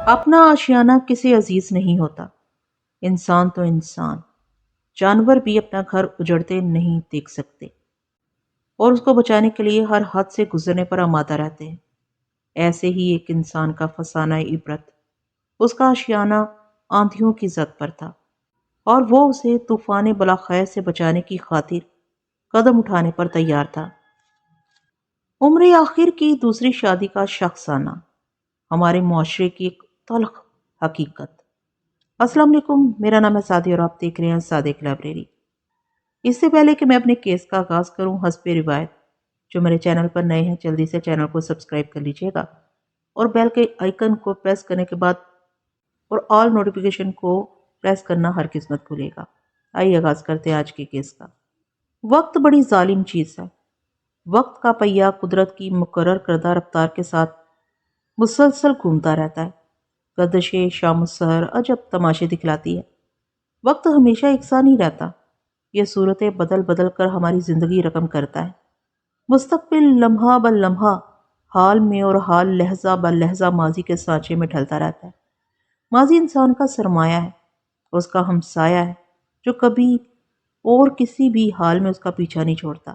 اپنا آشیانہ کسی عزیز نہیں ہوتا۔ انسان تو انسان، جانور بھی اپنا گھر اجڑتے نہیں دیکھ سکتے اور اس کو بچانے کے لیے ہر حد سے گزرنے پر آمادہ رہتے ہیں۔ ایسے ہی ایک انسان کا فسانہ عبرت اس کا آشیانہ آندھیوں کی زد پر تھا اور وہ اسے طوفان بلاخیر سے بچانے کی خاطر قدم اٹھانے پر تیار تھا۔ عمر آخر کی دوسری شادی کا شخصانہ ہمارے معاشرے کی ایک تلخ حقیقت۔ السلام علیکم، میرا نام ہے سعدی اور آپ دیکھ رہے ہیں صادق لائبریری۔ اس سے پہلے کہ میں اپنے کیس کا آغاز کروں، حسب روایت جو میرے چینل پر نئے ہیں جلدی سے چینل کو سبسکرائب کر لیجئے گا اور بیل کے آئیکن کو پریس کرنے کے بعد اور آل نوٹیفیکیشن کو پریس کرنا ہرگز مت بھولے گا۔ آئیے آغاز کرتے ہیں آج کے کیس کا۔ وقت بڑی ظالم چیز ہے۔ وقت کا پہیہ قدرت کی مقرر کردہ رفتار کے ساتھ مسلسل گھومتا رہتا ہے۔ گردش شام السحر عجب تماشے دکھلاتی ہے۔ وقت ہمیشہ یکساں نہیں رہتا، یہ صورتیں بدل بدل کر ہماری زندگی رقم کرتا ہے۔ مستقبل لمحہ بہ لمحہ حال میں اور حال لحظہ بہ لحظہ ماضی کے سانچے میں ڈھلتا رہتا ہے۔ ماضی انسان کا سرمایہ ہے، اس کا ہمسایہ ہے جو کبھی اور کسی بھی حال میں اس کا پیچھا نہیں چھوڑتا۔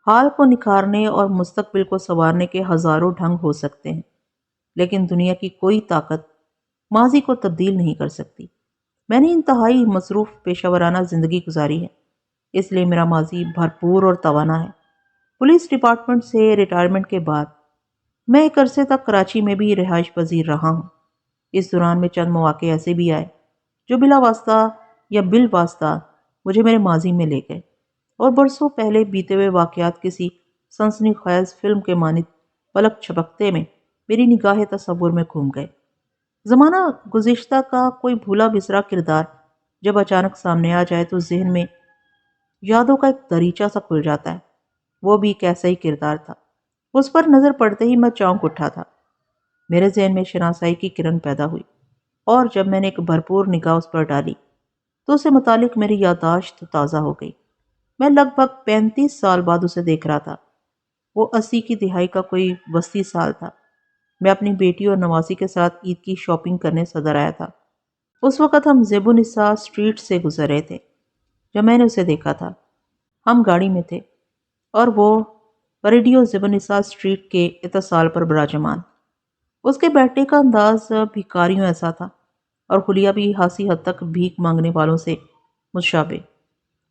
حال کو نکھارنے اور مستقبل کو سنوارنے کے ہزاروں ڈھنگ ہو سکتے ہیں، لیکن دنیا کی کوئی طاقت ماضی کو تبدیل نہیں کر سکتی۔ میں نے انتہائی مصروف پیشہ ورانہ زندگی گزاری ہے، اس لیے میرا ماضی بھرپور اور توانا ہے۔ پولیس ڈپارٹمنٹ سے ریٹائرمنٹ کے بعد میں ایک عرصے تک کراچی میں بھی رہائش پذیر رہا ہوں۔ اس دوران میں چند مواقع ایسے بھی آئے جو بلا واسطہ یا بالواسطہ مجھے میرے ماضی میں لے گئے اور برسوں پہلے بیتے ہوئے واقعات کسی سنسنی خیز فلم کے مانند پلک چھپکتے میں میری نگاہ تصور میں گھوم گئے۔ زمانہ گزشتہ کا کوئی بھولا بسرا کردار جب اچانک سامنے آ جائے تو ذہن میں یادوں کا ایک دریچہ سا کھل جاتا ہے۔ وہ بھی ایک ایسا ہی کردار تھا۔ اس پر نظر پڑتے ہی میں چونک اٹھا تھا۔ میرے ذہن میں شناسائی کی کرن پیدا ہوئی اور جب میں نے ایک بھرپور نگاہ اس پر ڈالی تو اسے متعلق میری یادداشت تازہ ہو گئی۔ میں لگ بھگ 35 سال بعد اسے دیکھ رہا تھا۔ وہ 80 کی دہائی کا کوئی وسطی سال تھا۔ میں اپنی بیٹی اور نواسی کے ساتھ عید کی شاپنگ کرنے صدر آیا تھا۔ اس وقت ہم زیب النساء اسٹریٹ سے گزر رہے تھے جب میں نے اسے دیکھا تھا۔ ہم گاڑی میں تھے اور وہ ریڈیو زیب النساء اسٹریٹ کے اتصال پر براجمان۔ اس کے بیٹھنے کا انداز بھکاریوں ایسا تھا اور حلیہ بھی خاصی حد تک بھیک مانگنے والوں سے مشابہ۔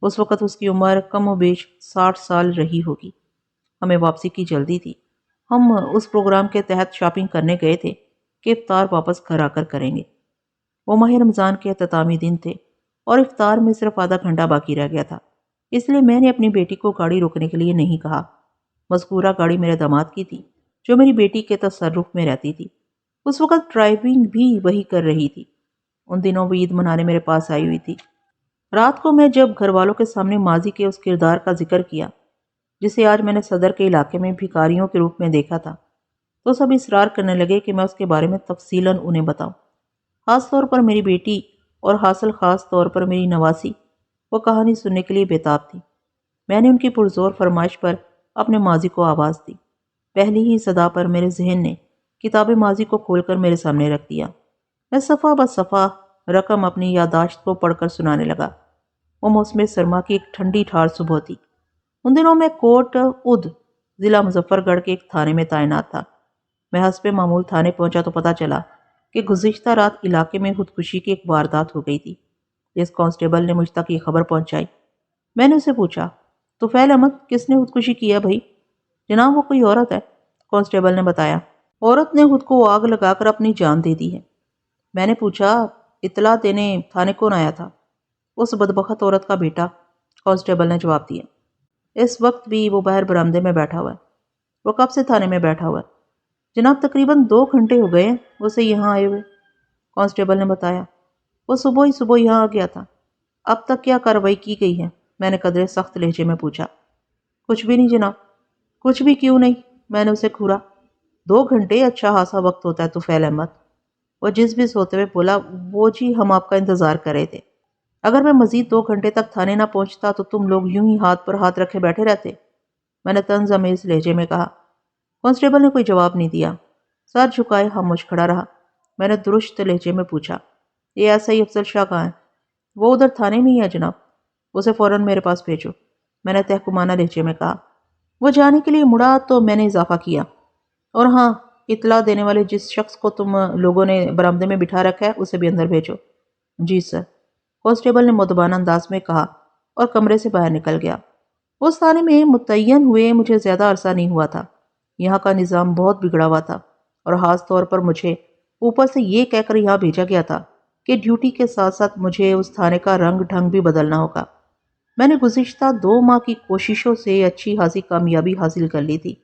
اس وقت اس کی عمر کم و بیش 60 سال رہی ہوگی۔ ہمیں واپسی کی جلدی تھی۔ ہم اس پروگرام کے تحت شاپنگ کرنے گئے تھے کہ افطار واپس گھر آ کر کریں گے۔ وہ ماہ رمضان کے اختتامی دن تھے اور افطار میں صرف آدھا گھنٹہ باقی رہ گیا تھا، اس لیے میں نے اپنی بیٹی کو گاڑی روکنے کے لیے نہیں کہا۔ مذکورہ گاڑی میرے داماد کی تھی جو میری بیٹی کے تصرف میں رہتی تھی۔ اس وقت ڈرائیونگ بھی وہی کر رہی تھی۔ ان دنوں وہ عید منانے میرے پاس آئی ہوئی تھی۔ رات کو میں جب گھر والوں کے سامنے ماضی کے اس کردار کا ذکر کیا جسے آج میں نے صدر کے علاقے میں بھکاریوں کے روپ میں دیکھا تھا تو سب اصرار کرنے لگے کہ میں اس کے بارے میں تفصیلاً انہیں بتاؤں۔ خاص طور پر میری بیٹی اور حاصل خاص طور پر میری نواسی وہ کہانی سننے کے لیے بےتاب تھی۔ میں نے ان کی پرزور فرمائش پر اپنے ماضی کو آواز دی۔ پہلی ہی صدا پر میرے ذہن نے کتاب ماضی کو کھول کر میرے سامنے رکھ دیا۔ میں صفحہ بہ صفحہ رقم اپنی یادداشت کو پڑھ کر سنانے لگا۔ وہ موسم سرما کی ایک ٹھنڈی ٹھار صبح تھی۔ ان دنوں میں کوٹ اد ضلع مظفر گڑھ کے ایک تھانے میں تعینات تھا۔ میں حسب معمول تھانے پہنچا تو پتہ چلا کہ گزشتہ رات علاقے میں خودکشی کی ایک واردات ہو گئی تھی۔ اس کانسٹیبل نے مجھ تک یہ خبر پہنچائی۔ میں نے اسے پوچھا، طفیل احمد کس نے خودکشی کی ہے بھائی؟ جناب وہ کوئی عورت ہے، کانسٹیبل نے بتایا۔ عورت نے خود کو آگ لگا کر اپنی جان دے دی ہے۔ میں نے پوچھا، اطلاع دینے تھانے کون آیا تھا؟ اس بدبخت عورت کا بیٹا، کانسٹیبل نے جواب دیا۔ اس وقت بھی وہ باہر برآمدے میں بیٹھا ہوا ہے۔ وہ کب سے تھانے میں بیٹھا ہوا ہے؟ جناب تقریباً 2 گھنٹے ہو گئے ہیں اسے یہاں آئے ہوئے، کانسٹیبل نے بتایا۔ وہ صبح ہی یہاں آ گیا تھا۔ اب تک کیا کارروائی کی گئی ہے؟ میں نے قدرے سخت لہجے میں پوچھا۔ کچھ بھی نہیں جناب۔ کچھ بھی کیوں نہیں؟ میں نے اسے گھورا۔ 2 گھنٹے اچھا خاصا وقت ہوتا ہے طفیل احمد۔ وہ جس بھی ہوتے ہوئے بولا، وہ جی ہم آپ کا انتظار کر رہے تھے۔ اگر میں مزید 2 گھنٹے تک تھانے نہ پہنچتا تو تم لوگ یوں ہی ہاتھ پر ہاتھ رکھے بیٹھے رہتے، میں نے طنز آمیز لہجے میں کہا۔ کانسٹیبل نے کوئی جواب نہیں دیا، سر جھکائے خاموش کھڑا رہا۔ میں نے درست لہجے میں پوچھا۔ یہ ایسا ہی افضل شاہ کہاں ہے؟ وہ ادھر تھانے میں ہی ہے جناب، اسے فوراً میرے پاس بھیجو، میں نے تحکمانہ لہجے میں کہا۔ وہ جانے کے لیے مڑا تو میں نے اضافہ کیا، اور ہاں، اطلاع دینے والے جس شخص کو تم لوگوں نے برآمدے میں بٹھا رکھا ہے اسے بھی اندر بھیجو۔ جی سر، کانسٹیبل نے مؤدبانہ انداز میں کہا اور کمرے سے باہر نکل گیا۔ اس تھانے میں متعین ہوئے مجھے زیادہ عرصہ نہیں ہوا تھا۔ یہاں کا نظام بہت بگڑا ہوا تھا، اور خاص طور پر مجھے اوپر سے یہ کہہ کر یہاں بھیجا گیا تھا کہ ڈیوٹی کے ساتھ ساتھ مجھے اس تھانے کا رنگ ڈھنگ بھی بدلنا ہوگا۔ میں نے گزشتہ 2 ماہ کی کوششوں سے اچھی خاصی کامیابی حاصل کر لی تھی۔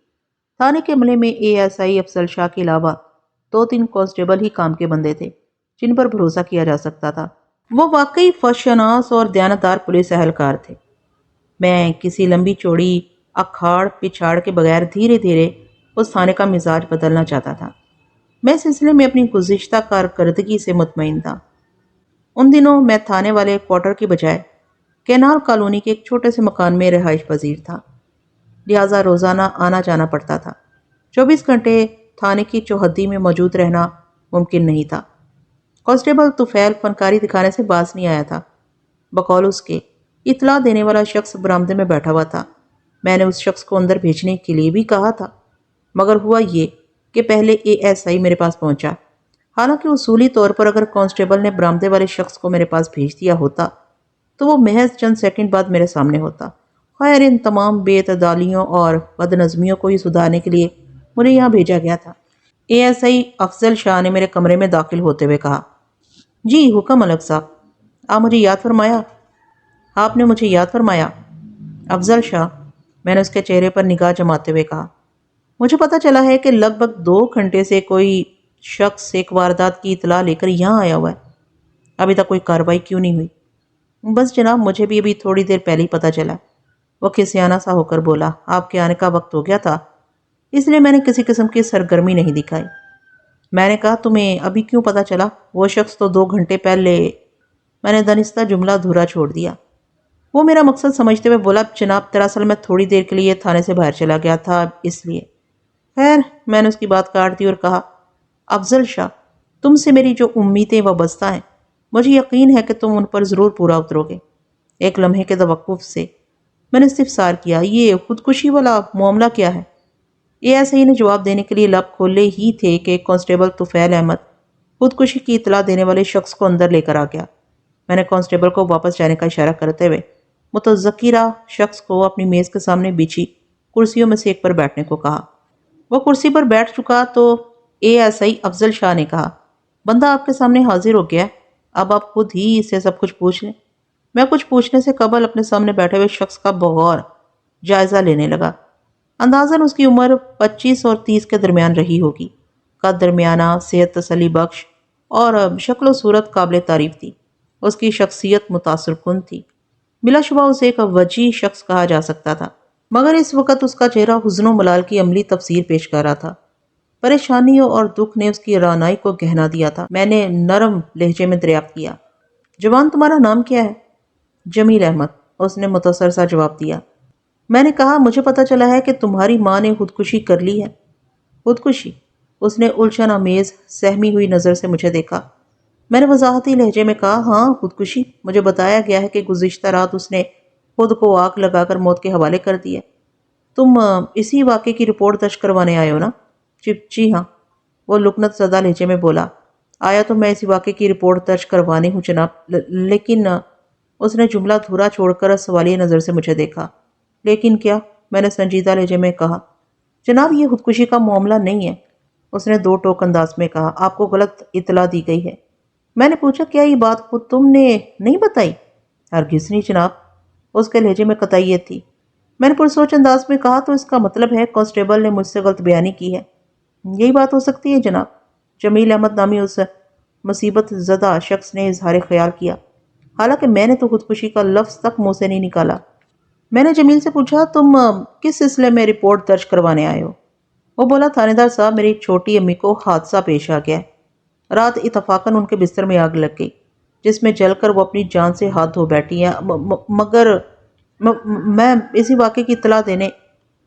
تھانے کے عملے میں ASI افضل شاہ کے علاوہ 2-3 کانسٹیبل ہی کام کے بندے تھے جن پر بھروسہ کیا جا سکتا تھا۔ وہ واقعی فرشناس اور دیانتدار پولیس اہلکار تھے۔ میں کسی لمبی چوڑی اکھاڑ پچھاڑ کے بغیر دھیرے دھیرے اس تھانے کا مزاج بدلنا چاہتا تھا۔ میں اس سلسلے میں اپنی گزشتہ کارکردگی سے مطمئن تھا۔ ان دنوں میں تھانے والے کوارٹر کی بجائے کینال کالونی کے ایک چھوٹے سے مکان میں رہائش پذیر تھا، لہٰذا روزانہ آنا جانا پڑتا تھا۔ 24 گھنٹے تھانے کی چوہدی میں موجود رہنا ممکن نہیں تھا۔ کانسٹیبل طفیل فنکاری دکھانے سے باز نہیں آیا تھا۔ بقول اس کے اطلاع دینے والا شخص برآمدے میں بیٹھا ہوا تھا۔ میں نے اس شخص کو اندر بھیجنے کے لیے بھی کہا تھا، مگر ہوا یہ کہ پہلے ASI میرے پاس پہنچا۔ حالانکہ اصولی طور پر اگر کانسٹیبل نے برآمدے والے شخص کو میرے پاس بھیج دیا ہوتا تو وہ محض چند سیکنڈ بعد میرے سامنے ہوتا۔ خیر، ان تمام بے اعتدالیوں اور بد نظمیوں کو ہی سدھارنے کے لیے مجھے یہاں بھیجا گیا تھا۔ ASI افضل شاہ نے میرے کمرے میں داخل ہوتے ہوئے کہا۔ جی حکم ملک صاحب، آپ مجھے یاد فرمایا؟ آپ نے مجھے یاد فرمایا افضل شاہ، میں نے اس کے چہرے پر نگاہ جماتے ہوئے کہا۔ مجھے پتہ چلا ہے کہ لگ بھگ 2 گھنٹے سے کوئی شخص ایک واردات کی اطلاع لے کر یہاں آیا ہوا ہے۔ ابھی تک کوئی کارروائی کیوں نہیں ہوئی؟ بس جناب، مجھے بھی ابھی تھوڑی دیر پہلے ہی پتہ چلا۔ وہ کسیانہ سا ہو کر بولا۔ آپ کے آنے کا وقت ہو گیا تھا، اس لیے میں نے کسی قسم کی سرگرمی نہیں دکھائی۔ میں نے کہا، تمہیں ابھی کیوں پتہ چلا؟ وہ شخص تو 2 گھنٹے پہلے… میں نے دانستہ جملہ دھورا چھوڑ دیا۔ وہ میرا مقصد سمجھتے ہوئے بولا، جناب دراصل میں تھوڑی دیر کے لیے تھانے سے باہر چلا گیا تھا، اس لیے۔ خیر، میں نے اس کی بات کاٹ دی اور کہا، افضل شاہ، تم سے میری جو امیدیں وابستہ ہیں، مجھے یقین ہے کہ تم ان پر ضرور پورا اترو گے۔ ایک لمحے کے توقف سے میں نے استفسار کیا، یہ خودکشی والا معاملہ کیا ہے؟ ASI نے جواب دینے کے لیے لب کھولے ہی تھے کہ کانسٹیبل طفیل احمد خودکشی کی اطلاع دینے والے شخص کو اندر لے کر آ گیا۔ میں نے کانسٹیبل کو واپس جانے کا اشارہ کرتے ہوئے متذکرہ شخص کو اپنی میز کے سامنے بچھی کرسیوں میں سے ایک پر بیٹھنے کو کہا۔ وہ کرسی پر بیٹھ چکا تو ASI افضل شاہ نے کہا، بندہ آپ کے سامنے حاضر ہو گیا ہے، اب آپ خود ہی اس سے سب کچھ پوچھ لیں۔ میں کچھ پوچھنے سے قبل اپنے سامنے بیٹھے ہوئے شخص کا بغور جائزہ لینے لگا۔ اندازاً اس کی عمر 25 اور 30 کے درمیان رہی ہوگی۔ قد درمیانہ، صحت تسلی بخش اور شکل و صورت قابل تعریف تھی۔ اس کی شخصیت متاثر کن تھی۔ بلا شبہ اسے ایک وجیح شخص کہا جا سکتا تھا، مگر اس وقت اس کا چہرہ حزن و ملال کی عملی تفسیر پیش کر رہا تھا۔ پریشانیوں اور دکھ نے اس کی رعنائی کو گہنا دیا تھا۔ میں نے نرم لہجے میں دریافت کیا، جوان تمہارا نام کیا ہے؟ جمیل احمد، اس نے متصر سا جواب دیا۔ میں نے کہا، مجھے پتہ چلا ہے کہ تمہاری ماں نے خودکشی کر لی ہے۔ خودکشی؟ اس نے الجھن آمیز سہمی ہوئی نظر سے مجھے دیکھا۔ میں نے وضاحتی لہجے میں کہا، ہاں خودکشی، مجھے بتایا گیا ہے کہ گزشتہ رات اس نے خود کو آگ لگا کر موت کے حوالے کر دیا۔ تم اسی واقعے کی رپورٹ درج کروانے آئے ہو نا؟ جی ہاں، وہ لکنت زدہ لہجے میں بولا۔ آیا تو میں اسی واقعے کی رپورٹ درج کروانے ہوں جناب، لیکن… اس نے جملہ دھورا چھوڑ کر سوالیہ نظر سے مجھے دیکھا۔ لیکن کیا؟ میں نے سنجیدہ لہجے میں کہا۔ جناب، یہ خودکشی کا معاملہ نہیں ہے، اس نے 2 ٹوک انداز میں کہا۔ آپ کو غلط اطلاع دی گئی ہے۔ میں نے پوچھا، کیا یہ بات خود تم نے نہیں بتائی؟ ہرگز نہیں جناب، اس کے لہجے میں قطعیت تھی۔ میں نے پرسوچ انداز میں کہا، تو اس کا مطلب ہے کانسٹیبل نے مجھ سے غلط بیانی کی ہے۔ یہی بات ہو سکتی ہے جناب، جمیل احمد نامی اس مصیبت زدہ شخص نے اظہار خیال کیا، حالانکہ میں نے تو خودکشی کا لفظ تک منہ سے نہیں نکالا۔ میں نے جمیل سے پوچھا، تم کس سلسلے میں رپورٹ درج کروانے آئے ہو؟ وہ بولا، تھانے دار صاحب، میری چھوٹی امی کو حادثہ پیش آ گیا ہے۔ رات اتفاقاً ان کے بستر میں آگ لگ گئی، جس میں جل کر وہ اپنی جان سے ہاتھ دھو بیٹھی ہیں، مگر میں اسی واقعے کی اطلاع دینے…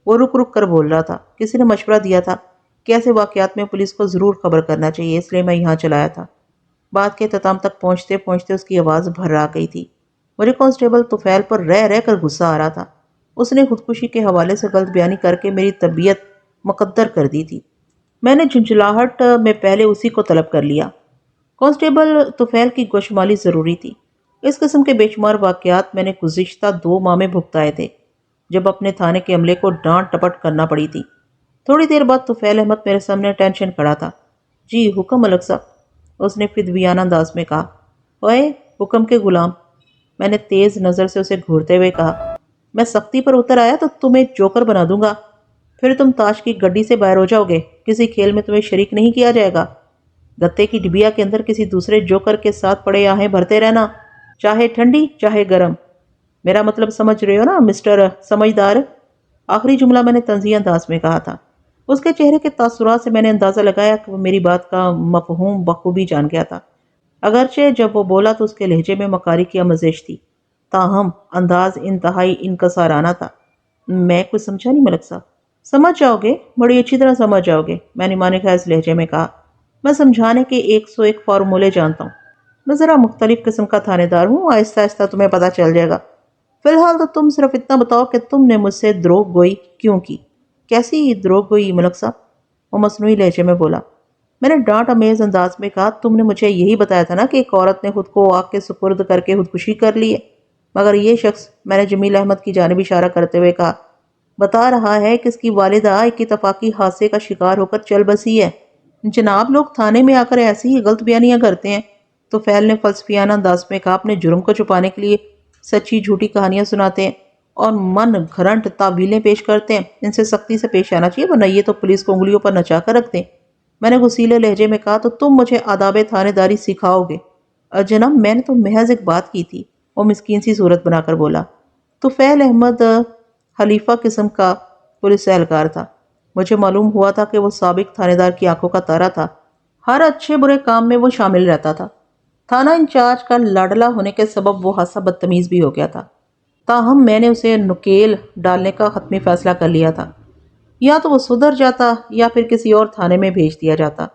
وہ رک کر بول رہا تھا۔ کسی نے مشورہ دیا تھا کہ ایسے واقعات میں پولیس کو ضرور خبر کرنا چاہیے، اس لیے میں یہاں چلایا تھا۔ بات کے اختتام تک پہنچتے پہنچتے اس کی آواز بھر آ گئی تھی۔ مجھے کانسٹیبل طفیل پر رہ رہ کر غصہ آ رہا تھا۔ اس نے خودکشی کے حوالے سے غلط بیانی کر کے میری طبیعت مقدر کر دی تھی۔ میں نے جھنجھلاہٹ میں پہلے اسی کو طلب کر لیا۔ کانسٹیبل طفیل کی گوشمالی ضروری تھی۔ اس قسم کے بے شمار واقعات میں نے گزشتہ 2 ماہ میں بھگتائے تھے، جب اپنے تھانے کے عملے کو ڈانٹ ٹپٹ کرنا پڑی تھی۔ تھوڑی دیر بعد طفیل احمد میرے سامنے ٹینشن کھڑا تھا۔ جی حکم ملک صاحب، اس نے فدویانہ انداز میں کہا۔ اوئے حکم کے غلام، میں نے تیز نظر سے اسے گھورتے ہوئے کہا۔ میں سختی پر اتر آیا تو تمہیں جوکر بنا دوں گا، پھر تم تاش کی گڈی سے باہر ہو جاؤ گے، کسی کھیل میں تمہیں شریک نہیں کیا جائے گا۔ گتے کی ڈبیا کے اندر کسی دوسرے جوکر کے ساتھ پڑے آہیں بھرتے رہنا، چاہے ٹھنڈی چاہے گرم۔ میرا مطلب سمجھ رہے ہو نا مسٹر سمجھدار؟ آخری جملہ میں نے طنزیہ انداز میں کہا تھا۔ اس کے چہرے کے تاثرات سے میں نے اندازہ لگایا کہ وہ میری بات کا مفہوم بخوبی جان گیا تھا، اگرچہ جب وہ بولا تو اس کے لہجے میں مکاری کی آمیزش تھی، تاہم انداز انتہائی انکسارانہ تھا۔ میں کچھ سمجھا نہیں ملک صاحب۔ سمجھ جاؤ گے، بڑی اچھی طرح سمجھ جاؤ گے، میں نے مانے خیز لہجے میں کہا۔ میں سمجھانے کے 101 فارمولے جانتا ہوں۔ میں ذرا مختلف قسم کا تھانے دار ہوں، آہستہ آہستہ تمہیں پتہ چل جائے گا۔ فی الحال تو تم صرف اتنا بتاؤ کہ تم نے مجھ سے دروغ گوئی کیوں کی؟ کیسی دروغ گوئی ملک صاحب؟ وہ مصنوعی لہجے میں بولا۔ میں نے ڈانٹ امیز انداز میں کہا، تم نے مجھے یہی بتایا تھا نا کہ ایک عورت نے خود کو آگ کے سپرد کر کے خودکشی کر لی ہے، مگر یہ شخص، میں نے جمیل احمد کی جانب اشارہ کرتے ہوئے کہا، بتا رہا ہے کہ اس کی والدہ ایک اتفاقی حادثے کا شکار ہو کر چل بسی ہے۔ جناب لوگ تھانے میں آ کر ایسی ہی غلط بیانیاں کرتے ہیں، تو فیل نے فلسفیانہ انداز میں کہا، اپنے جرم کو چھپانے کے لیے سچی جھوٹی کہانیاں سناتے ہیں اور من گھڑنٹ تعویلیں پیش کرتے ہیں۔ ان سے سختی سے پیش آنا چاہیے، ورنہ یہ تو پولیس کو انگلیوں پر نچا کر رکھ دیں۔ میں نے غصیلے لہجے میں کہا، تو تم مجھے آداب تھانے داری سکھاؤ گے؟ جناب میں نے تو محض ایک بات کی تھی، وہ مسکین سی صورت بنا کر بولا۔ طفیل احمد خلیفہ قسم کا پولیس اہلکار تھا۔ مجھے معلوم ہوا تھا کہ وہ سابق تھانے دار کی آنکھوں کا تارا تھا، ہر اچھے برے کام میں وہ شامل رہتا تھا۔ تھانہ انچارج کا لاڈلا ہونے کے سبب وہ حادثہ بدتمیز بھی ہو گیا تھا، تاہم میں نے اسے نکیل ڈالنے کا حتمی فیصلہ کر لیا تھا، یا تو وہ سدھر جاتا یا پھر کسی اور تھانے میں بھیج دیا جاتا۔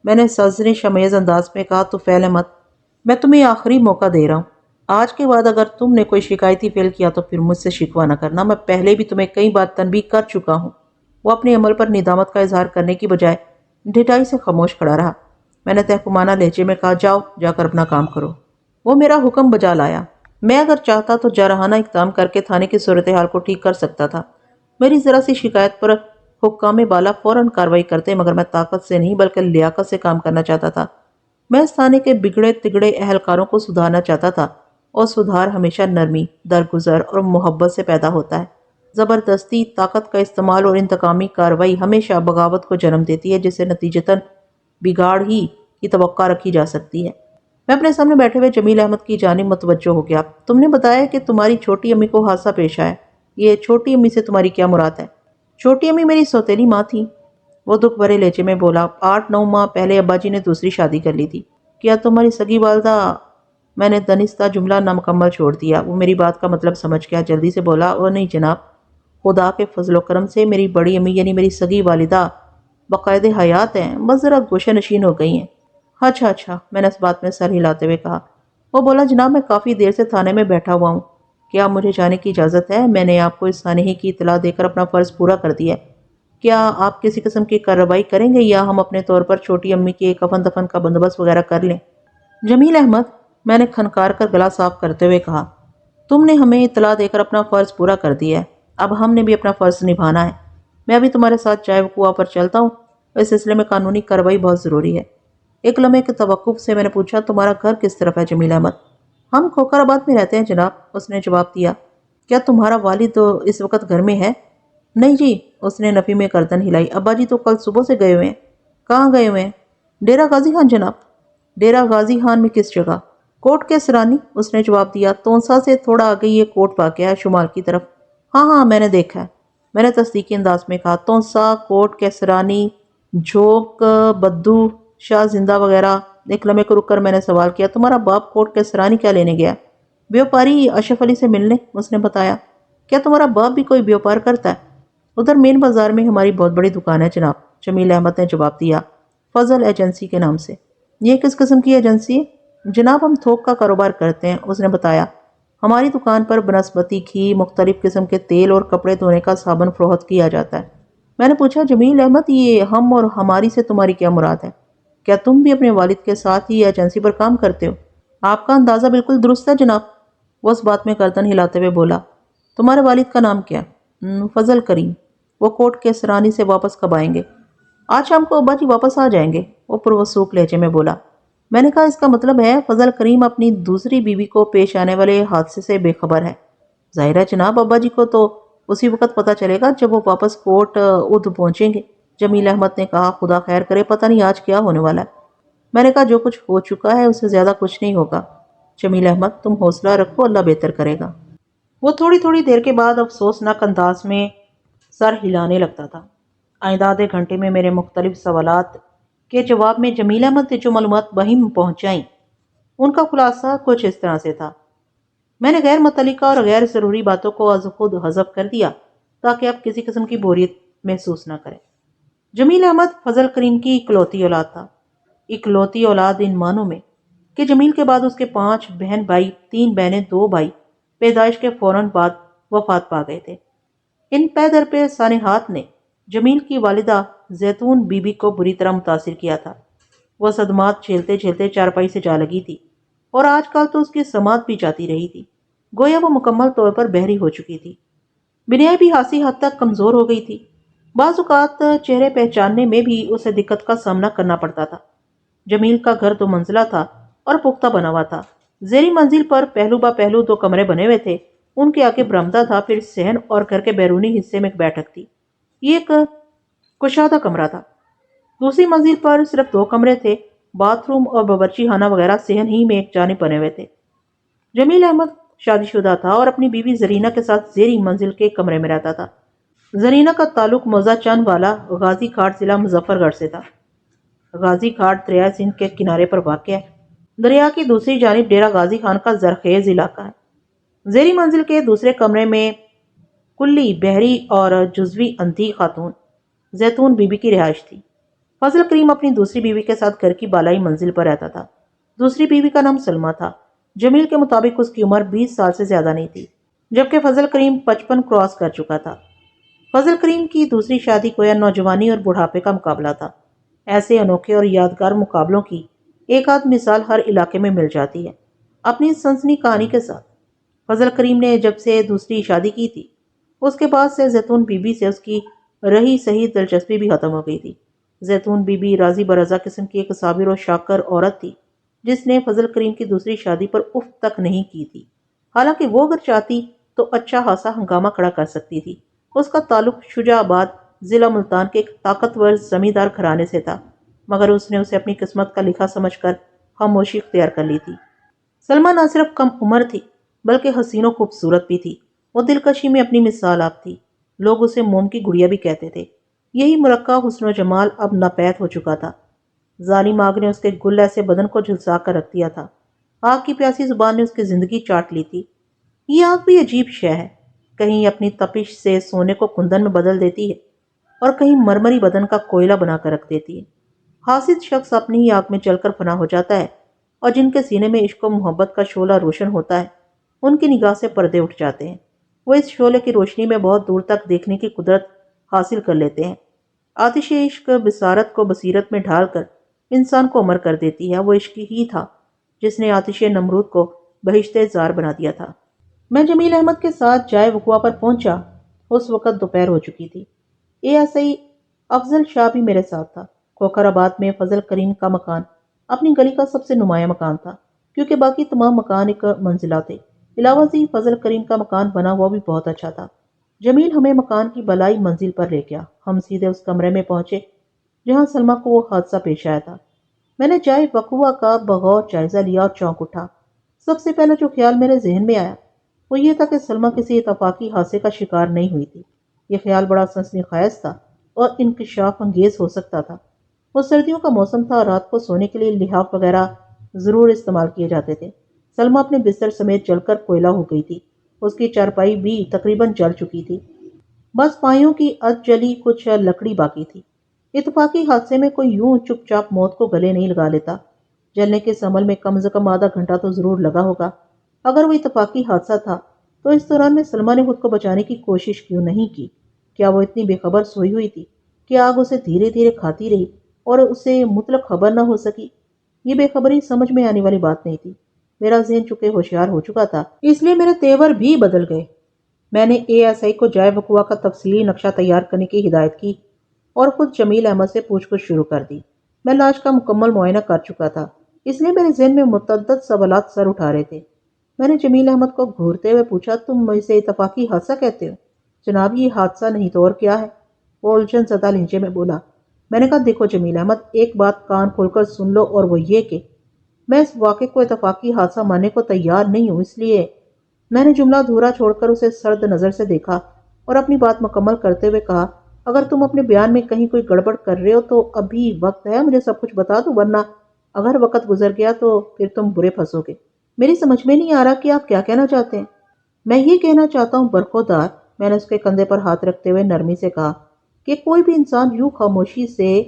میں نے سرزنش امیز انداز میں کہا، طفیل احمد، میں تمہیں آخری موقع دے رہا ہوں، آج کے بعد اگر تم نے کوئی شکایتی فعل کیا تو پھر مجھ سے شکوہ نہ کرنا، میں پہلے بھی تمہیں کئی بار تنبیہ کر چکا ہوں۔ وہ اپنے عمل پر ندامت کا اظہار کرنے کی بجائے ڈھٹائی سے خاموش کھڑا رہا۔ میں نے تحکمانہ لہجے میں کہا، جاؤ جا کر اپنا کام کرو۔ وہ میرا حکم بجا لایا۔ میں اگر چاہتا تو جارحانہ اقدام کر کے تھانے کی صورتحال کو ٹھیک کر سکتا تھا۔ میری ذرا سی شکایت پر حکام بالا فوراً کارروائی کرتے، مگر میں طاقت سے نہیں بلکہ لیاقت سے کام کرنا چاہتا تھا۔ میں اس تھانے کے بگڑے تگڑے اہلکاروں کو سدھارنا چاہتا تھا، اور سدھار ہمیشہ نرمی، درگزر اور محبت سے پیدا ہوتا ہے۔ زبردستی، طاقت کا استعمال اور انتقامی کارروائی ہمیشہ بغاوت کو جنم دیتی ہے، جسے نتیجتاً بگاڑ ہی کی توقع رکھی جا سکتی ہے۔ میں اپنے سامنے بیٹھے ہوئے جمیل احمد کی جانب متوجہ ہو گیا۔ تم نے بتایا کہ تمہاری چھوٹی امی کو حادثہ پیش آیا، یہ چھوٹی امی سے تمہاری کیا مراد ہے؟ چھوٹی امی میری سوتیلی ماں تھی، وہ دکھ بھرے لہجے میں بولا۔ 8-9 ماہ پہلے ابا جی نے دوسری شادی کر لی تھی۔ کیا تمہاری سگی والدہ؟ میں نے دنستہ جملہ نامکمل چھوڑ دیا۔ وہ میری بات کا مطلب سمجھ گیا، جلدی سے بولا، او نہیں جناب، خدا کے فضل و کرم سے میری بڑی امی یعنی میری سگی والدہ باقاعد حیات ہیں، بس ذرا گوشہ نشین ہو گئی ہیں۔ اچھا، میں نے اس بات میں سر ہلاتے ہوئے کہا۔ وہ بولا، جناب میں کافی دیر سے تھانے میں بیٹھا ہوا ہوں، کیا مجھے جانے کی اجازت ہے؟ میں نے آپ کو اس سانحے کی اطلاع دے کر اپنا فرض پورا کر دیا ہے، کیا آپ کسی قسم کی کارروائی کریں گے یا ہم اپنے طور پر چھوٹی امی کے کفن دفن کا بندوبست وغیرہ کر لیں؟ جمیل احمد، میں نے کھنکار کر گلا صاف کرتے ہوئے کہا، تم نے ہمیں اطلاع دے کر اپنا فرض پورا کر دیا ہے، اب ہم نے بھی اپنا فرض نبھانا ہے۔ میں ابھی تمہارے ساتھ جائے وقوع پر چلتا ہوں، اس سلسلے میں قانونی کارروائی بہت ضروری ہے۔ ایک لمحے کے توقف سے میں نے پوچھا، تمہارا گھر کس طرف ہے جمیل احمد؟ ہم کھوکر آباد میں رہتے ہیں جناب، اس نے جواب دیا۔ کیا تمہارا والد اس وقت گھر میں ہے؟ نہیں جی، اس نے نفی میں گردن ہلائی، ابا جی تو کل صبح سے گئے ہوئے ہیں۔ کہاں گئے ہوئے ہیں؟ ڈیرہ غازی خان جناب۔ ڈیرہ غازی خان میں کس جگہ؟ کوٹ کے سرانی، اس نے جواب دیا۔ تونسا سے تھوڑا آگے یہ کوٹ واقع ہے، شمال کی طرف۔ ہاں میں نے دیکھا ہے، میں نے تصدیقی انداز میں کہا۔ تونسا، کوٹ کے سرانی، جھوک، بدو، شاہ زندہ وغیرہ۔ ایک لمحے کو رک کر میں نے سوال کیا، تمہارا باپ کوٹ کے سرانی کیا لینے گیا؟ بیوپاری اشرف علی سے ملنے، اس نے بتایا۔ کیا تمہارا باپ بھی کوئی بیوپار کرتا ہے؟ ادھر مین بازار میں ہماری بہت بڑی دکان ہے جناب۔ جمیل احمد نے جواب دیا، فضل ایجنسی کے نام سے۔ یہ کس قسم کی ایجنسی ہے؟ جناب ہم تھوک کا کاروبار کرتے ہیں، اس نے بتایا۔ ہماری دکان پر بنسبتی گھی، مختلف قسم کے تیل اور کپڑے دھونے کا صابن فروخت کیا جاتا ہے۔ میں نے پوچھا، جمیل احمد یہ ہم اور ہماری سے تمہاری کیا مراد ہے؟ کیا تم بھی اپنے والد کے ساتھ ہی ایجنسی پر کام کرتے ہو؟ آپ کا اندازہ بالکل درست ہے جناب، وہ اس بات میں گردن ہلاتے ہوئے بولا۔ تمہارے والد کا نام کیا؟ فضل کریم۔ وہ کوٹ کے سرانی سے واپس کب آئیں گے؟ آج شام کو ابا جی واپس آ جائیں گے، وہ پروسوک لہجے میں بولا۔ میں نے کہا، اس کا مطلب ہے فضل کریم اپنی دوسری بیوی کو پیش آنے والے حادثے سے بے خبر ہے۔ ظاہر ہے جناب، ابا جی کو تو اسی وقت پتہ چلے گا جب وہ واپس کوٹ اد پہنچیں گے، جمیل احمد نے کہا۔ خدا خیر کرے، پتہ نہیں آج کیا ہونے والا ہے۔ میں نے کہا، جو کچھ ہو چکا ہے اس سے زیادہ کچھ نہیں ہوگا جمیل احمد، تم حوصلہ رکھو، اللہ بہتر کرے گا۔ وہ تھوڑی تھوڑی دیر کے بعد افسوسناک انداز میں سر ہلانے لگتا تھا۔ آئندہ آدھے گھنٹے میں میرے مختلف سوالات کے جواب میں جمیل احمد نے جو معلومات وہیں پہنچائیں، ان کا خلاصہ کچھ اس طرح سے تھا۔ میں نے غیر متعلقہ اور غیر ضروری باتوں کو از خود حذف کر دیا تاکہ آپ کسی قسم کی بوریت محسوس نہ کریں۔ جمیل احمد فضل کریم کی اکلوتی اولاد تھا۔ اکلوتی اولاد ان معنوں میں کہ جمیل کے بعد اس کے 5 بہن بھائی، 3 بہنیں، 2 بھائی پیدائش کے فوراً بعد وفات پا گئے تھے۔ ان پے در پہ سانحات نے جمیل کی والدہ زیتون بی بی کو بری طرح متاثر کیا تھا۔ وہ صدمات جھیلتے جھیلتے چارپائی سے جا لگی تھی اور آج کل تو اس کی سماعت بھی جاتی رہی تھی، گویا وہ مکمل طور پر بہری ہو چکی تھی۔ بنیائی بھی خاصی حد تک کمزور ہو گئی تھی۔ بعض اوقات چہرے پہچاننے میں بھی اسے دقت کا سامنا کرنا پڑتا تھا۔ جمیل کا گھر 2 منزلہ تھا اور پختہ بنا ہوا تھا۔ زیریں منزل پر پہلو با پہلو 2 کمرے بنے ہوئے تھے، ان کے آگے برآمدہ تھا، پھر صحن اور گھر کے بیرونی حصے میں ایک بیٹھک تھی۔ یہ ایک کشادہ کمرہ تھا۔ دوسری منزل پر صرف 2 کمرے تھے، باتھ روم اور باورچی خانہ وغیرہ صحن ہی میں ایک جانب بنے ہوئے تھے۔ جمیل احمد شادی شدہ تھا اور اپنی بیوی زرینہ کے ساتھ زیریں منزل کے کمرے میں رہتا تھا۔ زرینہ کا تعلق موزہ چند والا غازی گھاٹ ضلع مظفر گڑھ سے تھا۔ غازی گھاٹ دریائے سندھ کے کنارے پر واقع ہے۔ دریا کی دوسری جانب ڈیرہ غازی خان کا زرخیز علاقہ ہے۔ زیریں منزل کے دوسرے کمرے میں کلی بحری اور جزوی اندھی خاتون زیتون بی بی کی رہائش تھی۔ فضل کریم اپنی دوسری بیوی کے ساتھ گھر کی بالائی منزل پر رہتا تھا۔ دوسری بیوی کا نام سلمہ تھا۔ جمیل کے مطابق اس کی عمر 20 سال سے زیادہ نہیں تھی، جبکہ فضل کریم 55 کراس کر چکا تھا۔ فضل کریم کی دوسری شادی گویا نوجوانی اور بڑھاپے کا مقابلہ تھا۔ ایسے انوکھے اور یادگار مقابلوں کی ایک آدھ مثال ہر علاقے میں مل جاتی ہے۔ اپنی سنسنی کہانی کے ساتھ فضل کریم نے جب سے دوسری شادی کی تھی، اس کے بعد سے زیتون بی بی سے اس کی رہی صحیح دلچسپی بھی ختم ہو گئی تھی۔ زیتون بی بی راضی برضا قسم کی ایک صابر و شاکر عورت تھی، جس نے فضل کریم کی دوسری شادی پر اف تک نہیں کی تھی۔ حالانکہ وہ اگر چاہتی تو اچھا خاصا ہنگامہ کھڑا کر سکتی تھی۔ اس کا تعلق شجاع آباد ضلع ملتان کے ایک طاقتور زمیندار گھرانے سے تھا، مگر اس نے اسے اپنی قسمت کا لکھا سمجھ کر خاموشی اختیار کر لی تھی۔ سلمہ نہ صرف کم عمر تھی بلکہ حسین و خوبصورت بھی تھی۔ وہ دلکشی میں اپنی مثال آپ تھی۔ لوگ اسے موم کی گڑیا بھی کہتے تھے۔ یہی مرکہ حسن و جمال اب ناپید ہو چکا تھا۔ ظالم آگ نے اس کے گل ایسے بدن کو جھلسا کر رکھ دیا تھا۔ آگ کی پیاسی زبان نے اس کی زندگی چاٹ لی تھی۔ یہ آگ بھی عجیب شے ہے، کہیں اپنی تپش سے سونے کو کندن میں بدل دیتی ہے اور کہیں مرمری بدن کا کوئلہ بنا کر رکھ دیتی ہے۔ حاسد شخص اپنی ہی آگ میں جل کر فنا ہو جاتا ہے، اور جن کے سینے میں عشق و محبت کا شعلہ روشن ہوتا ہے، ان کی نگاہ سے پردے اٹھ جاتے ہیں۔ وہ اس شعلے کی روشنی میں بہت دور تک دیکھنے کی قدرت حاصل کر لیتے ہیں۔ آتش عشق بصارت کو بصیرت میں ڈھال کر انسان کو امر کر دیتی ہے۔ وہ عشق ہی تھا جس نے آتش نمرود کو بہشت زار بنا دیا تھا۔ میں جمیل احمد کے ساتھ جائے وقوع پر پہنچا۔ اس وقت دوپہر ہو چکی تھی۔ ASI افضل شاہ بھی میرے ساتھ تھا۔ کوکر آباد میں فضل کریم کا مکان اپنی گلی کا سب سے نمایاں مکان تھا، کیونکہ باقی تمام مکان ایک منزلہ تھے۔ علاوہ ازیں فضل کریم کا مکان بنا ہوا بھی بہت اچھا تھا۔ جمیل ہمیں مکان کی بالائی منزل پر لے گیا۔ ہم سیدھے اس کمرے میں پہنچے جہاں سلمہ کو وہ حادثہ پیش آیا تھا۔ میں نے جائے وقوع کا بغور جائزہ لیا اور چونک اٹھا۔ سب سے پہلے جو خیال میرے ذہن میں آیا وہ یہ تھا کہ سلمہ کسی اتفاقی حادثے کا شکار نہیں ہوئی تھی۔ یہ خیال بڑا سنسنی خیز تھا اور انکشاف انگیز ہو سکتا تھا۔ وہ سردیوں کا موسم تھا اور رات کو سونے کے لیے لحاف وغیرہ ضرور استعمال کیے جاتے تھے۔ سلمہ اپنے بستر سمیت جل کر کوئلہ ہو گئی تھی۔ اس کی چارپائی بھی تقریباً جل چکی تھی، بس پائیوں کی ادھ جلی کچھ لکڑی باقی تھی۔ اتفاقی حادثے میں کوئی یوں چپ چاپ موت کو گلے نہیں لگا لیتا، جلنے کے اس عمل میں کم از کم آدھا گھنٹہ تو ضرور لگا ہوگا۔ اگر وہ اتفاقی حادثہ تھا تو اس دوران میں سلمہ نے خود کو بچانے کی کوشش کیوں نہیں کی؟ کیا وہ اتنی بے خبر سوئی ہوئی تھی کہ آگ اسے دھیرے دھیرے کھاتی رہی اور اسے مطلق خبر نہ ہو سکی؟ یہ بے خبری سمجھ میں آنے والی بات نہیں تھی۔ میرا ذہن چونکہ ہوشیار ہو چکا تھا، اس لیے میرے تیور بھی بدل گئے۔ میں نے اے ایس آئی کو جائے وقوع کا تفصیلی نقشہ تیار کرنے کی ہدایت کی اور خود جمیل احمد سے پوچھ گچھ شروع کر دی۔ میں لاش کا مکمل معائنہ کر چکا تھا، اس لیے میرے ذہن میں متعدد سوالات سر اٹھا رہے تھے۔ میں نے جمیل احمد کو گھورتے ہوئے پوچھا، تم اسے اتفاقی حادثہ کہتے ہو؟ جناب یہ حادثہ نہیں تو اور کیا ہے، وہ الجھن زدہ لہجے میں بولا۔ میں نے کہا دیکھو جمیل احمد، ایک بات کان کھول کر سن لو اور وہ یہ کہ میں اس واقعے کو اتفاقی حادثہ ماننے کو تیار نہیں ہوں، اس لیے میں نے جملہ دھورا چھوڑ کر اسے سرد نظر سے دیکھا اور اپنی بات مکمل کرتے ہوئے کہا، اگر تم اپنے بیان میں کہیں کوئی گڑبڑ کر رہے ہو تو ابھی وقت ہے، مجھے سب کچھ بتا دو، ورنہ اگر وقت گزر گیا تو پھر تم برے پھنسو گے۔ میری سمجھ میں نہیں آ رہا کہ آپ کیا کہنا چاہتے ہیں۔ میں یہ کہنا چاہتا ہوں برخودار، میں نے اس کے کندھے پر ہاتھ رکھتے ہوئے نرمی سے کہا، کہ کوئی بھی انسان یوں خاموشی سے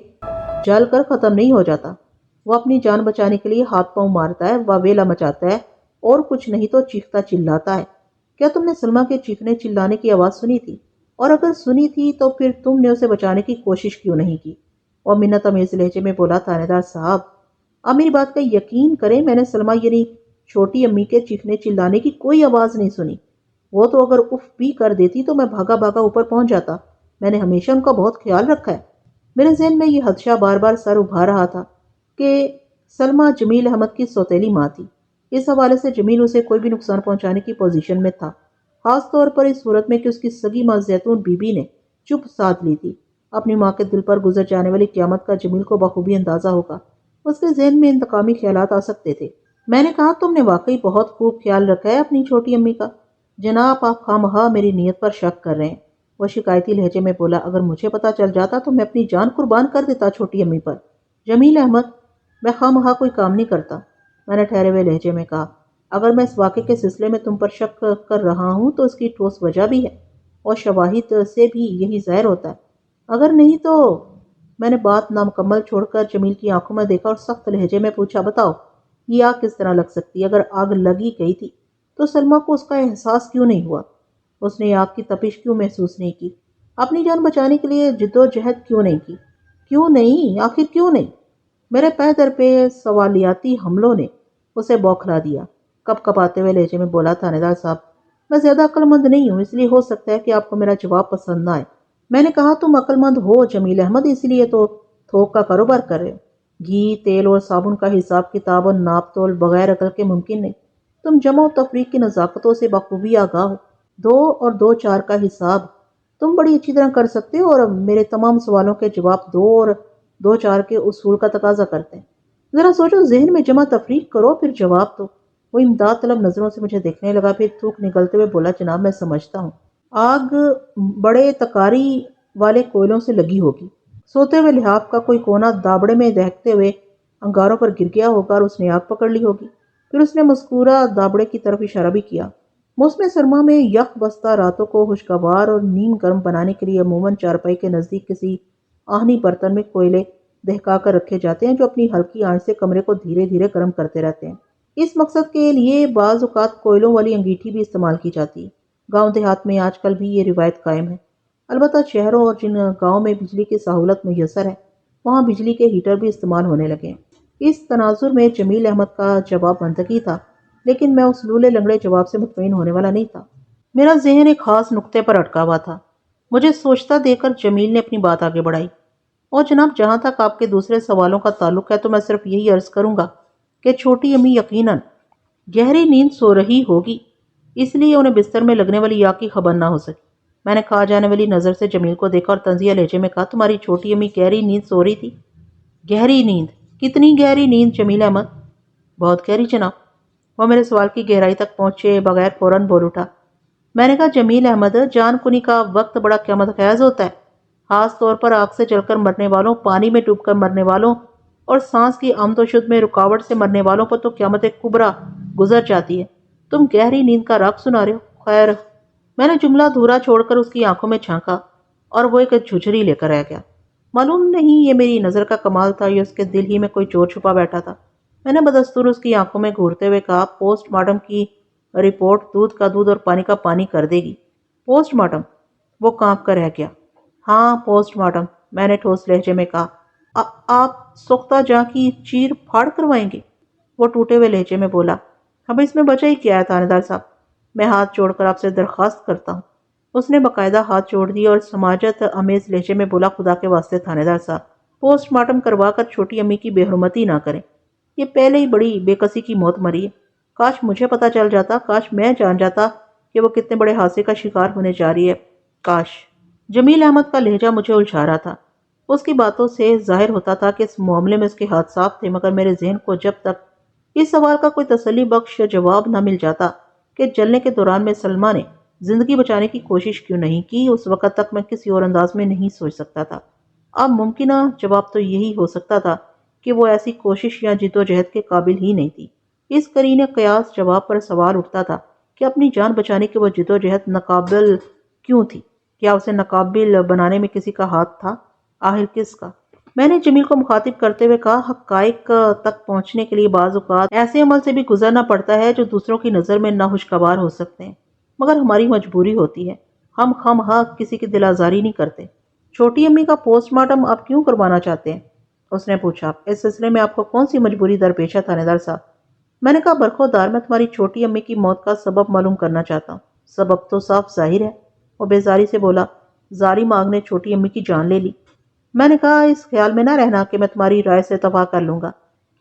جل کر ختم نہیں ہو جاتا۔ وہ اپنی جان بچانے کے لیے ہاتھ پاؤں مارتا ہے، واویلا مچاتا ہے اور کچھ نہیں تو چیختا چلاتا ہے۔ کیا تم نے سلمہ کے چیخنے چلانے کی آواز سنی تھی؟ اور اگر سنی تھی تو پھر تم نے اسے بچانے کی کوشش کیوں نہیں کی؟ اور منت امیز لہجے میں بولا تھانے دار صاحب، آپ میری بات کا یقین کریں، میں نے سلمہ یعنی چھوٹی امی کے چیخنے چلانے کی کوئی آواز نہیں سنی۔ وہ تو اگر اف بھی کر دیتی تو میں بھاگا بھاگا اوپر پہنچ جاتا۔ میں نے ہمیشہ ان کا بہت خیال رکھا ہے۔ میرے ذہن میں یہ حدشہ بار بار سر ابھار رہا تھا کہ سلمہ جمیل احمد کی سوتیلی ماں تھی۔ اس حوالے سے جمیل اسے کوئی بھی نقصان پہنچانے کی پوزیشن میں تھا، خاص طور پر اس صورت میں کہ اس کی سگی ماں زیتون بی بی نے چپ ساتھ لی تھی۔ اپنی ماں کے دل پر گزر جانے والی قیامت کا جمیل کو بخوبی اندازہ ہوگا۔ اس کے ذہن میں انتقامی خیالات آ سکتے تھے۔ میں نے کہا، تم نے واقعی بہت خوب خیال رکھا ہے اپنی چھوٹی امی کا۔ جناب آپ خواہ میری نیت پر شک کر رہے ہیں، وہ شکایتی لہجے میں بولا۔ اگر مجھے پتا چل جاتا تو میں اپنی جان قربان کر دیتا چھوٹی امی پر۔ جمیل احمد، میں خواہ کوئی کام نہیں کرتا، میں نے ٹھہرے ہوئے لہجے میں کہا۔ اگر میں اس واقعے کے سلسلے میں تم پر شک کر رہا ہوں تو اس کی ٹھوس وجہ بھی ہے اور شواہد سے بھی یہی ظاہر ہوتا ہے۔ اگر نہیں تو میں نے بات نامکمل چھوڑ کر جمیل کی آنکھوں میں دیکھا اور سخت لہجے میں پوچھا، بتاؤ یہ آگ کس طرح لگ سکتی ہے؟ اگر آگ لگی گئی تھی تو سلمہ کو اس کا احساس کیوں نہیں ہوا؟ اس نے آگ کی تپش کیوں محسوس نہیں کی؟ اپنی جان بچانے کے لیے جدوجہد کیوں نہیں کی؟ کیوں نہیں؟ آخر کیوں نہیں؟ میرے پہ در پہ سوالیاتی حملوں نے اسے بوکھلا دیا۔ کپ کپاتے ہوئے لہجے میں بولا، تھانے دار صاحب میں زیادہ عقل مند نہیں ہوں، اس لیے ہو سکتا ہے کہ آپ کو میرا جواب پسند نہ آئے۔ میں نے کہا، تم عقل مند ہو جمیل احمد، اس لیے تو تھوک کا کاروبار کر رہے ہو۔ گھی، تیل اور صابن کا حساب کتاب اور ناپ تول بغیر عقل کے ممکن نہیں۔ تم جمع و تفریق کی نزاکتوں سے بخوبی آگاہ ہو۔ دو اور دو چار کا حساب تم بڑی اچھی طرح کر سکتے ہو اور میرے تمام سوالوں کے جواب دو اور دو چار کے اصول کا تقاضا کرتے ہیں۔ ذرا سوچو، ذہن میں جمع تفریق کرو پھر جواب دو۔ وہ امداد طلب نظروں سے مجھے دیکھنے لگا، پھر تھوک نگلتے ہوئے بولا، جناب میں سمجھتا ہوں آگ بڑے تکاری والے کوئلوں سے لگی ہوگی۔ سوتے ہوئے لحاف کا کوئی کونا دابڑے میں دہکتے ہوئے انگاروں پر گر گیا ہوگا اور اس نے آگ پکڑ لی ہوگی۔ پھر اس نے مذکورہ دابڑے کی طرف اشارہ بھی کیا۔ موسم سرما میں یخ بستہ راتوں کو خوشگوار اور نیم گرم بنانے کے لیے عموماً چارپائی کے نزدیک کسی آہنی برتن میں کوئلے دہکا کر رکھے جاتے ہیں، جو اپنی ہلکی آنچ سے کمرے کو دھیرے دھیرے گرم کرتے رہتے ہیں۔ اس مقصد کے لیے بعض اوقات کوئلوں والی انگیٹھی بھی استعمال کی جاتی ہے۔ گاؤں دیہات میں آج کل بھی یہ روایت قائم ہے۔ البتہ شہروں اور جن گاؤں میں بجلی کی سہولت میسر ہے، وہاں بجلی کے ہیٹر بھی استعمال ہونے لگے ہیں۔ اس تناظر میں جمیل احمد کا جواب منطقی تھا، لیکن میں اس لولے لنگڑے جواب سے مطمئن ہونے والا نہیں تھا۔ میرا ذہن ایک خاص نقطے پر اٹکا ہوا تھا۔ مجھے سوچتا دیکھ کر جمیل نے اپنی بات آگے بڑھائی، اور جناب جہاں تک آپ کے دوسرے سوالوں کا تعلق ہے تو میں صرف یہی عرض کروں گا کہ چھوٹی امی یقیناً گہری نیند سو رہی ہوگی، اس لیے انہیں بستر میں لگنے والی آگ کی خبر نہ ہو سکی۔ میں نے کھا جانے والی نظر سے جمیل کو دیکھا اور طنزیہ لہجے میں کہا، تمہاری چھوٹی امی گہری نیند سو رہی تھی؟ گہری نیند؟ کتنی گہری نیند جمیل احمد؟ بہت گہری جناب۔ وہ میرے سوال کی گہرائی تک پہنچے بغیر فوراً بول اٹھا۔ میں نے کہا، جمیل احمد جان کنی کا وقت بڑا قیامت خیز ہوتا ہے، خاص طور پر آگ سے جل کر مرنے والوں، پانی میں ڈوب کر مرنے والوں اور سانس کی آمد و شد میں رکاوٹ سے مرنے والوں پر تو قیامت کبریٰ گزر جاتی ہے۔ تم گہری نیند کا راگ سنا رہے ہو؟ خیر، میں نے جملہ دھورا چھوڑ کر اس کی آنکھوں میں جھانکا اور وہ ایک جھجری لے کر رہ گیا۔ معلوم نہیں یہ میری نظر کا کمال تھا یا اس کے دل ہی میں کوئی چور چھپا بیٹھا تھا۔ میں نے بدستور اس کی آنکھوں میں گھورتے ہوئے کہا، پوسٹ مارٹم کی رپورٹ دودھ کا دودھ اور پانی کا پانی کر دے گی۔ Post mortem? وہ کانپ کر رہ گیا۔ ہاں پوسٹ مارٹم، میں نے ٹھوس لہجے میں کہا۔ آپ سختہ جاں کی چیر پھاڑ کروائیں گے؟ وہ ٹوٹے ہوئے لہجے میں بولا۔ اب اس میں بچا ہی کیا ہے تھانے دار صاحب، میں ہاتھ جوڑ کر آپ سے درخواست کرتا ہوں۔ اس نے باقاعدہ ہاتھ جوڑ دی اور سماجت امیز لہجے میں بولا، خدا کے واسطے تھانے دار صاحب، پوسٹ مارٹم کروا کر چھوٹی امی کی بے حرمتی نہ کریں۔ یہ پہلے ہی بڑی بے کسی کی موت مری ہے۔ کاش مجھے پتا چل جاتا، کاش میں جان جاتا کہ وہ کتنے بڑے حادثے کا شکار ہونے جا رہی ہے۔ کاش۔ جمیل احمد کا لہجہ مجھے الجھا رہا تھا۔ اس کی باتوں سے ظاہر ہوتا تھا کہ اس معاملے میں اس کے ہاتھ صاف تھے، مگر میرے ذہن کو جب تک اس سوال کا کوئی تسلی بخش جواب نہ مل جاتا کہ جلنے کے دوران میں سلمہ نے زندگی بچانے کی کوشش کیوں نہیں کی، اس وقت تک میں کسی اور انداز میں نہیں سوچ سکتا تھا۔ اب ممکنہ جواب تو یہی ہو سکتا تھا کہ وہ ایسی کوشش یا جدوجہد کے قابل ہی نہیں تھی۔ اس قرین قیاس جواب پر سوال اٹھتا تھا کہ اپنی جان بچانے کی وہ جدوجہد ناقابل کیوں تھی؟ کیا اسے ناقابل بنانے میں کسی کا ہاتھ تھا؟ آخر کس کا؟ میں نے جمیل کو مخاطب کرتے ہوئے کہا، حقائق تک پہنچنے کے لیے بعض اوقات ایسے عمل سے بھی گزرنا پڑتا ہے جو دوسروں کی نظر میں ناخوشگوار ہو سکتے ہیں، مگر ہماری مجبوری ہوتی ہے۔ ہم خواہ کسی کی دل آزاری نہیں کرتے۔ چھوٹی امی کا پوسٹ مارٹم آپ کیوں کروانا چاہتے ہیں؟ اس نے پوچھا۔ اس سلسلے میں آپ کو کون سی مجبوری درپیش ہے تھانے دار صاحب؟ میں نے کہا، برخودار، میں تمہاری چھوٹی امی کی موت کا سبب معلوم کرنا چاہتا ہوں۔ سبب تو صاف ظاہر ہے، وہ بیزاری سے بولا۔ ظالم آگ نے چھوٹی امی کی جان لے لی۔ میں نے کہا، اس خیال میں نہ رہنا کہ میں تمہاری رائے سے اتفاق کر لوں گا۔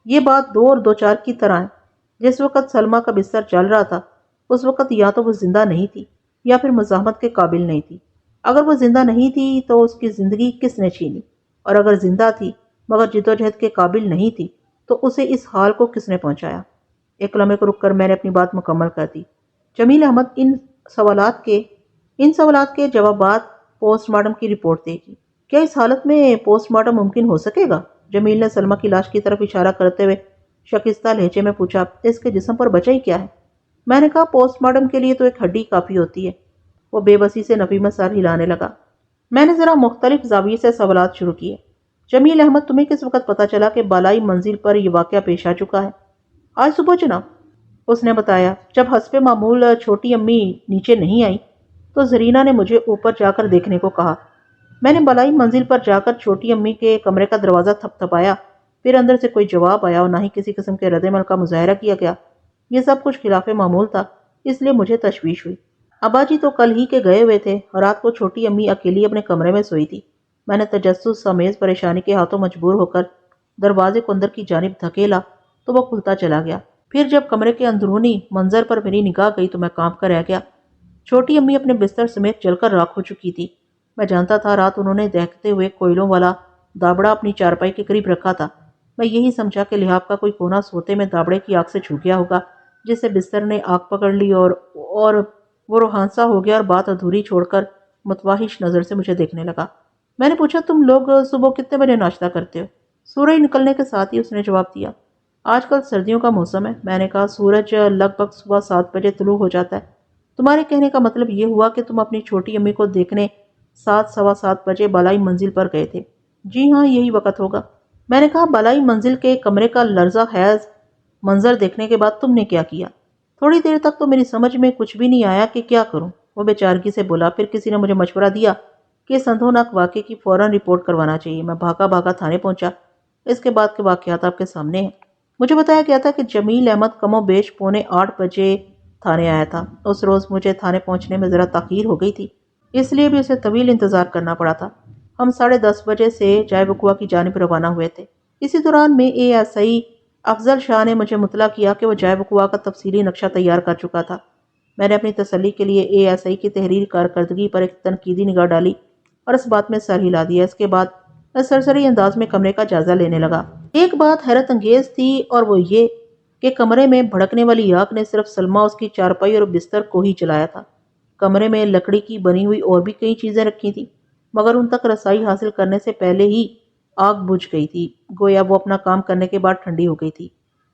یہ بات دو اور دو چار کی طرح ہے۔ جس وقت سلمہ کا بستر چل رہا تھا اس وقت یا تو وہ زندہ نہیں تھی یا پھر مزاحمت کے قابل نہیں تھی۔ اگر وہ زندہ نہیں تھی تو اس کی زندگی کس نے چھینی؟ اور اگر زندہ تھی مگر جدوجہد کے قابل نہیں تھی تو اسے اس حال کو کس نے پہنچایا؟ ایک لمحے کو رک کر میں نے اپنی بات مکمل کر دی۔ جمیل احمد ان سوالات کے جوابات پوسٹ مارٹم کی رپورٹ دے گی۔ کیا اس حالت میں پوسٹ مارٹم ممکن ہو سکے گا؟ جمیل نے سلمہ کی لاش کی طرف اشارہ کرتے ہوئے شکستہ لہجے میں پوچھا۔ اس کے جسم پر بچا ہی کیا ہے؟ میں نے کہا، پوسٹ مارٹم کے لیے تو ایک ہڈی کافی ہوتی ہے۔ وہ بے بسی سے نفی میں سر ہلانے لگا۔ میں نے ذرا مختلف زاویے سے سوالات شروع کیے۔ جمیل احمد، تمہیں کس وقت پتا چلا کہ بالائی منزل پر یہ واقعہ پیش آ چکا ہے؟ آج صبح جناب، اس نے بتایا۔ جب حسب معمول چھوٹی امی نیچے نہیں آئی تو زرینہ نے مجھے اوپر جا کر دیکھنے کو کہا۔ میں نے بالائی منزل پر جا کر چھوٹی امی کے کمرے کا دروازہ تھپ تھپایا، پھر اندر سے کوئی جواب آیا اور نہ ہی کسی قسم کے رد عمل کا مظاہرہ کیا گیا۔ یہ سب کچھ خلاف معمول تھا، اس لیے مجھے تشویش ہوئی۔ ابا جی تو کل ہی کے گئے ہوئے تھے اور رات کو چھوٹی امی اکیلی اپنے کمرے میں سوئی تھی۔ میں نے تجسس سمیز پریشانی کے ہاتھوں مجبور ہو کر دروازے کو اندر کی جانب دھکیلا تو وہ کھلتا چلا گیا۔ پھر جب کمرے کے اندرونی منظر پر میری نگاہ گئی تو میں کانپ کر رہ گیا۔ چھوٹی امی اپنے بستر سمیت جل کر راکھ ہو چکی تھی۔ میں جانتا تھا رات انہوں نے دہکتے ہوئے کوئلوں والا دابڑا اپنی چارپائی کے قریب رکھا تھا۔ میں یہی سمجھا کہ لحاف کا کوئی کونا سوتے میں دابڑے کی آگ سے چھو گیا ہوگا، جس سے بستر نے آگ پکڑ لی اور وہ روحانسا ہو گیا اور بات ادھوری چھوڑ کر متوحش نظر سے مجھے دیکھنے لگا۔ میں نے پوچھا، تم لوگ صبح کتنے بجے ناشتہ کرتے ہو؟ سورج نکلنے کے ساتھ ہی اس نے جواب دیا۔ آج کل سردیوں کا موسم ہے۔ میں نے کہا، سورج لگ بھگ صبح 7 بجے طلوع ہو جاتا ہے۔ تمہارے کہنے کا مطلب یہ ہوا کہ تم اپنی چھوٹی امی کو دیکھنے 7 سوا 7 بجے بالائی منزل پر گئے تھے؟ جی ہاں، یہی وقت ہوگا۔ میں نے کہا، بالائی منزل کے کمرے کا لرزہ خیز منظر دیکھنے کے بعد تم نے کیا کیا؟ تھوڑی دیر تک تو میری سمجھ میں کچھ بھی نہیں آیا کہ کیا کروں، وہ بے چارگی سے بولا۔ پھر کسی نے مجھے مشورہ دیا کہ اس اندھوناک واقعے کی فوراً رپورٹ کروانا چاہیے۔ میں بھاگا تھانے پہنچا۔ اس کے بعد کے واقعات آپ کے سامنے ہیں۔ مجھے بتایا گیا تھا کہ جمیل احمد کم و بیش 7:45 بجے تھانے آیا تھا۔ اس روز مجھے تھانے پہنچنے میں ذرا تاخیر ہو گئی تھی، اس لیے بھی اسے طویل انتظار کرنا پڑا تھا۔ ہم 10:30 بجے سے جائے وقوع کی جانب روانہ ہوئے تھے۔ اسی دوران میں ASI افضل شاہ نے مجھے مطلع کیا کہ وہ جائے وقوع کا تفصیلی نقشہ تیار کر چکا تھا۔ میں نے اپنی تسلی کے لیے ASI کی تحریر کارکردگی پر ایک تنقیدی نگاہ ڈالی اور اس بات میں سر ہلا دیا۔ اس کے بعد میں سرسری انداز میں کمرے کا جائزہ لینے لگا۔ ایک بات حیرت انگیز تھی اور وہ یہ کہ کمرے میں بھڑکنے والی آگ نے صرف سلمہ، اس کی چارپائی اور بستر کو ہی جلایا تھا۔ کمرے میں لکڑی کی بنی ہوئی اور بھی کئی چیزیں رکھی تھیں، مگر ان تک رسائی حاصل کرنے سے پہلے ہی آگ بجھ گئی تھی، گویا وہ اپنا کام کرنے کے بعد ٹھنڈی ہو گئی تھی۔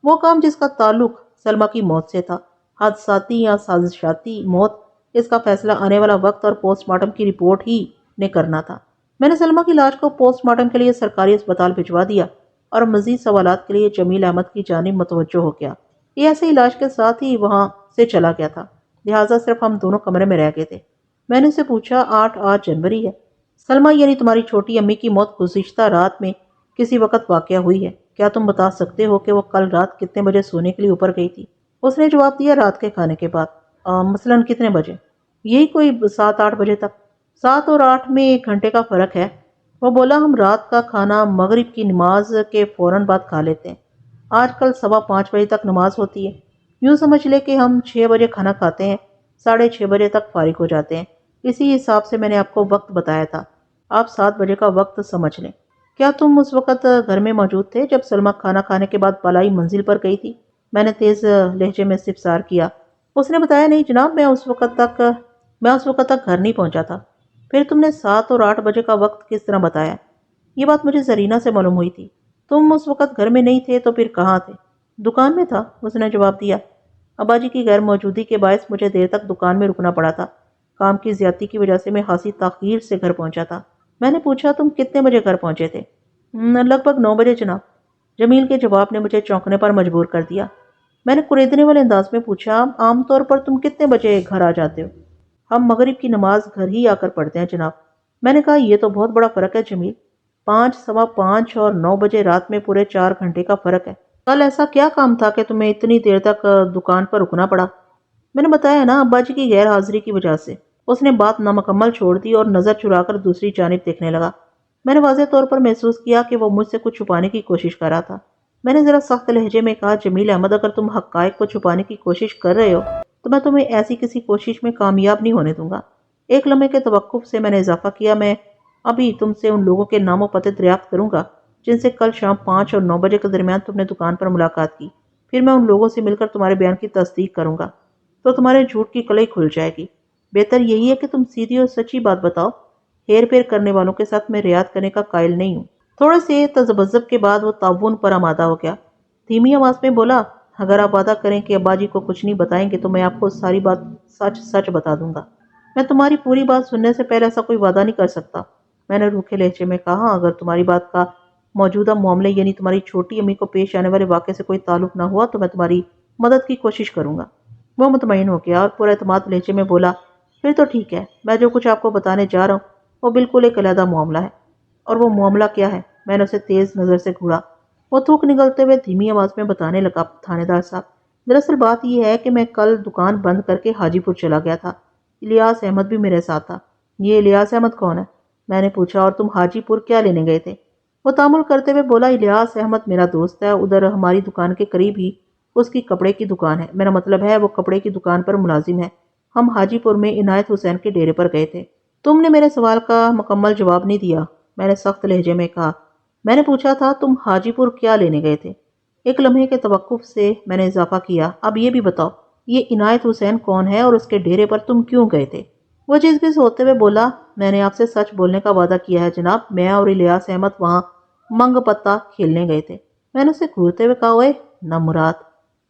وہ کام جس کا تعلق سلمہ کی موت سے تھا، حادثاتی یا سازشاتی موت، اس کا فیصلہ آنے والا وقت اور پوسٹ مارٹم کی رپورٹ ہی نے کرنا تھا۔ میں نے سلمہ کی لاش کو پوسٹ مارٹم کے لیے سرکاری اسپتال بھجوا دیا اور مزید سوالات کے لیے جمیل احمد کی جانب متوجہ ہو گیا۔ یہ ایسے علاج کے ساتھ ہی وہاں سے چلا گیا تھا، لہٰذا صرف ہم دونوں کمرے میں رہ گئے تھے۔ میں نے اسے پوچھا، 8 جنوری ہے؟ سلمہ یعنی تمہاری چھوٹی امی کی موت گزشتہ رات میں کسی وقت واقع ہوئی ہے؟ کیا تم بتا سکتے ہو کہ وہ کل رات کتنے بجے سونے کے لیے اوپر گئی تھی؟ اس نے جواب دیا، رات کے کھانے کے بعد۔ مثلاً کتنے بجے؟ یہی کوئی 7-8 بجے تک۔ 7 اور 8 میں 1 گھنٹے کا فرق ہے۔ وہ بولا، ہم رات کا کھانا مغرب کی نماز کے فوراً بعد کھا لیتے ہیں۔ آج کل 5:15 بجے تک نماز ہوتی ہے۔ یوں سمجھ لے کہ ہم 6 بجے کھانا کھاتے ہیں، 6:30 بجے تک فارغ ہو جاتے ہیں۔ اسی حساب سے میں نے آپ کو وقت بتایا تھا۔ آپ 7 بجے کا وقت سمجھ لیں۔ کیا تم اس وقت گھر میں موجود تھے جب سلمہ کھانا کھانے کے بعد بالائی منزل پر گئی تھی؟ میں نے تیز لہجے میں استفسار کیا۔ اس نے بتایا، نہیں جناب، میں اس وقت تک گھر نہیں پہنچا تھا۔ پھر تم نے 7 اور 8 بجے کا وقت کس طرح بتایا؟ یہ بات مجھے زرینہ سے معلوم ہوئی تھی۔ تم اس وقت گھر میں نہیں تھے تو پھر کہاں تھے؟ دکان میں تھا، اس نے جواب دیا۔ ابا جی کی غیر موجودگی کے باعث مجھے دیر تک دکان میں رکنا پڑا تھا۔ کام کی زیادتی کی وجہ سے میں خاصی تاخیر سے گھر پہنچا تھا۔ میں نے پوچھا، تم کتنے بجے گھر پہنچے تھے؟ لگ بھگ 9 بجے جناب۔ جمیل کے جواب نے مجھے چونکنے پر مجبور کر دیا۔ میں نے قریدنے والے انداز میں پوچھا، عام طور پر تم کتنے بجے گھر آ جاتے ہو؟ ہم مغرب کی نماز گھر ہی آ کر پڑھتے ہیں جناب۔ میں نے کہا، یہ تو بہت بڑا فرق ہے جمیل۔ 5، 5:15 اور 9 بجے رات میں پورے 4 گھنٹے کا فرق ہے۔ کل ایسا کیا کام تھا کہ تمہیں اتنی دیر تک دکان پر رکنا پڑا؟ میں نے بتایا نا، ابا جی کی غیر حاضری کی وجہ سے۔ اس نے بات نامکمل چھوڑ دی اور نظر چرا کر دوسری جانب دیکھنے لگا۔ میں نے واضح طور پر محسوس کیا کہ وہ مجھ سے کچھ چھپانے کی کوشش کر رہا تھا۔ میں نے ذرا سخت لہجے میں کہا، جمیل احمد، اگر تم حقائق کو چھپانے کی کوشش کر رہے ہو تو میں تمہیں ایسی کسی کوشش میں کامیاب نہیں ہونے دوں گا۔ ایک لمحے کے توقف سے میں نے اضافہ کیا، میں ابھی تم سے ان لوگوں کے نام و پتے دریافت کروں گا جن سے کل شام 5 اور 9 بجے کے درمیان تم نے دکان پر ملاقات کی۔ پھر میں ان لوگوں سے مل کر تمہارے بیان کی تصدیق کروں گا تو تمہارے جھوٹ کی کلئی کھل جائے گی۔ بہتر یہی ہے کہ تم سیدھی اور سچی بات بتاؤ۔ ہیر پھیر کرنے والوں کے ساتھ میں رعایت کرنے کا قائل نہیں ہوں۔ تھوڑے سے تذبذب کے بعد وہ تعاون پر آمادہ ہو گیا۔ دھیمی آواز میں بولا، اگر آپ وعدہ کریں کہ ابا جی کو کچھ نہیں بتائیں گے تو میں آپ کو ساری بات سچ سچ بتا دوں گا۔ میں تمہاری پوری بات سننے سے پہلے ایسا کوئی وعدہ نہیں کر سکتا، میں نے روکھے لہجے میں کہا۔ اگر تمہاری بات کا موجودہ معاملے یعنی تمہاری چھوٹی امی کو پیش آنے والے واقعے سے کوئی تعلق نہ ہوا تو میں تمہاری مدد کی کوشش کروں گا۔ وہ مطمئن ہو گیا اور پورا اعتماد لہجے میں بولا، پھر تو ٹھیک ہے، میں جو کچھ آپ کو بتانے جا رہا ہوں وہ بالکل ایک علیحدہ معاملہ ہے۔ اور وہ معاملہ کیا ہے؟ میں نے اسے تیز نظر سے گھورا۔ وہ تھوک نگلتے ہوئے دھیمی آواز میں بتانے لگا، تھانے دار صاحب، دراصل بات یہ ہے کہ میں کل دکان بند کر کے حاجی پور چلا گیا تھا۔ الیاس احمد بھی میرے ساتھ تھا۔ یہ الیاس احمد کون ہے؟ میں نے پوچھا، اور تم حاجی پور کیا لینے گئے تھے؟ وہ تامل کرتے ہوئے بولا، الیاس احمد میرا دوست ہے، ادھر ہماری دکان کے قریب ہی اس کی کپڑے کی دکان ہے، میرا مطلب ہے وہ کپڑے کی دکان پر ملازم ہے۔ ہم حاجی پور میں عنایت حسین کے ڈیرے پر گئے تھے۔ تم نے میرے سوال کا مکمل جواب نہیں دیا، میں نے سخت لہجے میں کہا۔ میں نے پوچھا تھا، تم حاجی پور کیا لینے گئے تھے؟ ایک لمحے کے توقف سے میں نے اضافہ کیا، اب یہ بھی بتاؤ، یہ عنایت حسین کون ہے اور اس کے ڈیرے پر تم کیوں گئے تھے؟ وہ جذبے ہوتے ہوئے بولا، میں نے آپ سے سچ بولنے کا وعدہ کیا ہے جناب، میں اور الیاس احمد وہاں منگ پتہ کھیلنے گئے تھے۔ میں نے اسے گھورتے ہوئے کہا، اوئے نامراد،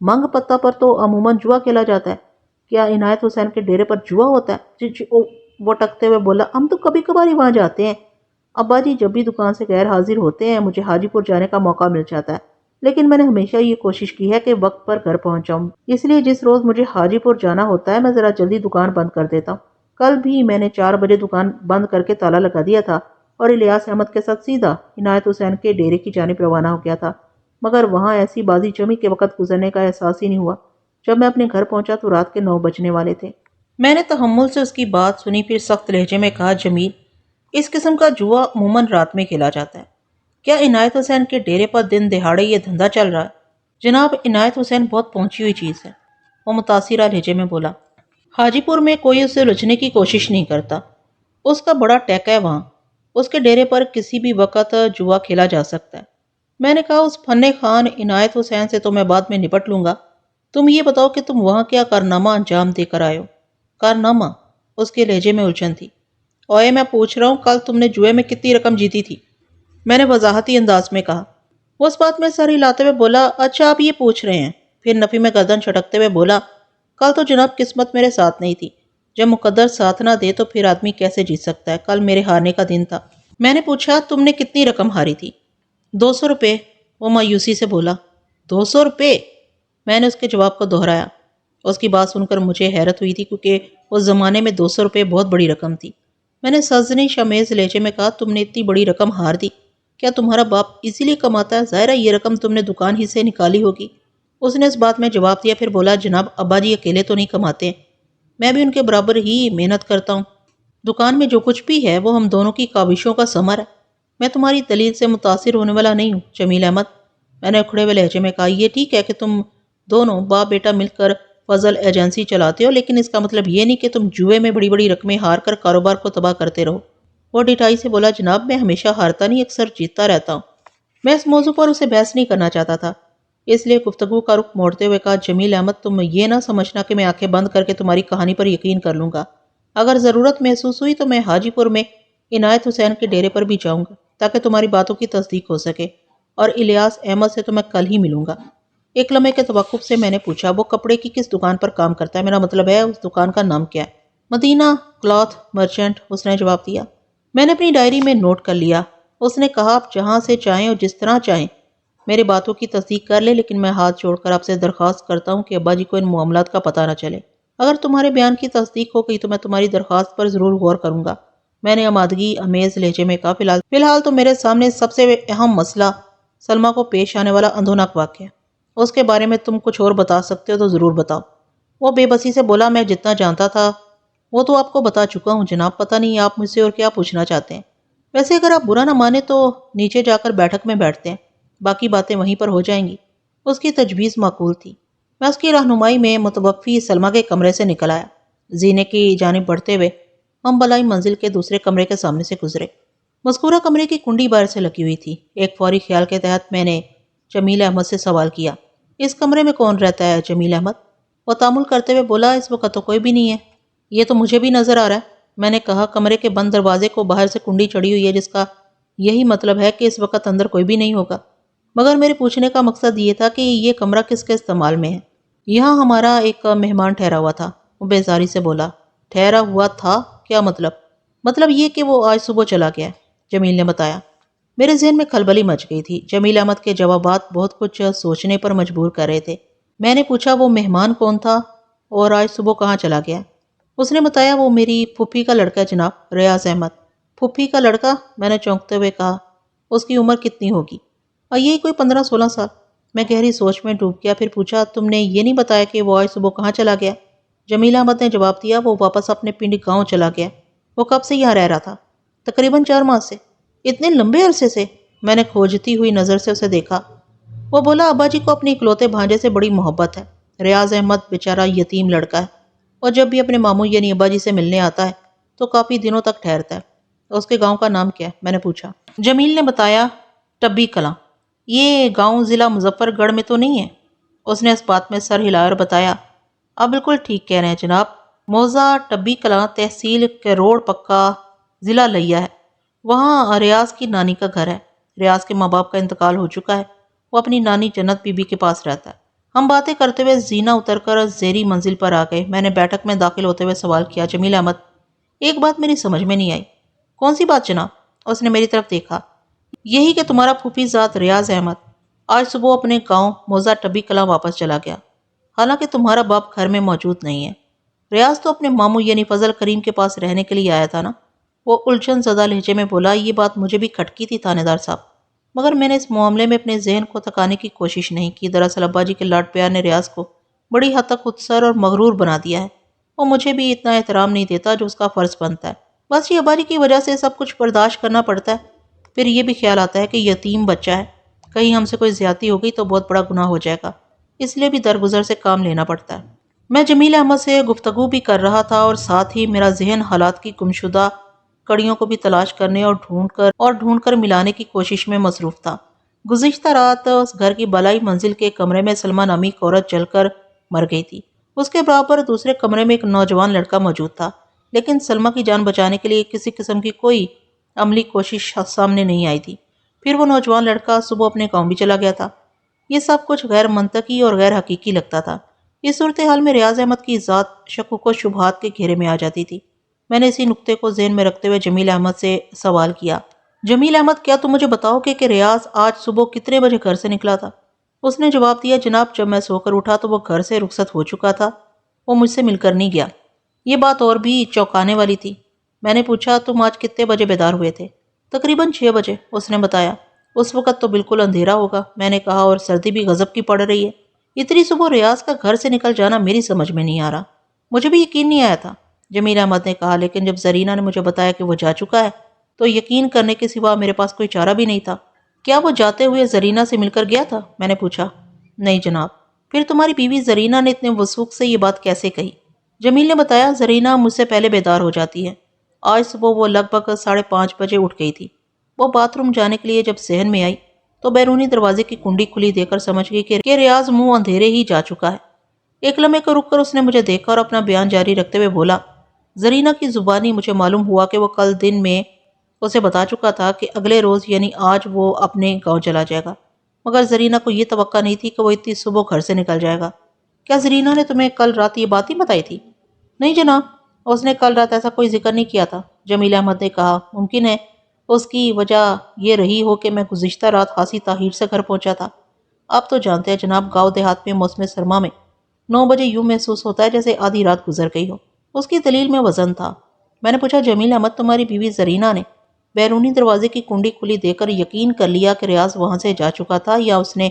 منگ پتہ پر تو عموماً جوا کھیلا جاتا ہے، کیا عنایت حسین کے ڈیرے پر جوا ہوتا ہے؟ وہ ٹکتے ہوئے بولا، ہم تو کبھی کبھار ہی وہاں جاتے ہیں ابا جی، جب بھی دکان سے غیر حاضر ہوتے ہیں مجھے حاجی پور جانے کا موقع مل جاتا ہے، لیکن میں نے ہمیشہ یہ کوشش کی ہے کہ وقت پر گھر پہنچ جاؤں، اس لیے جس روز مجھے حاجی پور جانا ہوتا ہے میں ذرا جلدی دکان بند کر دیتا ہوں۔ کل بھی میں نے 4 بجے دکان بند کر کے تالا لگا دیا تھا اور الیاس احمد کے ساتھ سیدھا عنایت حسین کے ڈیرے کی جانب روانہ ہو گیا تھا، مگر وہاں ایسی بازی جمی کہ وقت گزرنے کا احساس ہی نہیں ہوا۔ جب میں اپنے گھر پہنچا تو رات کے 9 بجنے والے تھے۔ میں نے تحمل سے اس کی بات سنی، پھر سخت لہجے میں کہا، جمیل، اس قسم کا جوا عموماً رات میں کھیلا جاتا ہے، کیا عنایت حسین کے ڈیرے پر دن دہاڑے یہ دھندا چل رہا ہے؟ جناب، عنایت حسین بہت پہنچی ہوئی چیز ہے، وہ متاثرہ لہجے میں بولا۔ حاجی پور میں کوئی اسے رچنے کی کوشش نہیں کرتا، اس کا بڑا ٹیکا ہے وہاں، اس کے ڈیرے پر کسی بھی وقت جوا کھیلا جا سکتا ہے۔ میں نے کہا، اس فن خان عنایت حسین سے تو میں بعد میں نپٹ لوں گا، تم یہ بتاؤ کہ تم وہاں کیا کارنامہ انجام دے کر آئے ہو؟ کارنامہ؟ اس کے لہجے میں الجھن تھی۔ اوئے میں پوچھ رہا ہوں، کل تم نے جوئے میں کتنی رقم جیتی تھی؟ میں نے وضاحتی انداز میں کہا۔ وہ اس بات میں سر ہلاتے ہوئے بولا، اچھا آپ یہ پوچھ رہے ہیں؟ پھر نفی میں گردن چھٹکتے ہوئے بولا، کل تو جناب قسمت میرے ساتھ نہیں تھی، جب مقدر ساتھ نہ دے تو پھر آدمی کیسے جیت سکتا ہے، کل میرے ہارنے کا دن تھا۔ میں نے پوچھا تم نے کتنی رقم ہاری تھی؟ 200 روپے، وہ مایوسی سے بولا۔ 200 روپے؟ میں نے اس کے جواب کو دہرایا۔ اس کی بات سن کر مجھے حیرت ہوئی تھی کیونکہ اس زمانے میں 200 روپے بہت بڑی رقم تھی۔ میں نے سرزنش آمیز لہجے میں کہا تم نے اتنی بڑی رقم ہار دی؟ کیا تمہارا باپ اسی لیے کماتا ہے؟ ظاہر ہے یہ رقم تم نے دکان ہی سے نکالی ہوگی۔ اس نے اس بات میں جواب دیا، پھر بولا جناب ابا جی اکیلے تو نہیں کماتے ہیں، میں بھی ان کے برابر ہی محنت کرتا ہوں۔ دکان میں جو کچھ بھی ہے وہ ہم دونوں کی کاوشوں کا ثمر ہے۔ میں تمہاری دلیل سے متاثر ہونے والا نہیں ہوں جمیل احمد، میں نے اکھڑے ہوئے لہجے میں کہا۔ یہ ٹھیک ہے کہ تم دونوں باپ بیٹا مل کر فضل ایجنسی چلاتے ہو، لیکن اس کا مطلب یہ نہیں کہ تم جوئے میں بڑی بڑی رقمیں ہار کر کاروبار کو تباہ کرتے رہو۔ وہ ڈٹائی سے بولا جناب میں ہمیشہ ہارتا نہیں، اکثر جیتتا رہتا ہوں۔ میں اس موضوع پر اسے بحث نہیں کرنا چاہتا تھا، اس لیے گفتگو کا رخ موڑتے ہوئے کہا جمیل احمد تم یہ نہ سمجھنا کہ میں آنکھیں بند کر کے تمہاری کہانی پر یقین کر لوں گا۔ اگر ضرورت محسوس ہوئی تو میں حاجی پور میں عنایت حسین کے ڈیرے پر بھی جاؤں گا تاکہ تمہاری باتوں کی تصدیق ہو سکے، اور الیاس احمد سے تو میں کل ہی ملوں گا۔ ایک لمحے کے توقف سے میں نے پوچھا وہ کپڑے کی کس دکان پر کام کرتا ہے؟ میرا مطلب ہے اس دکان کا نام کیا ہے؟ مدینہ کلاتھ مرچنٹ، اس نے جواب دیا۔ میں نے اپنی ڈائری میں نوٹ کر لیا۔ اس نے کہا آپ جہاں سے چاہیں اور جس طرح چاہیں میرے باتوں کی تصدیق کر لیں، لیکن میں ہاتھ جوڑ کر آپ سے درخواست کرتا ہوں کہ ابا جی کو ان معاملات کا پتہ نہ چلے۔ اگر تمہارے بیان کی تصدیق ہو گئی تو میں تمہاری درخواست پر ضرور غور کروں گا، میں نے آمادگی امیز لہجے میں کہا۔ فی الحال تو میرے سامنے سب سے اہم مسئلہ سلمہ کو پیش آنے والا اندھوناک واقعہ ہے، اس کے بارے میں تم کچھ اور بتا سکتے ہو تو ضرور بتاؤ۔ وہ بے بسی سے بولا میں جتنا جانتا تھا وہ تو آپ کو بتا چکا ہوں جناب، پتہ نہیں آپ مجھ سے اور کیا پوچھنا چاہتے ہیں۔ ویسے اگر آپ برا نہ مانے تو نیچے جا کر بیٹھک میں بیٹھتے ہیں، باقی باتیں وہیں پر ہو جائیں گی۔ اس کی تجویز معقول تھی۔ میں اس کی رہنمائی میں متوفی سلمہ کے کمرے سے نکل آیا۔ زینے کی جانب بڑھتے ہوئے ہم بلائی منزل کے دوسرے کمرے کے سامنے سے گزرے۔ مذکورہ کمرے کی کنڈی باہر سے لگی ہوئی تھی۔ ایک فوری خیال کے تحت میں نے جمیل احمد سے سوال کیا اس کمرے میں کون رہتا ہے جمیل احمد؟ وہ تامل کرتے ہوئے بولا اس وقت تو کوئی بھی نہیں ہے۔ یہ تو مجھے بھی نظر آ رہا ہے، میں نے کہا۔ کمرے کے بند دروازے کو باہر سے کنڈی چڑھی ہوئی ہے، جس کا یہی مطلب ہے کہ اس وقت اندر کوئی بھی نہیں ہوگا۔ مگر میرے پوچھنے کا مقصد یہ تھا کہ یہ کمرہ کس کے استعمال میں ہے؟ یہاں ہمارا ایک مہمان ٹھہرا ہوا تھا، وہ بیزاری سے بولا۔ ٹھہرا ہوا تھا؟ کیا مطلب؟ مطلب یہ کہ وہ آج صبح چلا گیا، جمیل نے بتایا۔ میرے ذہن میں کھلبلی مچ گئی تھی۔ جمیل احمد کے جوابات بہت کچھ سوچنے پر مجبور کر رہے تھے۔ میں نے پوچھا وہ مہمان کون تھا اور آج صبح کہاں چلا گیا؟ اس نے بتایا وہ میری پھوپھی کا لڑکا ہے جناب، ریاض احمد۔ پھوپھی کا لڑکا؟ میں نے چونکتے ہوئے کہا۔ اس کی عمر کتنی ہوگی؟ یہی کوئی 15-16 سال۔ میں گہری سوچ میں ڈوب گیا، پھر پوچھا تم نے یہ نہیں بتایا کہ وہ آج صبح کہاں چلا گیا؟ جمیل احمد نے جواب دیا وہ واپس اپنے پنڈ گاؤں چلا گیا۔ وہ کب سے یہاں رہ رہا تھا؟ تقریباً 4 ماہ سے۔ اتنے لمبے عرصے سے؟ میں نے کھوجتی ہوئی نظر سے اسے دیکھا۔ وہ بولا ابا جی کو اپنے اکلوتے بھانجے سے بڑی محبت ہے۔ ریاض احمد بیچارہ یتیم لڑکا ہے، اور جب بھی اپنے ماموں یعنی ابا جی سے ملنے آتا ہے تو کافی دنوں تک ٹھہرتا ہے۔ اس کے گاؤں کا نام کیا ہے؟ میں نے پوچھا۔ جمیل نے بتایا ٹبی کلاں۔ یہ گاؤں ضلع مظفر گڑھ میں تو نہیں ہے؟ اس نے اس بات میں سر ہلایا اور بتایا آپ بالکل ٹھیک کہہ رہے ہیں جناب، موضع ٹبی کلاں، تحصیل کروڑ پکا، ضلع لیا ہے۔ وہاں ریاض کی نانی کا گھر ہے۔ ریاض کے ماں باپ کا انتقال ہو چکا ہے، وہ اپنی نانی جنت بی بی کے پاس رہتا ہے۔ ہم باتیں کرتے ہوئے زینہ اتر کر زیری منزل پر آ گئے۔ میں نے بیٹھک میں داخل ہوتے ہوئے سوال کیا جمیل احمد ایک بات میری سمجھ میں نہیں آئی۔ کون سی بات جناب؟ اس نے میری طرف دیکھا۔ یہی کہ تمہارا پھوپھی ذات ریاض احمد آج صبح اپنے گاؤں موضع ٹبی کلاں واپس چلا گیا، حالانکہ تمہارا باپ گھر میں موجود نہیں ہے۔ ریاض تو اپنے ماموں یعنی فضل کریم کے پاس رہنے کے لیے آیا تھا نا؟ وہ الجھن زدہ لہجے میں بولا یہ بات مجھے بھی کھٹکی تھی تھانے دار صاحب، مگر میں نے اس معاملے میں اپنے ذہن کو تھکانے کی کوشش نہیں کی۔ دراصل ابا جی کے لاڈ پیار نے ریاض کو بڑی حد تک خودسر اور مغرور بنا دیا ہے۔ وہ مجھے بھی اتنا احترام نہیں دیتا جو اس کا فرض بنتا ہے۔ بس یہ ابا جی کی وجہ سے سب کچھ برداشت کرنا پڑتا ہے۔ پھر یہ بھی خیال آتا ہے کہ یتیم بچہ ہے، کہیں ہم سے کوئی زیادتی ہو گئی تو بہت بڑا گناہ ہو جائے گا، اس لیے بھی درگزر سے کام لینا پڑتا ہے۔ میں جمیل احمد سے گفتگو بھی کر رہا تھا اور ساتھ ہی میرا ذہن حالات کی گمشدہ کڑیوں کو بھی تلاش کرنے اور ڈھونڈ کر ملانے کی کوشش میں مصروف تھا۔ گزشتہ رات اس گھر کی بالائی منزل کے کمرے میں سلمہ نامی ایک عورت جل کر مر گئی تھی۔ اس کے برابر دوسرے کمرے میں ایک نوجوان لڑکا موجود تھا، لیکن سلمہ کی جان بچانے کے لیے کسی قسم کی کوئی عملی کوشش سامنے نہیں آئی تھی۔ پھر وہ نوجوان لڑکا صبح اپنے گاؤں بھی چلا گیا تھا۔ یہ سب کچھ غیر منطقی اور غیر حقیقی لگتا تھا۔ اس صورتحال میں ریاض احمد کی ذات شکوک و شبہات کے گھیرے میں آ جاتی تھی۔ میں نے اسی نقطے کو ذہن میں رکھتے ہوئے جمیل احمد سے سوال کیا جمیل احمد، کیا تم مجھے بتاؤ کہ ریاض آج صبح کتنے بجے گھر سے نکلا تھا؟ اس نے جواب دیا، جناب جب میں سو کر اٹھا تو وہ گھر سے رخصت ہو چکا تھا، وہ مجھ سے مل کر نہیں گیا۔ یہ بات اور بھی چوکانے والی تھی۔ میں نے پوچھا، تم آج کتنے بجے بیدار ہوئے تھے؟ تقریباً 6 بجے، اس نے بتایا۔ اس وقت تو بالکل اندھیرا ہوگا، میں نے کہا، اور سردی بھی غضب کی پڑ رہی ہے۔ اتنی صبح ریاض کا گھر سے نکل جانا میری سمجھ میں نہیں آ رہا۔ مجھے بھی یقین نہیں آیا تھا، جمیل احمد نے کہا، لیکن جب زرینہ نے مجھے بتایا کہ وہ جا چکا ہے تو یقین کرنے کے سوا میرے پاس کوئی چارہ بھی نہیں تھا۔ کیا وہ جاتے ہوئے زرینہ سے مل کر گیا تھا؟ میں نے پوچھا۔ نہیں جناب۔ پھر تمہاری بیوی زرینہ نے اتنے وثوق سے یہ بات کیسے کہی؟ جمیل نے بتایا، زرینہ مجھ سے پہلے بیدار ہو جاتی ہے۔ آج صبح وہ لگ بھگ 5:30 بجے اٹھ گئی تھی۔ وہ باتھ روم جانے کے لیے جب ذہن میں آئی تو بیرونی دروازے کی کنڈی کھلی دیکھ کر سمجھ گئی کہ ریاض منہ اندھیرے ہی جا چکا ہے۔ ایک لمحے کو رک کر اس نے مجھے دیکھا اور اپنا بیان جاری رکھتے ہوئے بولا، زرینہ کی زبانی مجھے معلوم ہوا کہ وہ کل دن میں اسے بتا چکا تھا کہ اگلے روز یعنی آج وہ اپنے گاؤں چلا جائے گا، مگر زرینہ کو یہ توقع نہیں تھی کہ وہ اتنی صبح گھر سے نکل جائے گا۔ کیا زرینہ نے تمہیں کل رات یہ بات ہی بتائی تھی؟ نہیں جناب، اس نے کل رات ایسا کوئی ذکر نہیں کیا تھا، جمیل احمد نے کہا۔ ممکن ہے اس کی وجہ یہ رہی ہو کہ میں گزشتہ رات حاسی تاہیر سے گھر پہنچا تھا۔ آپ تو جانتے ہیں جناب، گاؤں دیہات میں موسم سرما میں 9 بجے یوں محسوس ہوتا ہے جیسے آدھی رات گزر گئی ہو۔ اس کی دلیل میں وزن تھا۔ میں نے پوچھا، جمیل احمد، تمہاری بیوی زرینہ نے بیرونی دروازے کی کنڈی کھلی دیکھ کر یقین کر لیا کہ ریاض وہاں سے جا چکا تھا، یا اس نے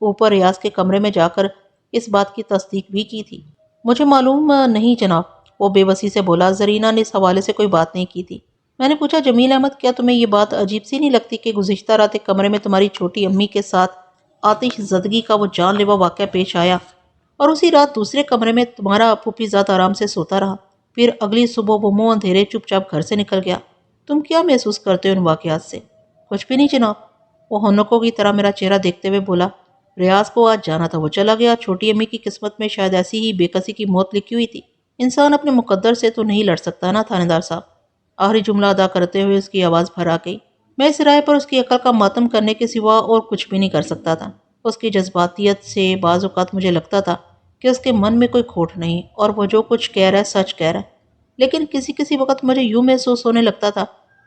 اوپر ریاض کے کمرے میں جا کر اس بات کی تصدیق بھی کی تھی؟ مجھے معلوم نہیں جناب، وہ بے بسی سے بولا۔ زرینہ نے اس حوالے سے کوئی بات نہیں کی تھی۔ میں نے پوچھا، جمیل احمد، کیا تمہیں یہ بات عجیب سی نہیں لگتی کہ گزشتہ رات ایک کمرے میں تمہاری چھوٹی امی کے ساتھ آتش زدگی کا وہ جان لیوا واقعہ پیش آیا، اور اسی رات دوسرے کمرے میں تمہارا پھوپھی زاد آرام سے سوتا رہا، پھر اگلی صبح وہ منہ اندھیرے چپ چاپ گھر سے نکل گیا؟ تم کیا محسوس کرتے ہو ان واقعات سے؟ کچھ بھی نہیں جناب، وہ ہونکوں کی طرح میرا چہرہ دیکھتے ہوئے بولا۔ ریاض کو آج جانا تھا، وہ چلا گیا۔ چھوٹی امی کی قسمت میں شاید ایسی ہی بے کسی کی موت لکھی ہوئی تھی۔ انسان اپنے مقدر سے تو نہیں لڑ سکتا نا تھانے دار صاحب۔ آخری جملہ ادا کرتے ہوئے اس کی آواز بھر آ گئی۔ میں اس رائے پر اس کی عقل کا ماتم کرنے کے سوا اور کچھ بھی نہیں کر سکتا تھا۔ اس کی جذباتیت سے بعض اوقات مجھے لگتا تھا کہ اس کے من میں کوئی کھوٹ نہیں اور وہ جو کچھ کہہ رہا ہے سچ کہہ رہا ہے، لیکن کسی وقت مجھے یوں محسوس ہونے لگتا تھا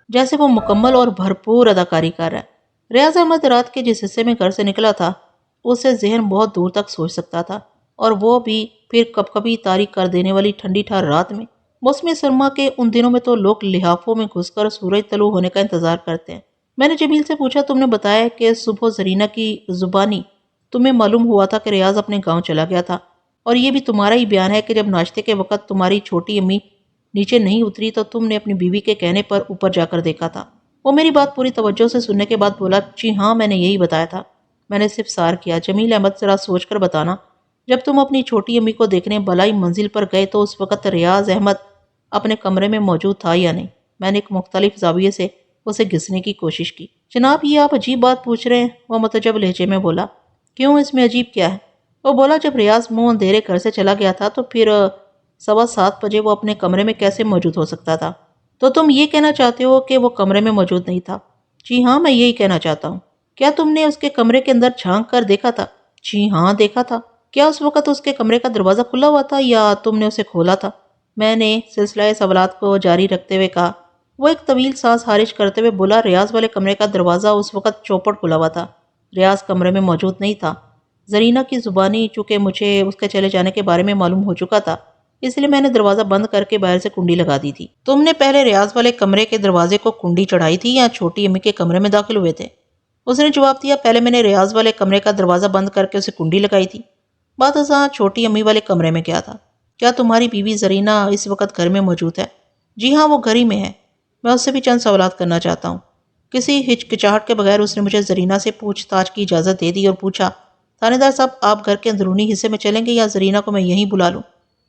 جیسے وہ مکمل اور بھرپور اداکاری کر رہا ہے۔ ریاض احمد رات کے جس حصے میں گھر سے نکلا تھا اس سے ذہن بہت دور تک سوچ سکتا تھا، اور وہ بھی پھر کب کبھی تاریک کر دینے والی ٹھنڈی ٹھار رات میں۔ موسم سرما کے ان دنوں میں تو لوگ لحافوں میں گھس کر سورج طلوع ہونے کا انتظار کرتے ہیں۔ میں نے جمیل سے پوچھا، تم نے بتایا کہ صبح زرینہ کی زبانی تمہیں معلوم ہوا تھا کہ ریاض اپنے گاؤں چلا گیا تھا، اور یہ بھی تمہارا ہی بیان ہے کہ جب ناشتے کے وقت تمہاری چھوٹی امی نیچے نہیں اتری تو تم نے اپنی بیوی کے کہنے پر اوپر جا کر دیکھا تھا؟ وہ میری بات پوری توجہ سے سننے کے بعد بولا، جی ہاں، میں نے یہی بتایا تھا۔ میں نے صرف سار کیا۔ جمیل احمد، ذرا سوچ کر بتانا، جب تم اپنی چھوٹی امی کو دیکھنے بالائی منزل پر گئے تو اس وقت ریاض احمد اپنے کمرے میں موجود تھا یا نہیں؟ میں نے ایک مختلف زاویے سے اسے گھسنے کی کوشش کی۔ جناب، یہ آپ عجیب بات پوچھ رہے ہیں، وہ متعجب لہجے میں بولا۔ کیوں، اس میں عجیب کیا ہے؟ وہ بولا، جب ریاض منہ اندھیرے گھر سے چلا گیا تھا تو پھر 7:15 بجے وہ اپنے کمرے میں کیسے موجود ہو سکتا تھا؟ تو تم یہ کہنا چاہتے ہو کہ وہ کمرے میں موجود نہیں تھا؟ جی ہاں، میں یہی کہنا چاہتا ہوں۔ کیا تم نے اس کے کمرے کے اندر جھانک کر دیکھا تھا؟ جی ہاں، دیکھا تھا۔ کیا اس وقت اس کے کمرے کا دروازہ کھلا ہوا تھا یا تم نے اسے کھولا تھا؟ میں نے سلسلہ سوالات کو جاری رکھتے ہوئے کہا۔ وہ ایک طویل سانس خارج کرتے ہوئے بولا، ریاض والے کمرے کا دروازہ اس وقت چوپٹ کھلا ہوا تھا، ریاض کمرے میں موجود نہیں تھا۔ زرینہ کی زبانی چونکہ مجھے اس کے چلے جانے کے بارے میں معلوم ہو چکا تھا، اس لیے میں نے دروازہ بند کر کے باہر سے کنڈی لگا دی تھی۔ تم نے پہلے ریاض والے کمرے کے دروازے کو کنڈی چڑھائی تھی یا چھوٹی امی کے کمرے میں داخل ہوئے تھے؟ اس نے جواب دیا، پہلے میں نے ریاض والے کمرے کا دروازہ بند کر کے اسے کنڈی لگائی تھی، بعد ازاں چھوٹی امی والے کمرے میں گیا تھا۔ کیا تمہاری بیوی زرینہ اس وقت گھر میں موجود ہے؟ جی ہاں، وہ گھر ہی میں ہے۔ میں اس سے بھی چند سوالات کرنا چاہتا ہوں۔ کسی ہچکچاہٹ کے بغیر اس نے مجھے زرینہ سے پوچھ تاچھ کی اجازت دے دی اور پوچھا، تھانے دار صاحب، آپ گھر کے اندرونی حصے میں چلیں گے یا زرینہ کو میں یہیں بلا لوں؟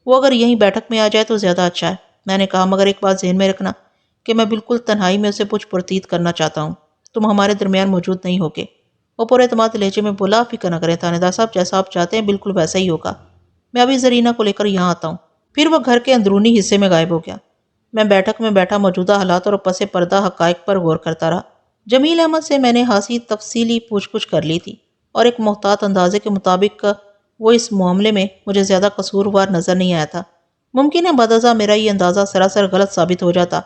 وہ اگر یہیں بیٹھک میں آ جائے تو زیادہ اچھا ہے، میں نے کہا، مگر ایک بات ذہن میں رکھنا کہ میں بالکل تنہائی میں اسے پوچھ پرتیت کرنا چاہتا ہوں، تم ہمارے درمیان موجود نہیں ہوگے۔ وہ پورے اعتماد لہجے میں بولا، فکر نہ کریں تھانے دار صاحب، جیسا آپ چاہتے ہیں بالکل ویسا ہی ہوگا، میں ابھی زرینہ کو لے کر یہاں آتا ہوں۔ پھر وہ گھر کے اندرونی حصے میں غائب ہو گیا۔ میں بیٹھک میں بیٹھا موجودہ حالات اور پس پردہ حقائق پر غور کرتا رہا۔ جمیل احمد سے میں نے خاصی تفصیلی پوچھ گچھ کر لی تھی اور ایک محتاط اندازے کے مطابق وہ اس معاملے میں مجھے زیادہ قصوروار نظر نہیں آیا تھا۔ ممکن ہے بعد میرا یہ اندازہ سراسر غلط ثابت ہو جاتا،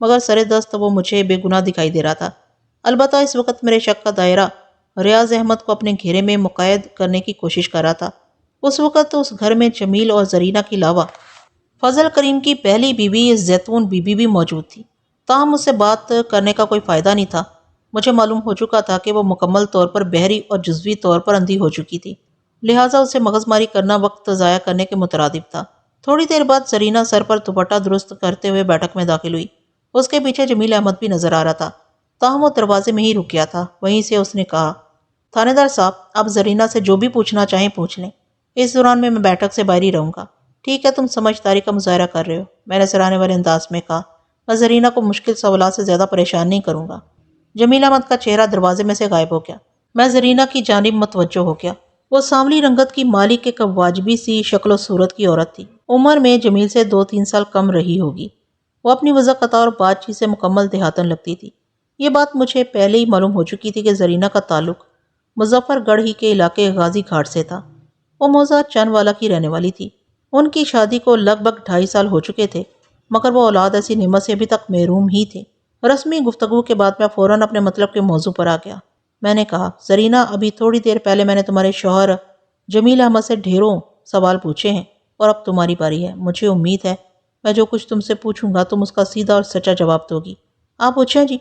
مگر سر دست وہ مجھے بے گناہ دکھائی دے رہا تھا۔ البتہ اس وقت میرے شک کا دائرہ ریاض احمد کو اپنے گھیرے میں مقید کرنے کی کوشش کر رہا تھا۔ اس وقت اس گھر میں جمیل اور زرینہ کے علاوہ فضل کریم کی پہلی بیوی زیتون بی بی بھی موجود تھی۔ تاہم اس سے بات کرنے کا کوئی فائدہ نہیں تھا۔ مجھے معلوم ہو چکا تھا کہ وہ مکمل طور پر بحری اور جزوی طور پر اندھی ہو چکی تھی، لہٰذا اسے مغز ماری کرنا وقت ضائع کرنے کے مترادف تھا۔ تھوڑی دیر بعد زرینہ سر پر دوپٹہ درست کرتے ہوئے بیٹھک میں داخل ہوئی۔ اس کے پیچھے جمیل احمد بھی نظر آ رہا تھا، تاہم وہ دروازے میں ہی رک گیا تھا۔ وہیں سے اس نے کہا، تھانے دار صاحب، آپ زرینہ سے جو بھی پوچھنا چاہیں پوچھ لیں، اس دوران میں بیٹھک سے باہر ہی رہوں گا۔ ٹھیک ہے، تم سمجھداری کا مظاہرہ کر رہے ہو، میں نے سراہنے والے انداز میں کہا۔ میں زرینہ کو مشکل سوالات سے زیادہ پریشان نہیں کروں گا۔ جمیل احمد کا چہرہ دروازے میں سے غائب ہو گیا۔ میں زرینہ کی جانب متوجہ ہو گیا۔ وہ سانولی رنگت کی مالک ایک واجبی سی شکل و صورت کی عورت تھی۔ عمر میں جمیل سے 2-3 سال کم رہی ہوگی۔ وہ اپنی وضاحت اور بات چیت سے مکمل دیہاتن لگتی تھی۔ یہ بات مجھے پہلے ہی معلوم ہو چکی تھی کہ زرینہ کا تعلق مظفر گڑھ ہی کے علاقے غازی گھاٹ سے تھا۔ وہ موضع چند والا کی رہنے والی تھی۔ ان کی شادی کو لگ بھگ 2.5 سال ہو چکے تھے، مگر وہ اولاد ایسی نعمت سے ابھی تک محروم ہی تھے۔ رسمی گفتگو کے بعد میں فوراً اپنے مطلب کے موضوع پر آ گیا۔ میں نے کہا، زرینہ، ابھی تھوڑی دیر پہلے میں نے تمہارے شوہر جمیل احمد سے ڈھیروں سوال پوچھے ہیں، اور اب تمہاری باری ہے۔ مجھے امید ہے میں جو کچھ تم سے پوچھوں گا تم اس کا سیدھا اور سچا جواب دو گی۔ آپ پوچھیں جی،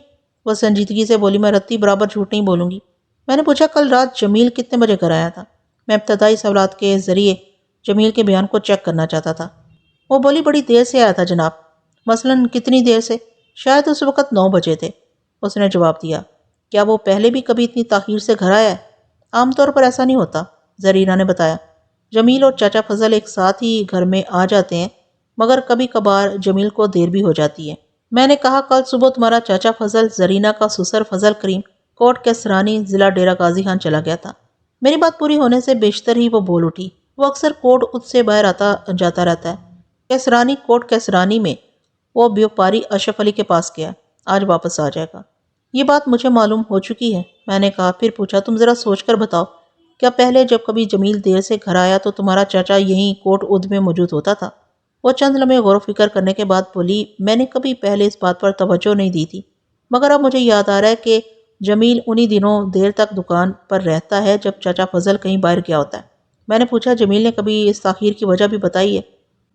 وہ سنجیدگی سے بولی۔ میں رتی برابر جھوٹ نہیں بولوں گی۔ میں نے پوچھا، کل رات جمیل کتنے بجے گھر آیا تھا؟ میں ابتدائی سوالات کے ذریعے جمیل کے بیان کو چیک کرنا چاہتا تھا۔ وہ بولی، بڑی دیر سے آیا تھا جناب۔ مثلاً کتنی دیر سے؟ شاید اس وقت 9 بجے تھے، اس نے جواب دیا۔ کیا وہ پہلے بھی کبھی اتنی تاخیر سے گھر آیا ہے؟ عام طور پر ایسا نہیں ہوتا، زرینہ نے بتایا۔ جمیل اور چاچا فضل ایک ساتھ ہی گھر میں آ جاتے ہیں، مگر کبھی کبھار جمیل کو دیر بھی ہو جاتی ہے۔ میں نے کہا، کل صبح تمہارا چاچا فضل زرینہ کا سسر فضل کریم کوٹ کیسرانی ضلع ڈیرہ غازی خان چلا گیا تھا۔ میری بات پوری ہونے سے بیشتر ہی وہ بول اٹھی۔ وہ اکثر کوٹ ات سے باہر آتا جاتا رہتا ہے۔ کیسرانی کوٹ کیسرانی میں وہ بیوپاری اشرف علی کے پاس گیا، آج واپس آ جائے گا۔ یہ بات مجھے معلوم ہو چکی ہے، میں نے کہا۔ پھر پوچھا، تم ذرا سوچ کر بتاؤ، کیا پہلے جب کبھی جمیل دیر سے گھر آیا تو تمہارا چاچا یہیں کوٹ اد میں موجود ہوتا تھا؟ وہ چند لمحے غور و فکر کرنے کے بعد بولی، میں نے کبھی پہلے اس بات پر توجہ نہیں دی تھی، مگر اب مجھے یاد آ رہا ہے کہ جمیل انہی دنوں دیر تک دکان پر رہتا ہے جب چاچا فضل کہیں باہر گیا ہوتا ہے۔ میں نے پوچھا، جمیل نے کبھی اس تاخیر کی وجہ بھی بتائی ہے؟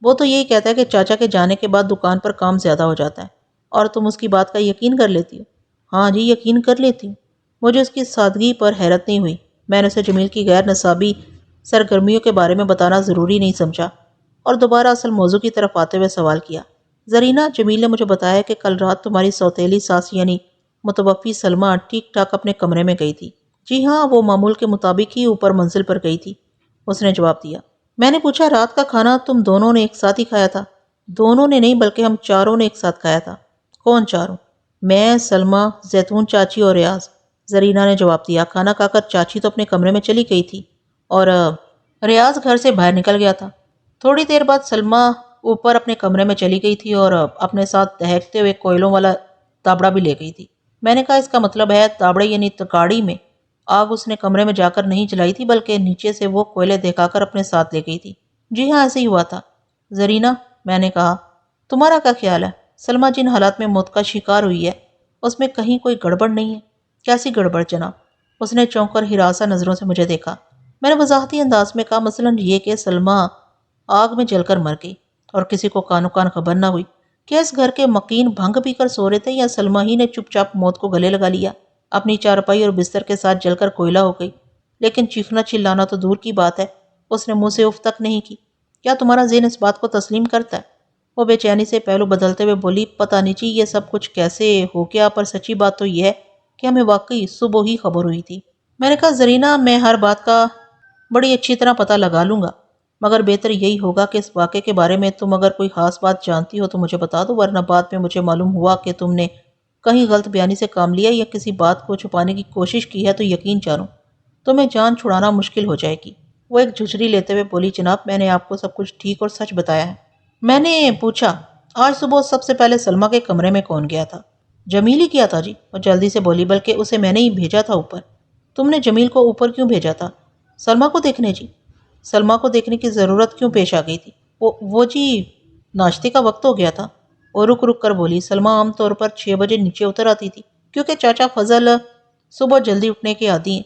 وہ تو یہی کہتا ہے کہ چاچا کے جانے کے بعد دکان پر کام زیادہ ہو جاتا ہے، اور تم اس کی بات کا یقین کر لیتی ہو؟ ہاں جی، یقین کر لیتی ہوں۔ مجھے اس کی سادگی پر حیرت نہیں ہوئی۔ میں نے اسے جمیل کی غیر نصابی سرگرمیوں کے بارے میں بتانا ضروری نہیں سمجھا، اور دوبارہ اصل موضوع کی طرف آتے ہوئے سوال کیا، زرینہ، جمیل نے مجھے بتایا کہ کل رات تمہاری سوتیلی ساس یعنی متوفی سلمہ ٹھیک ٹھاک اپنے کمرے میں گئی تھی۔ جی ہاں، وہ معمول کے مطابق ہی اوپر منزل پر گئی تھی، اس نے جواب دیا۔ میں نے پوچھا، رات کا کھانا تم دونوں نے ایک ساتھ ہی کھایا تھا؟ دونوں نے نہیں، بلکہ ہم چاروں نے ایک ساتھ کھایا تھا۔ کون چاروں؟ میں، سلمہ، زیتون چاچی اور ریاض، زرینہ نے جواب دیا۔ کھانا کھا کر چاچی تو اپنے کمرے میں چلی گئی تھی، اور ریاض گھر سے باہر نکل گیا تھا۔ تھوڑی دیر بعد سلمہ اوپر اپنے کمرے میں چلی گئی تھی اور اپنے ساتھ دہکتے ہوئے کوئلوں والا تابڑا بھی لے گئی تھی۔ میں نے کہا، اس کا مطلب ہے تابڑے یعنی تکاڑی میں آگ اس نے کمرے میں جا کر نہیں جلائی تھی، بلکہ نیچے سے وہ کوئلے دہکا کر اپنے ساتھ لے گئی تھی۔ جی ہاں، ایسے ہی ہوا تھا۔ زرینہ، میں نے کہا، تمہارا کیا خیال ہے؟ سلمہ جن حالات میں موت کا شکار ہوئی ہے اس میں کہیں کوئی گڑبڑ نہیں ہے؟ کیسی گڑبڑ جناب؟ اس نے چونک کر ہراساں نظروں سے مجھے دیکھا۔ میں نے وضاحتی انداز میں کہا، مثلاً یہ کہ سلمہ آگ میں جل کر مر گئی اور کسی کو کانو کان خبر نہ ہوئی۔ کیا اس گھر کے مکین بھنگ پی کر سو رہے تھے، یا سلمہ ہی نے چپ چاپ موت کو گلے لگا لیا، اپنی چارپائی اور بستر کے ساتھ جل کر کوئلہ ہو گئی؟ لیکن چیخنا چلانا تو دور کی بات ہے، اس نے منہ سے اف تک نہیں کی۔ کیا تمہارا ذہن اس بات کو تسلیم کرتا ہے؟ وہ بے چینی سے پہلو بدلتے ہوئے بولی، پتہ نہیں جی یہ سب کچھ کیسے ہو گیا، پر سچی بات تو یہ ہے کہ ہمیں واقعی صبح ہی خبر ہوئی تھی۔ میں نے کہا، زرینہ، میں ہر بات کا بڑی اچھی طرح پتہ لگا لوں گا، مگر بہتر یہی ہوگا کہ اس واقعے کے بارے میں تم اگر کوئی خاص بات جانتی ہو تو مجھے بتا دو، ورنہ بعد میں مجھے معلوم ہوا کہ تم نے کہیں غلط بیانی سے کام لیا یا کسی بات کو چھپانے کی کوشش کی ہے تو یقین جانو تمہیں جان چھڑانا مشکل ہو جائے گی۔ وہ ایک جھجری لیتے ہوئے بولی، جناب، میں نے آپ کو سب کچھ ٹھیک اور سچ بتایا ہے۔ میں نے پوچھا، آج صبح سب سے پہلے سلمہ کے کمرے میں کون گیا تھا؟ جمیل ہی کیا تھا جی، وہ جلدی سے بولی، بلکہ اسے میں نے ہی بھیجا تھا اوپر۔ تم نے جمیل کو اوپر کیوں بھیجا تھا؟ سلمہ کو دیکھنے جی۔ سلمہ کو دیکھنے کی ضرورت کیوں پیش آ گئی تھی؟ وہ جی، ناشتے کا وقت ہو گیا تھا۔ وہ رک رک کر بولی، سلمہ عام طور پر 6 بجے نیچے اتر آتی تھی، کیونکہ چاچا فضل صبح جلدی اٹھنے کے عادی ہیں۔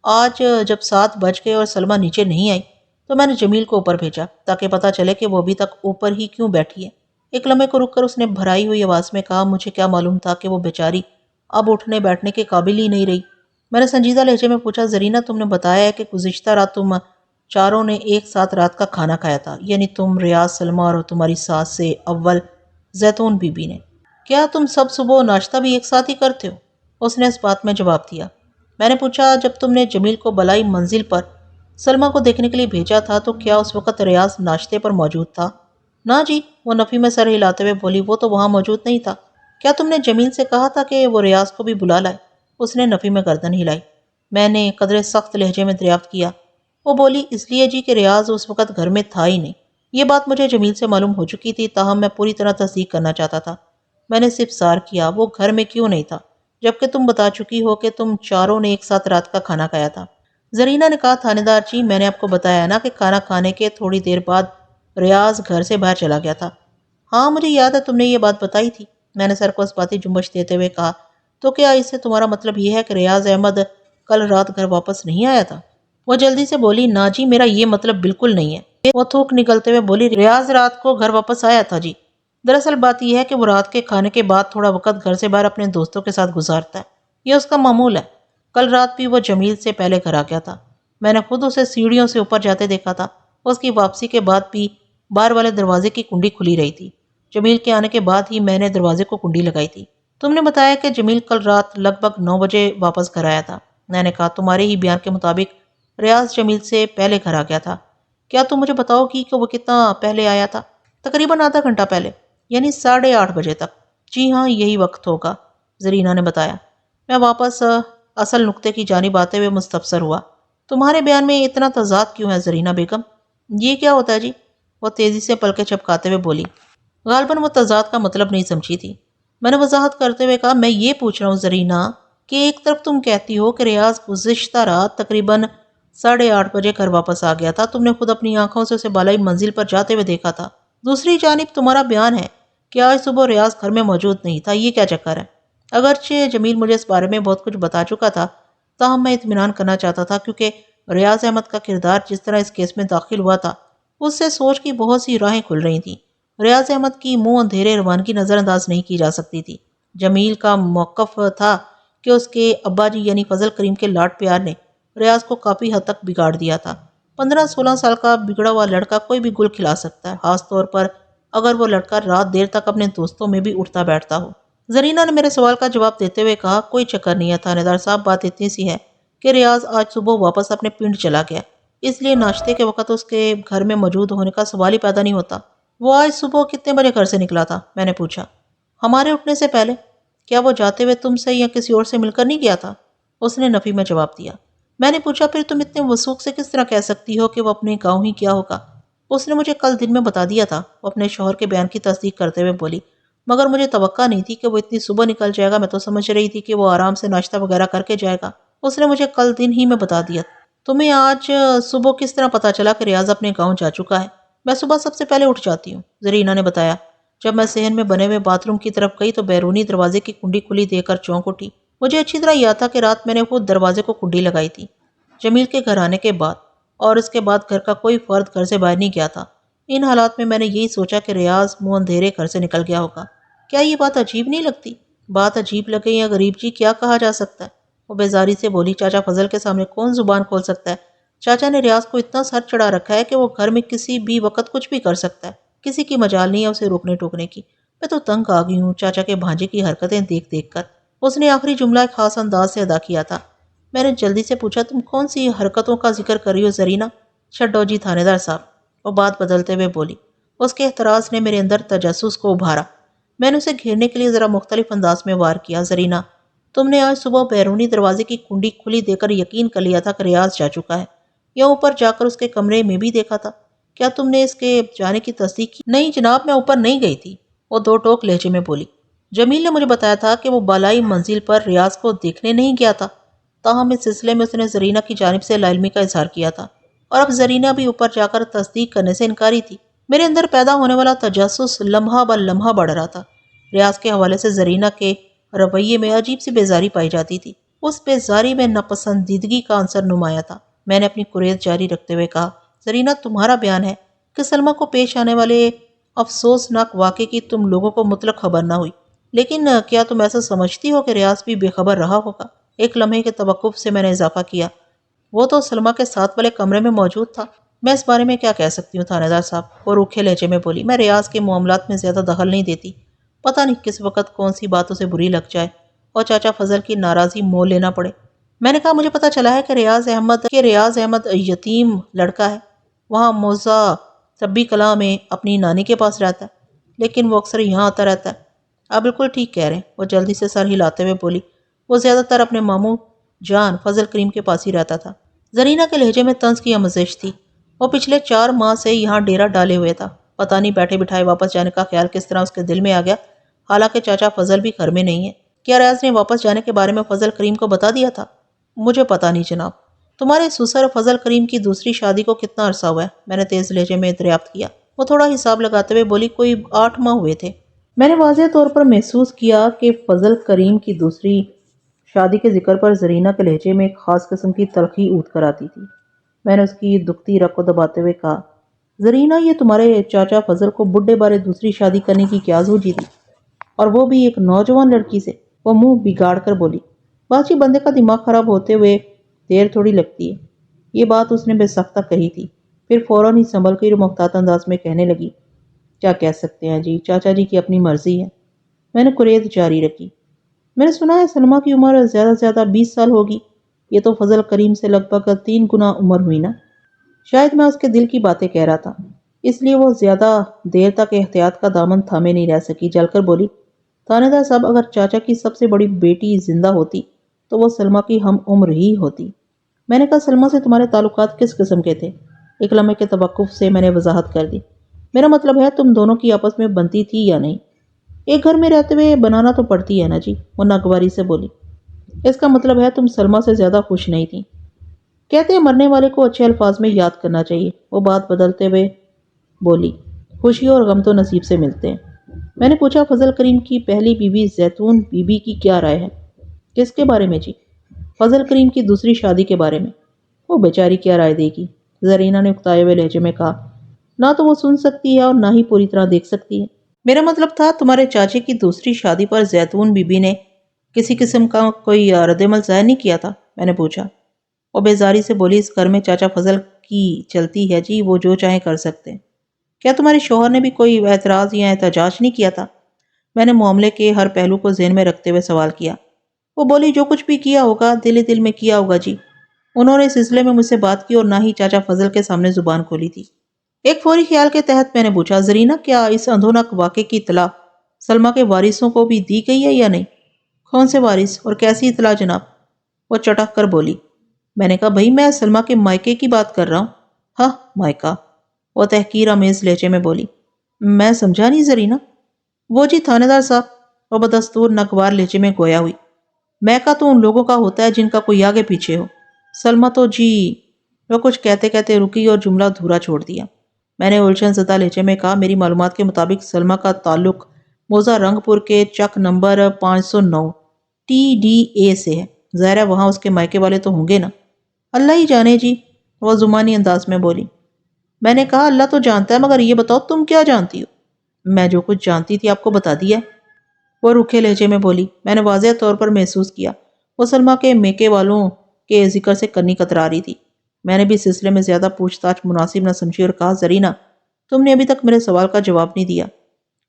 آج جب 7 بج گئے اور سلمہ نیچے نہیں آئی تو میں نے جمیل کو اوپر بھیجا تاکہ پتہ چلے کہ وہ ابھی تک اوپر ہی کیوں بیٹھی ہے۔ ایک لمحے کو رک کر اس نے بھرائی ہوئی آواز میں کہا، مجھے کیا معلوم تھا کہ وہ بیچاری اب اٹھنے بیٹھنے کے قابل ہی نہیں رہی۔ میں نے سنجیدہ لہجے میں پوچھا، زرینہ تم نے بتایا ہے کہ گزشتہ رات تم چاروں نے ایک ساتھ رات کا کھانا کھایا تھا، یعنی تم، ریاض، سلمہ اور تمہاری ساس سے اول زیتون بی بی نے۔ کیا تم سب صبح ناشتہ بھی ایک ساتھ ہی کرتے ہو؟ اس نے اس بات میں جواب دیا۔ میں نے پوچھا، جب تم نے جمیل کو بلائی منزل پر سلمہ کو دیکھنے کے لیے بھیجا تھا تو کیا اس وقت ریاض ناشتے پر موجود تھا؟ نہ جی، وہ نفی میں سر ہلاتے ہوئے بولی، وہ تو وہاں موجود نہیں تھا۔ کیا تم نے جمیل سے کہا تھا کہ وہ ریاض کو بھی بلا لائے؟ اس نے نفی میں گردن ہلائی۔ میں نے قدرے سخت لہجے میں دریافت کیا۔ وہ بولی، اس لیے جی کہ ریاض اس وقت گھر میں تھا ہی نہیں۔ یہ بات مجھے جمیل سے معلوم ہو چکی تھی، تاہم میں پوری طرح تصدیق کرنا چاہتا تھا۔ میں نے صرف سار کیا، وہ گھر میں کیوں نہیں تھا جبکہ تم بتا چکی ہو کہ تم چاروں نے ایک ساتھ رات کا کھانا کھایا تھا؟ زرینہ نے کہا، تھانے دار جی، میں نے آپ کو بتایا نا کہ کھانا کھانے کے تھوڑی دیر بعد ریاض گھر سے باہر چلا گیا تھا۔ ہاں مجھے یاد ہے، تم نے یہ بات بتائی تھی۔ میں نے سر کو اس باتی جنبش دیتے ہوئے کہا، تو کیا اس سے تمہارا مطلب یہ ہے کہ ریاض احمد کل رات گھر واپس نہیں آیا تھا؟ وہ جلدی سے بولی، نا جی، میرا یہ مطلب بالکل نہیں ہے۔ وہ تھوک نکلتے ہوئے بولی، ریاض رات کو گھر واپس آیا تھا جی۔ دراصل بات یہ ہے کہ وہ رات کے کھانے کے بعد تھوڑا وقت گھر سے باہر اپنے دوستوں کے ساتھ گزارتا ہے، یہ اس کا معمول ہے۔ کل رات بھی وہ جمیل سے پہلے گھر آ گیا تھا۔ میں نے خود اسے سیڑھیوں سے اوپر جاتے دیکھا تھا۔ اس کی واپسی کے بعد بھی باہر والے دروازے کی کنڈی کھلی رہی تھی۔ جمیل کے آنے کے بعد ہی میں نے دروازے کو کنڈی لگائی تھی۔ تم نے بتایا کہ جمیل کل رات لگ بھگ 9 بجے واپس گھر آیا تھا۔ میں نے کہا، تمہارے ہی بیان کے مطابق ریاض جمیل سے پہلے گھر آ گیا تھا۔ کیا تم مجھے بتاؤ گی کہ وہ کتنا پہلے آیا تھا؟ تقریباً آدھا گھنٹہ پہلے، یعنی 8:30 بجے تک۔ جی ہاں، یہی وقت ہوگا، زرینہ نے بتایا۔ میں واپس اصل نقطے کی جانب آتے ہوئے مستفسر ہوا، تمہارے بیان میں اتنا تضاد کیوں ہے زرینہ بیگم؟ یہ کیا ہوتا ہے جی؟ وہ تیزی سے پلکیں جھپکاتے ہوئے بولی۔ غالباً وہ تضاد کا مطلب نہیں سمجھی تھی۔ میں نے وضاحت کرتے ہوئے کہا، میں یہ پوچھ رہا ہوں زرینہ کہ ایک طرف تم کہتی ہو کہ ریاض گزشتہ رات تقریباً 8:30 بجے گھر واپس آ گیا تھا، تم نے خود اپنی آنکھوں سے اسے بالائی منزل پر جاتے ہوئے دیکھا تھا۔ دوسری جانب تمہارا بیان ہے کہ آج صبح ریاض گھر میں موجود نہیں تھا، یہ کیا چکر ہے؟ اگرچہ جمیل مجھے اس بارے میں بہت کچھ بتا چکا تھا، تاہم میں اطمینان کرنا چاہتا تھا کیونکہ ریاض احمد کا کردار جس طرح اس کیس میں داخل ہوا تھا اس سے سوچ کی بہت سی راہیں کھل رہی تھیں۔ ریاض احمد کی منہ اندھیرے روانگی نظر انداز نہیں کی جا سکتی تھی۔ جمیل کا موقف تھا کہ اس کے ابا جی یعنی فضل کریم کے لاڈ پیار نے ریاض کو کافی حد تک بگاڑ دیا تھا۔ 15-16 سال کا بگڑا ہوا لڑکا کوئی بھی گل کھلا سکتا ہے، خاص طور پر اگر وہ لڑکا رات دیر تک اپنے دوستوں میں بھی اٹھتا بیٹھتا ہو۔ زرینہ نے میرے سوال کا جواب دیتے ہوئے کہا، کوئی چکر نہیں ہے تھانے دار صاحب، بات اتنی سی ہے کہ ریاض آج صبح واپس اپنے پنڈ چلا گیا، اس لیے ناشتے کے وقت اس کے گھر میں موجود ہونے کا سوال ہی پیدا نہیں ہوتا۔ وہ آج صبح کتنے بجے گھر سے نکلا تھا؟ میں نے پوچھا۔ ہمارے اٹھنے سے پہلے۔ کیا وہ جاتے ہوئے تم سے یا کسی اور سے مل کر نہیں گیا تھا؟ اس نے نفی میں جواب دیا۔ میں نے پوچھا، پھر تم اتنے وثوق سے کس طرح کہہ سکتی ہو کہ وہ اپنے گاؤں ہی کیا ہوگا؟ اس نے مجھے کل دن میں بتا دیا تھا، وہ اپنے شوہر کے بیان کی تصدیق کرتے ہوئے بولی، مگر مجھے توقع نہیں تھی کہ وہ اتنی صبح نکل جائے گا، میں تو سمجھ رہی تھی کہ وہ آرام سے ناشتہ وغیرہ کر کے جائے گا۔ اس نے مجھے کل دن ہی میں بتا دیا۔ تمہیں آج صبح کس طرح پتا چلا کہ ریاض اپنے گاؤں جا چکا ہے؟ میں صبح سب سے پہلے اٹھ جاتی ہوں، زرینہ نے بتایا۔ جب میں صحن میں بنے ہوئے باتھ روم کی طرف گئی تو بیرونی دروازے کی کنڈی کھلی دیکھ کر چونک اٹھی۔ مجھے اچھی طرح یاد تھا کہ رات میں نے خود دروازے کو کنڈی لگائی تھی، جمیل کے گھر آنے کے بعد، اور اس کے بعد گھر کا کوئی فرد گھر سے باہر نہیں گیا تھا۔ ان حالات میں نے یہی سوچا کہ ریاض منہ اندھیرے گھر سے نکل گیا ہوگا۔ کیا یہ بات عجیب نہیں لگتی؟ بات عجیب لگے یا غریب جی، کیا کہا جا سکتا ہے؟ وہ بیزاری سے بولی، چاچا فضل کے سامنے کون زبان کھول سکتا ہے؟ چاچا نے ریاض کو اتنا سر چڑھا رکھا ہے کہ وہ گھر میں کسی بھی وقت کچھ بھی کر سکتا ہے، کسی کی مجال نہیں ہے اسے روکنے ٹوکنے کی۔ میں تو تنگ آ گئی ہوں چاچا کے بھانجے کی حرکتیں دیکھ دیکھ کر۔ اس نے آخری جملہ ایک خاص انداز سے ادا کیا تھا۔ میں نے جلدی سے پوچھا، تم کون سی حرکتوں کا ذکر کر رہی ہو زرینہ؟ چھڈو جی تھانے دار صاحب، وہ بات بدلتے ہوئے بولی۔ اس کے احتراز نے میرے اندر تجسس کو ابھارا۔ میں نے اسے گھیرنے کے لیے ذرا مختلف انداز میں وار کیا، زرینہ، تم نے آج صبح بیرونی دروازے کی کنڈی کھلی دیکھ کر یقین کر لیا تھا کہ ریاض جا چکا ہے، یا اوپر جا کر اس کے کمرے میں بھی دیکھا تھا؟ کیا تم نے اس کے جانے کی تصدیق کی؟ نہیں جناب، میں اوپر نہیں گئی تھی، وہ دو ٹوک لہجے میں بولی۔ جمیل نے مجھے بتایا تھا کہ وہ بالائی منزل پر ریاض کو دیکھنے نہیں گیا تھا، تاہم اس سلسلے میں اس نے زرینہ کی جانب سے لا علمی کا اظہار کیا تھا، اور اب زرینہ بھی اوپر جا کر تصدیق کرنے سے انکاری تھی۔ میرے اندر پیدا ہونے والا تجسس لمحہ بہ لمحہ بڑھ رہا تھا۔ ریاض کے حوالے سے زرینہ کے رویے میں عجیب سی بیزاری پائی جاتی تھی۔ اس بیزاری میں ناپسندیدگی کا عنصر نمایاں تھا۔ میں نے اپنی کوریت جاری رکھتے ہوئے کہا، زرینہ، تمہارا بیان ہے کہ سلمیٰ کو پیش آنے والے افسوسناک واقعے کی تم لوگوں کو مطلق خبر نہ ہوئی، لیکن کیا تم ایسا سمجھتی ہو کہ ریاض بھی بے خبر رہا ہوگا؟ ایک لمحے کے توقف سے میں نے اضافہ کیا، وہ تو سلمیٰ کے ساتھ والے کمرے میں موجود تھا۔ میں اس بارے میں کیا کہہ سکتی ہوں تھانے دار صاحب؟ وہ روکھے لہجے میں بولی، میں ریاض کے معاملات میں زیادہ دخل نہیں دیتی، پتہ نہیں کس وقت کون سی بات اسے بری لگ جائے اور چاچا فضل کی ناراضی مول لینا پڑے۔ میں نے کہا، مجھے پتہ چلا ہے کہ ریاض احمد یتیم لڑکا ہے، وہاں موزہ طبی کلاں میں اپنی نانی کے پاس رہتا ہے، لیکن وہ اکثر یہاں آتا رہتا ہے۔ آپ بالکل ٹھیک کہہ رہے ہیں، وہ جلدی سے سر ہلاتے ہوئے بولی، وہ زیادہ تر اپنے ماموں جان فضل کریم کے پاس ہی رہتا تھا۔ زرینہ کے لہجے میں طنز کی آمیزش تھی۔ وہ پچھلے 4 ماہ سے یہاں ڈیرا ڈالے ہوئے تھا، پتہ نہیں بیٹھے بٹھائے واپس جانے کا خیال کس طرح اس کے دل میں آ گیا، حالانکہ چاچا فضل بھی گھر میں نہیں ہے۔ کیا ریاض نے واپس جانے کے بارے میں فضل کریم کو بتا دیا تھا؟ مجھے پتہ نہیں جناب۔ تمہارے سسر فضل کریم کی دوسری شادی کو کتنا عرصہ ہوا ہے؟ میں نے تیز لہجے میں دریافت کیا۔ وہ تھوڑا حساب لگاتے ہوئے بولی، کوئی 8 ماہ ہوئے تھے۔ میں نے واضح طور پر محسوس کیا کہ فضل کریم کی دوسری شادی کے ذکر پر زرینہ کے لہجے میں ایک خاص قسم کی تلخی اونت کر آتی تھی۔ میں نے اس کی دکھتی رگ کو دباتے ہوئے کہا، زرینہ، یہ تمہارے چاچا فضل کو بڈھے بارے دوسری شادی کرنے کی کیا سوچی تھی، اور وہ بھی ایک نوجوان لڑکی سے؟ وہ منہ بگاڑ کر بولی، باچی، بندے کا دماغ خراب ہوتے ہوئے دیر تھوڑی لگتی ہے۔ یہ بات اس نے بے سختہ کہی تھی، پھر فوراً ہی سنبھل کر محتاط انداز میں کہنے لگی، کیا کہہ سکتے ہیں جی، چاچا جی کی اپنی مرضی ہے۔ میں نے کوریت جاری رکھی، میں نے سنا ہے سلمیٰ کی عمر زیادہ سے زیادہ 20 سال ہوگی، یہ تو فضل کریم سے لگ بھگ 3 گنا عمر ہوئی نا؟ شاید میں اس کے دل کی باتیں کہہ رہا تھا، اس لیے وہ زیادہ دیر تک احتیاط کا دامن تھامے نہیں رہ سکی۔ جل کر بولی، تھانے دار صاحب، اگر چاچا کی سب سے بڑی بیٹی زندہ ہوتی تو وہ سلمیٰ کی ہم عمر ہی ہوتی۔ میں نے کہا، سلمیٰ سے تمہارے تعلقات کس قسم کے تھے؟ ایک لمحے کے توقف سے میں نے وضاحت کر دی، میرا مطلب ہے تم دونوں کی آپس میں بنتی تھی یا نہیں؟ ایک گھر میں رہتے ہوئے بنانا تو پڑتی ہے نا جی، وہ ناگواری سے بولی۔ اس کا مطلب ہے تم سلمیٰ سے زیادہ خوش نہیں تھی۔ کہتے ہیں مرنے والے کو اچھے الفاظ میں یاد کرنا چاہیے، وہ بات بدلتے ہوئے بولی، خوشی اور غم تو نصیب سے ملتے ہیں۔ میں نے پوچھا، فضل کریم کی پہلی بیوی زیتون بی بی کی کیا رائے ہے؟ کس کے بارے میں جی؟ فضل کریم کی دوسری شادی کے بارے میں۔ وہ بیچاری کیا رائے دے گی؟ زرینہ نے اکتائے ہوئے لہجے میں کہا، نہ تو وہ سن سکتی ہے اور نہ ہی پوری طرح دیکھ سکتی ہے۔ میرا مطلب تھا تمہارے چاچے کی دوسری شادی پر زیتون بی بی نے کسی قسم کا کوئی رد عمل ظاہر نہیں کیا تھا؟ میں نے پوچھا۔ وہ بیزاری سے بولی، اس گھر میں چاچا فضل کی چلتی ہے جی، وہ جو چاہیں کر سکتے ہیں۔ کیا تمہارے شوہر نے بھی کوئی اعتراض یا احتجاج نہیں کیا تھا؟ میں نے معاملے کے ہر پہلو کو ذہن میں رکھتے ہوئے سوال کیا۔ وہ بولی، جو کچھ بھی کیا ہوگا دل میں کیا ہوگا جی، انہوں نے اس سلسلے میں مجھ سے بات کی اور نہ ہی چاچا فضل کے سامنے زبان کھولی تھی۔ ایک فوری خیال کے تحت میں نے پوچھا، زرینہ، کیا اس اندھونک واقعے کی اطلاع سلمیٰ کے وارثوں کو بھی دی گئی ہے یا نہیں؟ کون سے وارث اور کیسی اطلاع جناب؟ وہ چٹک کر بولی۔ میں نے کہا، بھئی میں سلمیٰ کے مائکے کی بات کر رہا ہوں۔ ہاں، مائکہ، وہ تحقیر آمیز لہجے میں بولی۔ میں سمجھا نہیں زرینہ۔ وہ جی تھانے دار صاحب، وہ بدستور ناگوار لہجے میں گویا ہوئی، میکا تو ان لوگوں کا ہوتا ہے جن کا کوئی آگے پیچھے ہو، سلمیٰ تو جی۔ وہ کچھ کہتے کہتے رکی اور جملہ دھورا چھوڑ دیا۔ میں نے الجھن زدہ لہجے میں کہا، میری معلومات کے مطابق سلمیٰ کا تعلق موزہ رنگ پور کے چک نمبر 509 TDA سے ہے، ظاہر ہے وہاں اس کے مائکے والے تو ہوں گے نا؟ اللہ ہی جانے جی، وہ زمانی انداز میں بولی۔ میں نے کہا، اللہ تو جانتا ہے، مگر یہ بتاؤ تم کیا جانتی ہو؟ میں جو کچھ جانتی تھی آپ کو بتا دیا ہے، وہ روکھے لہجے میں بولی۔ میں نے واضح طور پر محسوس کیا وہ سلمیٰ کے میکے والوں کے ذکر سے کنی کترا رہی تھی۔ میں نے بھی اس سلسلے میں زیادہ پوچھ تاچھ مناسب نہ سمجھی اور کہا، زرینہ، تم نے ابھی تک میرے سوال کا جواب نہیں دیا۔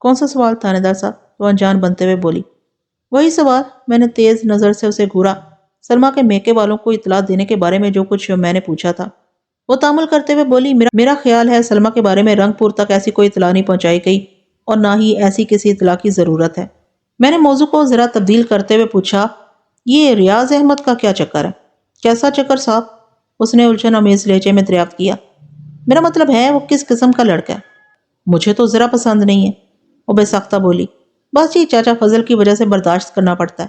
کون سا سوال تھانے دار صاحب؟ وہ انجان بنتے ہوئے بولی۔ وہی سوال، میں نے تیز نظر سے اسے گھورا، سلمیٰ کے میکے والوں کو اطلاع دینے کے بارے میں جو کچھ میں نے پوچھا تھا۔ وہ تامل کرتے ہوئے بولی، میرا خیال ہے سلمیٰ کے بارے میں رنگ پور تک ایسی کوئی اطلاع نہیں پہنچائی گئی اور نہ ہی ایسی کسی اطلاع کی ضرورت ہے۔ میں نے موضوع کو ذرا تبدیل کرتے ہوئے پوچھا، یہ ریاض احمد کا کیا چکر ہے؟ کیسا چکر صاحب؟ اس نے الجھن آمیز لہجے میں دریافت کیا۔ میرا مطلب ہے وہ کس قسم کا لڑکا ہے؟ مجھے تو ذرا پسند نہیں ہے، وہ بے ساختہ بولی۔ بس یہ چاچا فضل کی وجہ سے برداشت کرنا پڑتا ہے۔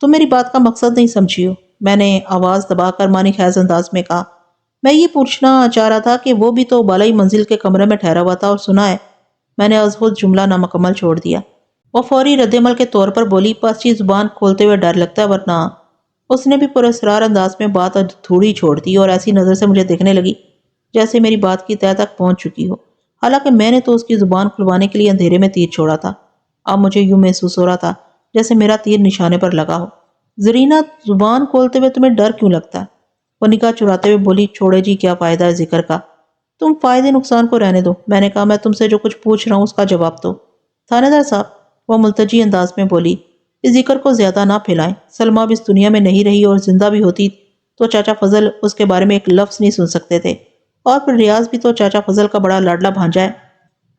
تم میری بات کا مقصد نہیں سمجھی ہو، میں نے آواز دبا کر معنی خیز انداز میں کہا۔ میں یہ پوچھنا چاہ رہا تھا کہ وہ بھی تو بالائی منزل کے کمرے میں ٹھہرا ہوا تھا اور سنا ہے۔ میں نے از خود جملہ نامکمل چھوڑ دیا۔ وہ فوری رد عمل کے طور پر بولی، پاس زبان کھولتے ہوئے ڈر لگتا ہے ورنہ۔ اس نے بھی پراسرار انداز میں بات ادھوری چھوڑ دی اور ایسی نظر سے مجھے دیکھنے لگی جیسے میری بات کی تہہ تک پہنچ چکی ہو، حالانکہ میں نے تو اس کی زبان کھلوانے کے لیے اندھیرے میں تیر چھوڑا تھا۔ اب مجھے یوں محسوس ہو رہا تھا جیسے میرا تیر نشانے پر لگا ہو۔ زرینہ، زبان کھولتے ہوئے تمہیں ڈر کیوں لگتا ہے؟ وہ نگاہ چراتے ہوئے بولی، چھوڑے جی، کیا فائدہ ہے ذکر کا، تم فائدے نقصان کو رہنے دو۔ میں نے کہا، میں تم سے جو کچھ پوچھ رہا ہوں اس کا جواب دو۔ تھانے دار صاحب، وہ ملتجی انداز میں بولی، اس ذکر کو زیادہ نہ پھیلائیں۔ سلمہ اب اس دنیا میں نہیں رہی اور زندہ بھی ہوتی تو چاچا فضل اس کے بارے میں ایک لفظ نہیں سن سکتے تھے، اور پھر ریاض بھی تو چاچا فضل کا بڑا لاڈلا بھانجا ہے۔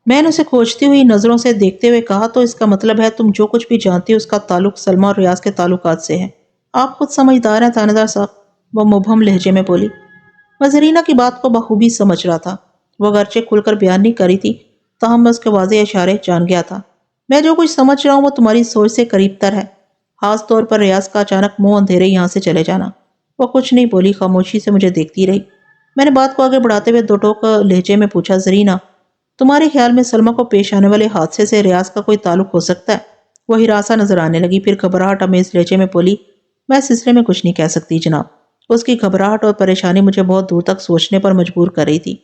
میں نے اسے کھوجتی ہوئی نظروں سے دیکھتے ہوئے کہا، تو اس کا مطلب ہے تم جو کچھ بھی جانتی ہو اس کا تعلق سلمہ اور ریاض کے تعلقات سے ہے۔ آپ خود سمجھدار ہیں تھانے دار صاحب، وہ مبہم لہجے میں بولی۔ میں زرینہ کی بات کو بخوبی سمجھ رہا تھا۔ وہ اگرچہ کھل کر بیان نہیں کری تھی، تاہم میں اس کے واضح اشارے جان گیا تھا۔ میں جو کچھ سمجھ رہا ہوں وہ تمہاری سوچ سے قریب تر ہے، خاص طور پر ریاض کا اچانک منہ اندھیرے یہاں سے چلے جانا۔ وہ کچھ نہیں بولی، خاموشی سے مجھے دیکھتی رہی۔ میں نے بات کو آگے بڑھاتے ہوئے دو ٹوک لہجے میں پوچھا، زرینہ، تمہارے خیال میں سلمہ کو پیش آنے والے حادثے سے ریاض کا کوئی تعلق ہو سکتا ہے؟ وہ ہراساں نظر آنے لگی، پھر گھبراہٹ امیز لہجے میں بولی، میں اس سلسلے میں کچھ نہیں کہہ سکتی جناب۔ اس کی گھبراہٹ اور پریشانی مجھے بہت دور تک سوچنے پر مجبور کر رہی تھی۔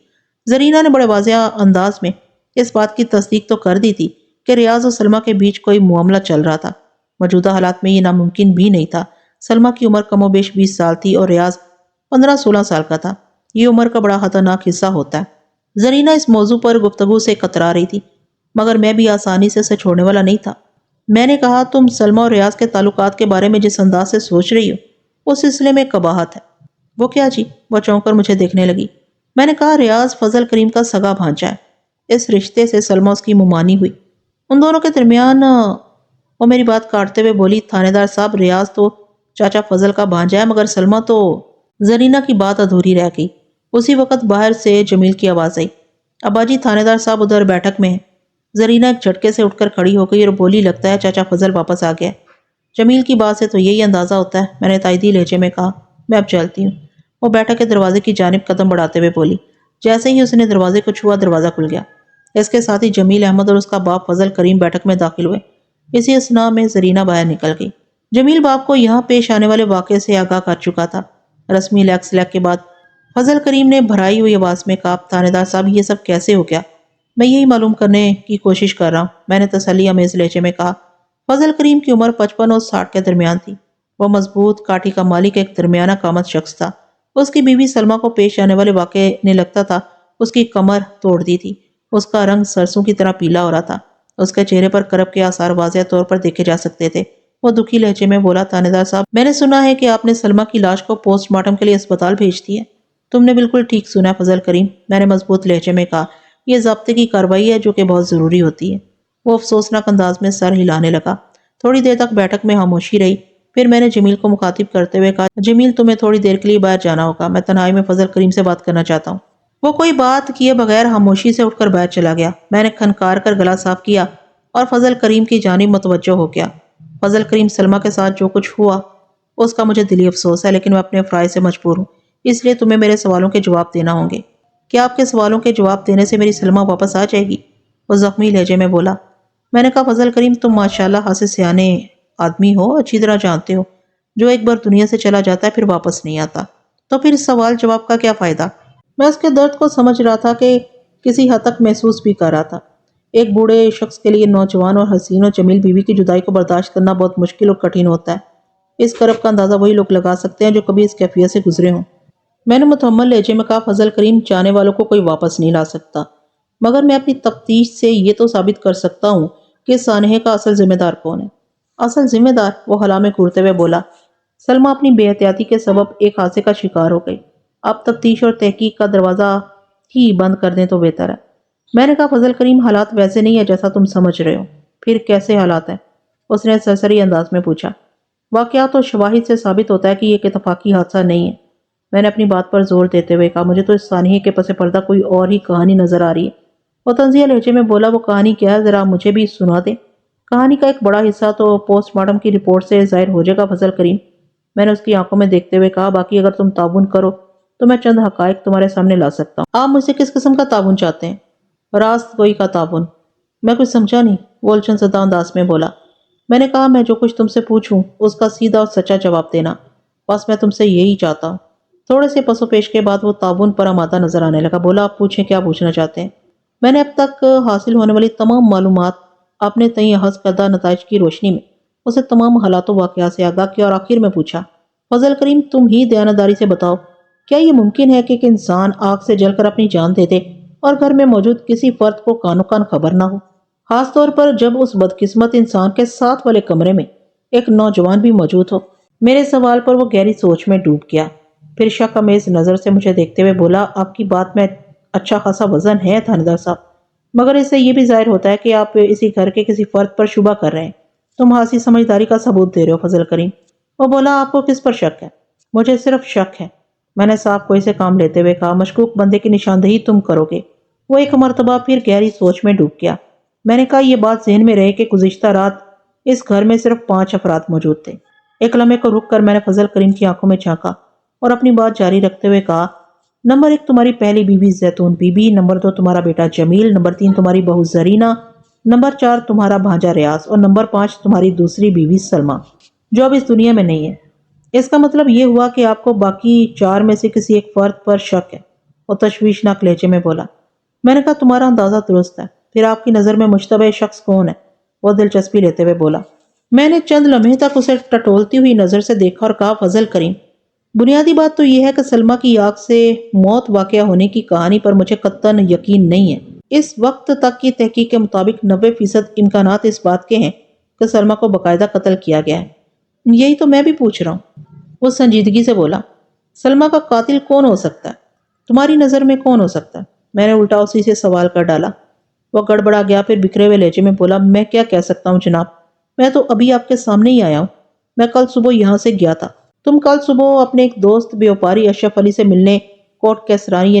زرینہ نے بڑے واضح انداز میں اس بات کی تصدیق تو کر دی تھی کہ ریاض اور سلمہ کے بیچ کوئی معاملہ چل رہا تھا۔ موجودہ حالات میں یہ ناممکن بھی نہیں تھا۔ سلمہ کی عمر کم و بیش 20 سال تھی اور ریاض 15-16 سال کا تھا۔ یہ عمر کا بڑا خطرناک حصہ ہوتا ہے۔ زرینہ اس موضوع پر گفتگو سے کترا رہی تھی، مگر میں بھی آسانی سے اسے چھوڑنے والا نہیں تھا۔ میں نے کہا، تم سلمہ اور ریاض کے تعلقات کے بارے میں جس انداز سے سوچ رہی ہو اس سلسلے میں قباحت ہے۔ وہ کیا جی؟ وہ چونک کر مجھے دیکھنے لگی۔ میں نے کہا، ریاض فضل کریم کا سگا بھانجا ہے۔ اس رشتے سے سلمہ اس کی ممانی ہوئی۔ ان دونوں کے درمیان وہ میری بات کاٹتے ہوئے بولی، تھانے دار صاحب، ریاض تو چاچا فضل کا بھانجا ہے مگر سلمہ تو… زرینہ کی بات ادھوری رہ گئی۔ اسی وقت باہر سے جمیل کی آواز آئی، ابا جی، تھانے دار صاحب ادھر بیٹھک میں ہیں۔ زرینہ ایک جھٹکے سے اٹھ کر کھڑی ہو گئی اور بولی، لگتا ہے چاچا فضل واپس آ گیا۔ جمیل کی بات سے تو یہی اندازہ ہوتا ہے، میں نے تائیدی لہجے میں کہا۔ میں اب چلتی ہوں، وہ بیٹھک کے دروازے کی جانب قدم بڑھاتے ہوئے بولی۔ جیسے ہی اس نے دروازے کو چھوا، دروازہ کھل گیا۔ اس کے ساتھ ہی جمیل احمد اور اس کا باپ فضل کریم بیٹھک میں داخل ہوئے۔ اسی اثناء میں زرینہ باہر نکل گئی۔ جمیل باپ کو یہاں پیش آنے والے واقعے سے آگاہ کر چکا تھا۔ رسمی لیک کے بعد فضل کریم نے بھرائی ہوئی آواز میں کہا، تھانے دار صاحب، یہ سب کیسے ہو گیا؟ میں یہی معلوم کرنے کی کوشش کر رہا ہوں، میں نے تسلی امیز لہجے میں کہا۔ فضل کریم کی عمر 55 اور 60 کے درمیان تھی۔ وہ مضبوط کاٹھی کا مالک ایک درمیانہ قامت شخص تھا۔ اس کی بیوی سلمہ کو پیش آنے والے واقعے نے لگتا تھا اس کی کمر توڑ دی تھی۔ اس کا رنگ سرسوں کی طرح پیلا ہو رہا تھا۔ اس کے چہرے پر کرب کے آثار واضح طور پر دیکھے جا سکتے تھے۔ وہ دکھی لہجے میں بولا، تھانے دار صاحب، میں نے سنا ہے کہ آپ نے سلمہ کی لاش کو پوسٹ مارٹم کے لیے اسپتال بھیج دی ہے۔ تم نے بالکل ٹھیک سنا ہے فضل کریم، میں نے مضبوط لہجے میں کہا۔ یہ ضابطے کی کارروائی ہے جو کہ بہت ضروری ہوتی ہے۔ وہ افسوسناک انداز میں سر ہلانے لگا۔ تھوڑی دیر تک بیٹھک میں خاموشی رہی، پھر میں نے جمیل کو مخاطب کرتے ہوئے کہا، جمیل، تمہیں تھوڑی دیر کے لیے باہر جانا ہوگا، میں تنہائی میں فضل کریم سے بات کرنا چاہتا ہوں۔ وہ کوئی بات کیے بغیر خاموشی سے اٹھ کر باہر چلا گیا۔ میں نے کھنکار کر گلا صاف کیا اور فضل کریم کی جانب متوجہ ہو گیا۔ فضل کریم، سلمہ کے ساتھ جو کچھ ہوا اس کا مجھے دلی افسوس ہے، لیکن میں اپنے فرائض سے مجبور ہوں، اس لیے تمہیں میرے سوالوں کے جواب دینا ہوں گے۔ کیا آپ کے سوالوں کے جواب دینے سے میری سلمہ واپس آ جائے گی؟ وہ زخمی لہجے میں بولا۔ میں نے کہا، فضل کریم، تم ماشاءاللہ خاصے سیانے آدمی ہو، اچھی طرح جانتے ہو جو ایک بار دنیا سے چلا جاتا ہے پھر واپس نہیں آتا، تو پھر اس سوال جواب کا کیا فائدہ؟ میں اس کے درد کو سمجھ رہا تھا کہ کسی حد تک محسوس بھی کر رہا تھا۔ ایک بوڑھے شخص کے لیے نوجوان اور حسین و جمیل بیوی کی جدائی کو برداشت کرنا بہت مشکل اور کٹھن ہوتا ہے۔ اس کرب کا اندازہ وہی لوگ لگا سکتے ہیں جو کبھی اس کیفیت سے گزرے ہوں۔ میں نے متحمل لہجے میں کہا، فضل کریم، جانے والوں کو کوئی واپس نہیں لا سکتا، مگر میں اپنی تفتیش سے یہ تو ثابت کر سکتا ہوں کہ اس سانحے کا اصل ذمہ دار کون ہے۔ اصل ذمہ دار؟ وہ ہلا میں گھورتے ہوئے بولا، سلمہ اپنی بے احتیاطی کے سبب ایک حادثے کا شکار ہو گئی۔ اب تفتیش اور تحقیق کا دروازہ ہی بند کر دیں تو بہتر ہے۔ میں نے کہا، فضل کریم، حالات ویسے نہیں ہے جیسا تم سمجھ رہے ہو۔ پھر کیسے حالات ہیں؟ اس نے سرسری انداز میں پوچھا۔ واقعات اور شواہد سے ثابت ہوتا ہے کہ یہ ایک اتفاقی حادثہ نہیں ہے۔ میں نے اپنی بات پر زور دیتے ہوئے کہا، مجھے تو اس سانحے کے پس پردہ کوئی اور ہی کہانی نظر آ رہی ہے۔ وہ طنزیہ لہجے میں بولا، وہ کہانی کیا ہے، ذرا مجھے بھی سنا دیں۔ کہانی کا ایک بڑا حصہ تو پوسٹ مارٹم کی رپورٹ سے ظاہر ہو جائے گا فضل کریم، میں نے اس کی آنکھوں میں دیکھتے ہوئے کہا، باقی اگر تم تعاون کرو تو میں چند حقائق تمہارے سامنے لا سکتا ہوں۔ آپ مجھ سے کس قسم کا تعاون چاہتے ہیں؟ راست گوئی کا تعاون۔ میں کچھ سمجھا نہیں، وہ الجھن زدہ انداز میں بولا۔ میں نے کہا میں جو کچھ تم سے پوچھوں اس کا سیدھا اور سچا جواب دینا، بس میں تم سے یہی چاہتا ہوں۔ تھوڑے سے پس و پیش کے بعد وہ تعاون پر آمادہ نظر آنے لگا۔ بولا آپ پوچھیں کیا پوچھنا چاہتے ہیں؟ میں نے اب تک حاصل ہونے والی تمام معلومات اپنے تئیں اخذ کردہ نتائج کی روشنی میں اسے تمام حالات و واقعات سے آگاہ کیا اور آخر میں پوچھا، فضل کریم تم ہی دیانتداری سے بتاؤ، کیا یہ ممکن ہے کہ ایک انسان آگ سے جل کر اپنی جان دے دے اور گھر میں موجود کسی فرد کو کانو کان خبر نہ ہو، خاص طور پر جب اس بدقسمت انسان کے ساتھ والے کمرے میں ایک نوجوان بھی موجود ہو؟ میرے سوال پر وہ گہری سوچ میں ڈوب گیا، پھر شک آمیز نظر سے مجھے دیکھتے ہوئے بولا، آپ کی بات میں اچھا خاصا وزن ہے تھاندار صاحب، مگر اس سے یہ بھی ظاہر ہوتا ہے کہ آپ اسی گھر کے کسی فرد پر شبہ کر رہے ہیں۔ تم حاصل سمجھداری کا ثبوت دے رہے ہو فضل کریم۔ وہ بولا آپ کو کس پر شک ہے؟ مجھے صرف شک ہے، میں نے صاحب کو اسے کام لیتے ہوئے کہا، مشکوک بندے کی نشاندہی تم کرو گے۔ وہ ایک مرتبہ پھر گہری سوچ میں ڈوب گیا۔ میں نے کہا یہ بات ذہن میں رہے کہ گزشتہ رات اس گھر میں صرف 5 افراد موجود تھے۔ ایک لمحے کو رک کر میں نے فضل کریم کی آنکھوں میں جھانکا اور اپنی بات جاری رکھتے ہوئے کہا، نمبر 1 تمہاری پہلی بیوی زیتون بی بی، نمبر 2 تمہارا بیٹا جمیل، نمبر 3 تمہاری بہو زرینہ، نمبر 4 تمہارا بھانجا ریاض اور نمبر 5 تمہاری دوسری بیوی سلمہ، جو اب اس دنیا میں نہیں ہے۔ اس کا مطلب یہ ہوا کہ آپ کو باقی 4 میں سے کسی ایک فرد پر شک ہے، وہ تشویشناک لہجے میں بولا۔ میں نے کہا تمہارا اندازہ درست ہے، پھر آپ کی نظر میں مشتبہ شخص کون ہے؟ وہ دلچسپی لیتے ہوئے بولا۔ میں نے چند لمحے تک اسے ٹٹولتی ہوئی نظر سے دیکھا اور کہا، فضل کریم بنیادی بات تو یہ ہے کہ سلمہ کی آگ سے موت واقع ہونے کی کہانی پر مجھے قطعاً یقین نہیں ہے۔ اس وقت تک کی تحقیق کے مطابق 90% امکانات اس بات کے ہیں کہ سلمہ کو باقاعدہ قتل کیا گیا ہے۔ یہی تو میں بھی پوچھ رہا ہوں، وہ سنجیدگی سے بولا۔ سلمہ کا قاتل کون ہو سکتا ہے؟ تمہاری نظر میں کون ہو سکتا ہے؟ میں نے الٹا اسی سے سوال کر ڈالا۔ وہ گڑبڑا گیا، پھر بکھرے ہوئے لہجے میں بولا، میں کیا کہہ سکتا ہوں جناب، میں تو ابھی آپ کے سامنے ہی آیا ہوں۔ میں کل صبح یہاں سے گیا تھا۔ تم کل صبح اپنے ایک دوست بیوپاری اشرف علی سے ملنے کوٹ کیسرانی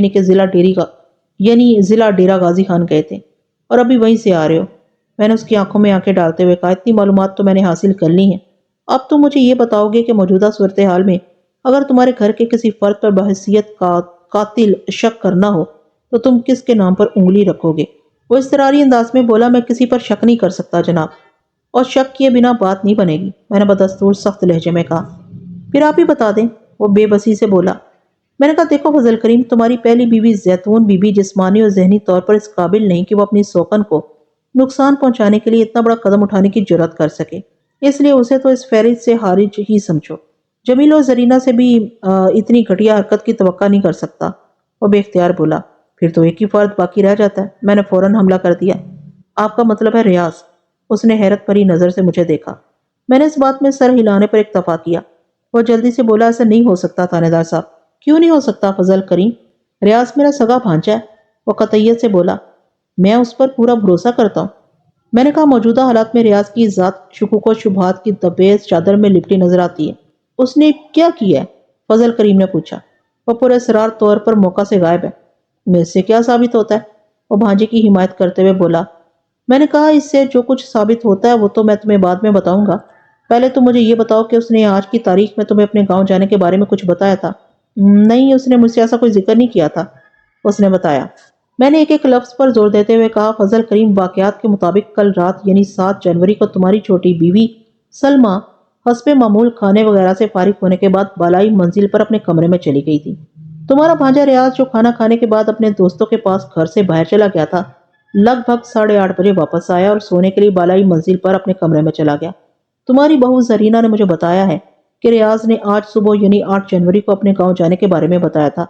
یعنی ضلع ڈیرہ غازی خان گئے تھے اور ابھی وہیں سے آ رہے ہو۔ میں نے اس کی آنکھوں میں آنکھیں ڈالتے ہوئے کہا، اتنی معلومات تو میں نے حاصل کر لی ہیں، اب تم مجھے یہ بتاؤ گے کہ موجودہ صورتحال میں اگر تمہارے گھر کے کسی فرد پر بحیثیت قاتل شک کرنا ہو تو تم کس کے نام پر انگلی رکھو گے؟ وہ اضطراری انداز میں بولا، میں کسی پر شک نہیں کر سکتا جناب، اور شک کیے بنا بات نہیں بنے گی، میں نے بدستور سخت لہجے میں کہا۔ پھر آپ ہی بتا دیں، وہ بے بسی سے بولا۔ میں نے کہا، دیکھو فضل کریم، تمہاری پہلی بیوی زیتون بی بی جسمانی اور ذہنی طور پر اس قابل نہیں کہ وہ اپنی سوکن کو نقصان پہنچانے کے لیے اتنا بڑا قدم اٹھانے کی جرات کر سکے، اس لیے اسے تو اس فہرست سے خارج ہی سمجھو۔ جمیل اور زرینہ سے بھی اتنی گھٹیا حرکت کی توقع نہیں کر سکتا، وہ بے اختیار بولا۔ پھر تو ایک ہی فرد باقی رہ جاتا ہے، میں نے فوراً حملہ کر دیا۔ آپ کا مطلب ہے ریاض؟ اس نے حیرت بھری نظر سے مجھے دیکھا۔ میں نے اس بات میں سر ہلانے پر اکتفا کیا۔ وہ جلدی سے بولا، ایسا نہیں ہو سکتا تھانے دار صاحب۔ کیوں نہیں ہو سکتا فضل کریم؟ ریاض میرا سگا بھانجا ہے، وہ قطعیت سے بولا۔ میں اس پر پورا بھروسہ کرتا ہوں۔ میں نے کہا، موجودہ حالات میں ریاض کی ذات شکوک و شبہات کی دبیز چادر میں لپٹی نظر آتی ہے۔ اس نے کیا کیا ہے؟ فضل کریم نے پوچھا۔ وہ پراسرار طور پر موقع سے غائب ہے۔ مجھ سے کیا ثابت ہوتا ہے؟ وہ بھانجے کی حمایت کرتے ہوئے بولا۔ میں نے کہا، اس سے جو کچھ ثابت ہوتا ہے وہ تو میں تمہیں بعد میں بتاؤں گا، پہلے تو مجھے یہ بتاؤ کہ اس نے آج کی تاریخ میں تمہیں اپنے گاؤں جانے کے بارے میں کچھ بتایا تھا؟ نہیں، اس نے مجھ سے ایسا کوئی ذکر نہیں کیا تھا، اس نے بتایا۔ میں نے ایک ایک لفظ پر زور دیتے ہوئے کہا، فضل کریم، واقعات کے مطابق کل رات یعنی 7 جنوری کو تمہاری چھوٹی بیوی سلمہ حسب معمول کھانے وغیرہ سے فارغ ہونے کے بعد بالائی منزل پر اپنے کمرے میں چلی گئی تھی۔ تمہارا بھانجا ریاض جو کھانا کھانے کے بعد اپنے دوستوں کے پاس گھر سے باہر چلا گیا تھا، لگ بھگ 8:30 بجے واپس آیا اور سونے کے لیے بالائی منزل پر اپنے کمرے میں چلا گیا۔ تمہاری بہو زرینہ نے مجھے بتایا ہے کہ ریاض نے آج صبح یعنی 8 جنوری کو اپنے گاؤں جانے کے بارے میں بتایا تھا،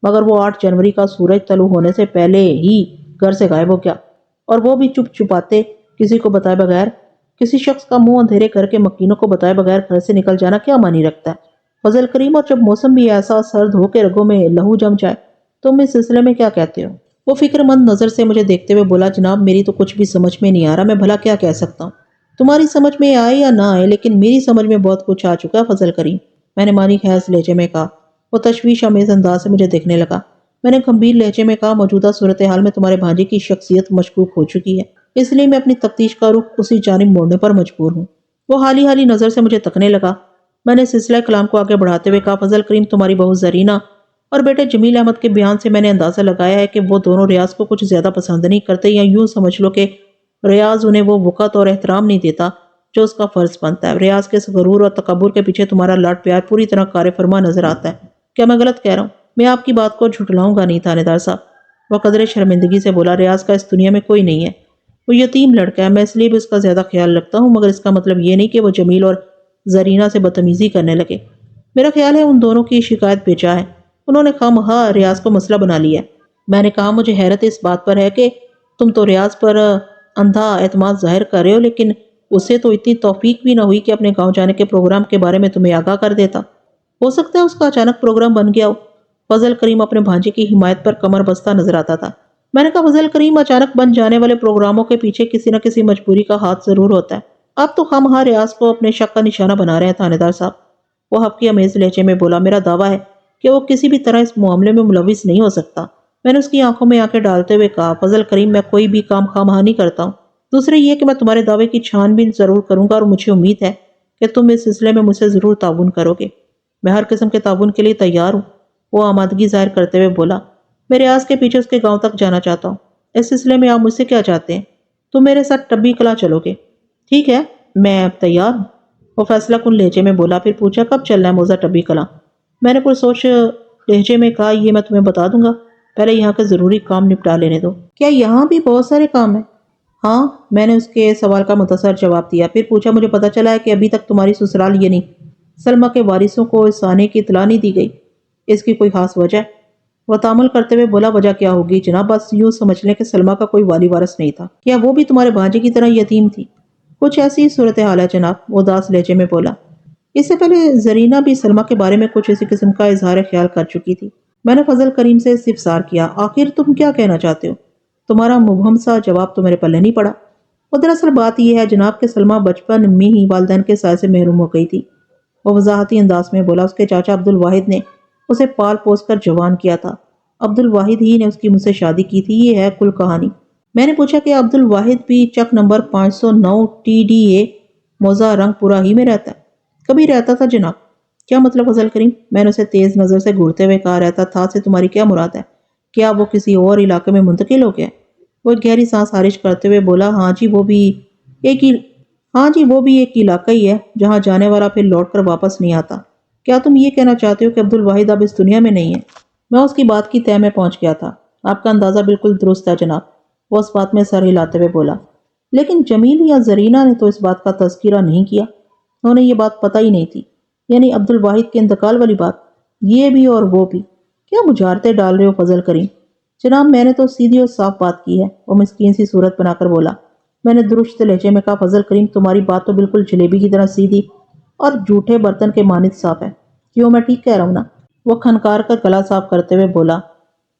مگر وہ 8 جنوری کا سورج طلوع ہونے سے پہلے ہی گھر سے غائب ہو گیا، اور وہ بھی چپ چپاتے، کسی کو بتائے بغیر۔ کسی شخص کا منہ اندھیرے کر کے مکینوں کو بتائے بغیر گھر سے نکل جانا کیا معنی رکھتا ہے فضل کریم؟ اور جب موسم بھی ایسا سرد ہو کے رگوں میں لہو جم جائے، تم اس سلسلے میں کیا کہتے ہو؟ وہ فکر مند نظر سے مجھے دیکھتے ہوئے بولا، جناب میری تو کچھ بھی سمجھ میں نہیں آ رہا، میں بھلا کیا کہہ سکتا ہوں؟ تمہاری سمجھ میں آئے یا نہ آئے، لیکن میری سمجھ میں بہت کچھ آ چکا ہے فضل کریم، میں نے مانی خیز لہجے میں کہا۔ وہ تشویش آمیز انداز سے مجھے دیکھنے لگا۔ میں نے گمبھیر لہجے میں کہا، موجودہ صورتحال میں تمہارے بھانجے کی شخصیت مشکوک ہو چکی ہے، اس لیے میں اپنی تفتیش کا رخ اسی جانب موڑنے پر مجبور ہوں۔ وہ حالی حالی نظر سے مجھے تکنے لگا۔ میں نے سلسلہ کلام کو آگے بڑھاتے ہوئے کہا، فضل کریم، تمہاری بہو زرینہ اور بیٹے جمیل احمد کے بیان سے میں نے اندازہ لگایا ہے کہ وہ دونوں ریاض کو کچھ زیادہ پسند نہیں کرتے، یا یوں سمجھ لو کہ ریاض انہیں وہ وقت اور احترام نہیں دیتا جو اس کا فرض بنتا ہے۔ ریاض کے اس غرور اور تکبر کے پیچھے تمہارا لاڈ پیار پوری طرح کار فرما نظر آتا ہے۔ کیا میں غلط کہہ رہا ہوں؟ میں آپ کی بات کو جھٹلاؤں گا نہیں تھانے دار صاحب، وہ قدرے شرمندگی سے بولا۔ ریاض کا اس دنیا میں کوئی نہیں ہے، وہ یتیم لڑکا ہے، میں اس لیے بھی اس کا زیادہ خیال رکھتا ہوں، مگر اس کا مطلب یہ نہیں کہ وہ جمیل اور زرینہ سے بدتمیزی کرنے لگے۔ میرا خیال ہے ان دونوں کی شکایت بے جا ہے، انہوں نے خواہ ریاض کو مسئلہ بنا لیا ہے۔ میں نے کہا مجھے حیرت اس بات پر ہے کہ تم تو ریاض پر اندھا اعتماد ظاہر کر رہے ہو، لیکن اسے تو اتنی توفیق بھی نہ ہوئی کہ اپنے گاؤں جانے کے پروگرام کے بارے میں تمہیں آگاہ کر دیتا۔ ہو سکتا ہے اس کا اچانک پروگرام بن گیا ہو۔ فضل کریم اپنے بھانجے کی حمایت پر کمر بستہ نظر آتا تھا۔ میں نے کہا فضل کریم، اچانک بن جانے والے پروگراموں کے پیچھے کسی نہ کسی مجبوری کا ہاتھ ضرور ہوتا ہے۔ آپ تو خواہ ریاض کو اپنے شک کا نشانہ بنا رہے ہیں تھانے دار صاحب، وہ حقیقی امیز لہجے میں بولا۔ میرا دعویٰ ہے کہ وہ کسی بھی طرح اس معاملے میں ملوث نہیں ہو سکتا۔ میں نے اس کی آنکھوں میں آنکھیں ڈالتے ہوئے کہا، فضل کریم، میں کوئی بھی کام خواہ نہیں کرتا ہوں۔ دوسرے یہ کہ میں تمہارے دعوے کی چھان بین ضرور کروں گا، اور مجھے امید ہے کہ تم اس سلسلے میں مجھ سے ضرور تعاون کرو گے۔ میں ہر قسم کے تعاون کے لیے تیار ہوں، وہ آمادگی ظاہر کرتے ہوئے بولا۔ میں ریاض کے پیچھے اس کے گاؤں تک جانا چاہتا ہوں۔ اس سلسلے میں آپ مجھ سے کیا چاہتے ہیں؟ تم میرے ساتھ ٹبی کلاں چلو گے؟ ٹھیک ہے، میں اب تیار ہوں، وہ فیصلہ کن لہجے میں بولا۔ پھر پوچھا، کب چلنا ہے موزہ ٹبی کلاں؟ میں نے پرسوچ لہجے میں کہا، یہ میں تمہیں بتا دوں گا، پہلے یہاں کے ضروری کام نپٹا لینے دو۔ کیا یہاں بھی بہت سارے کام ہیں؟ ہاں، میں نے اس کے سوال کا مختصر جواب دیا۔ پھر پوچھا، مجھے پتا چلا ہے کہ ابھی تک تمہاری سسرال یعنی سلمیٰ کے وارثوں کو اس آنے کی اطلاع نہیں دی گئی، اس کی کوئی خاص وجہ؟ وہ تامل کرتے ہوئے بولا، وجہ کیا ہوگی جناب، بس یوں سمجھ لیں کہ سلمیٰ کا کوئی والی وارث نہیں تھا۔ کیا وہ بھی تمہارے بھانجے کی طرح یتیم تھی؟ کچھ ایسی صورتحال ہے جناب، وہ اداس لہجے میں بولا۔ اس سے پہلے زرینہ بھی سلمیٰ کے بارے میں کچھ اسی قسم کا اظہار خیال کر چکی تھی۔ میں نے فضل کریم سے استفسار کیا، آخر تم کیا کہنا چاہتے ہو؟ تمہارا مبہم سا جواب تو میرے پلے نہیں پڑا۔ وہ دراصل بات یہ ہے جناب کہ سلمیٰ بچپن میں ہی والدین کے سائے سے محروم ہو گئی تھی، وہ وضاحتی انداز میں بولا۔ اس کے چاچا عبد الواحد نے اسے پال پوس کر جوان کیا تھا، عبد الواحد ہی نے اس کی مجھ سے شادی کی تھی، یہ ہے کل کہانی۔ میں نے پوچھا کہ عبد الواحد بھی چک نمبر 509 TDA موزہ رنگ پورہ ہی میں رہتا ہے؟ کبھی رہتا تھا جناب۔ کیا مطلب فضل کریم؟ میں نے اسے تیز نظر سے گھورتے ہوئے کہا، رہتا تھا سے تمہاری کیا مراد ہے؟ کیا وہ کسی اور علاقے میں منتقل ہو گیا؟ وہ ایک گہری سانس خارج کرتے ہوئے بولا، ہاں جی وہ بھی ایک علاقہ ہی ہے جہاں جانے والا پھر لوٹ کر واپس نہیں آتا۔ کیا تم یہ کہنا چاہتے ہو کہ عبد الواحد اب اس دنیا میں نہیں ہے؟ میں اس کی بات کی تہ میں پہنچ گیا تھا۔ آپ کا اندازہ بالکل درست ہے جناب، وہ اس بات میں سر ہلاتے ہوئے بولا۔ لیکن جمیل یا زرینہ نے تو اس بات کا تذکرہ نہیں کیا، انہیں یہ بات پتہ ہی نہیں تھی، یعنی عبد الواحد کے انتقال والی بات، یہ بھی اور وہ بھی۔ کیا بجھارتے ڈال رہے ہو فضل کریم؟ جناب میں نے تو سیدھی اور صاف بات کی ہے، وہ مسکین سی صورت بنا کر بولا۔ میں نے درست لہجے میں کہا، فضل کریم تمہاری بات تو بالکل جلیبی کی طرح سیدھی اور جھوٹے برتن کے مانند صاف ہے۔ کیوں، میں ٹھیک کہہ رہا ہوں نا؟ وہ کھنکار کر گلا صاف کرتے ہوئے بولا۔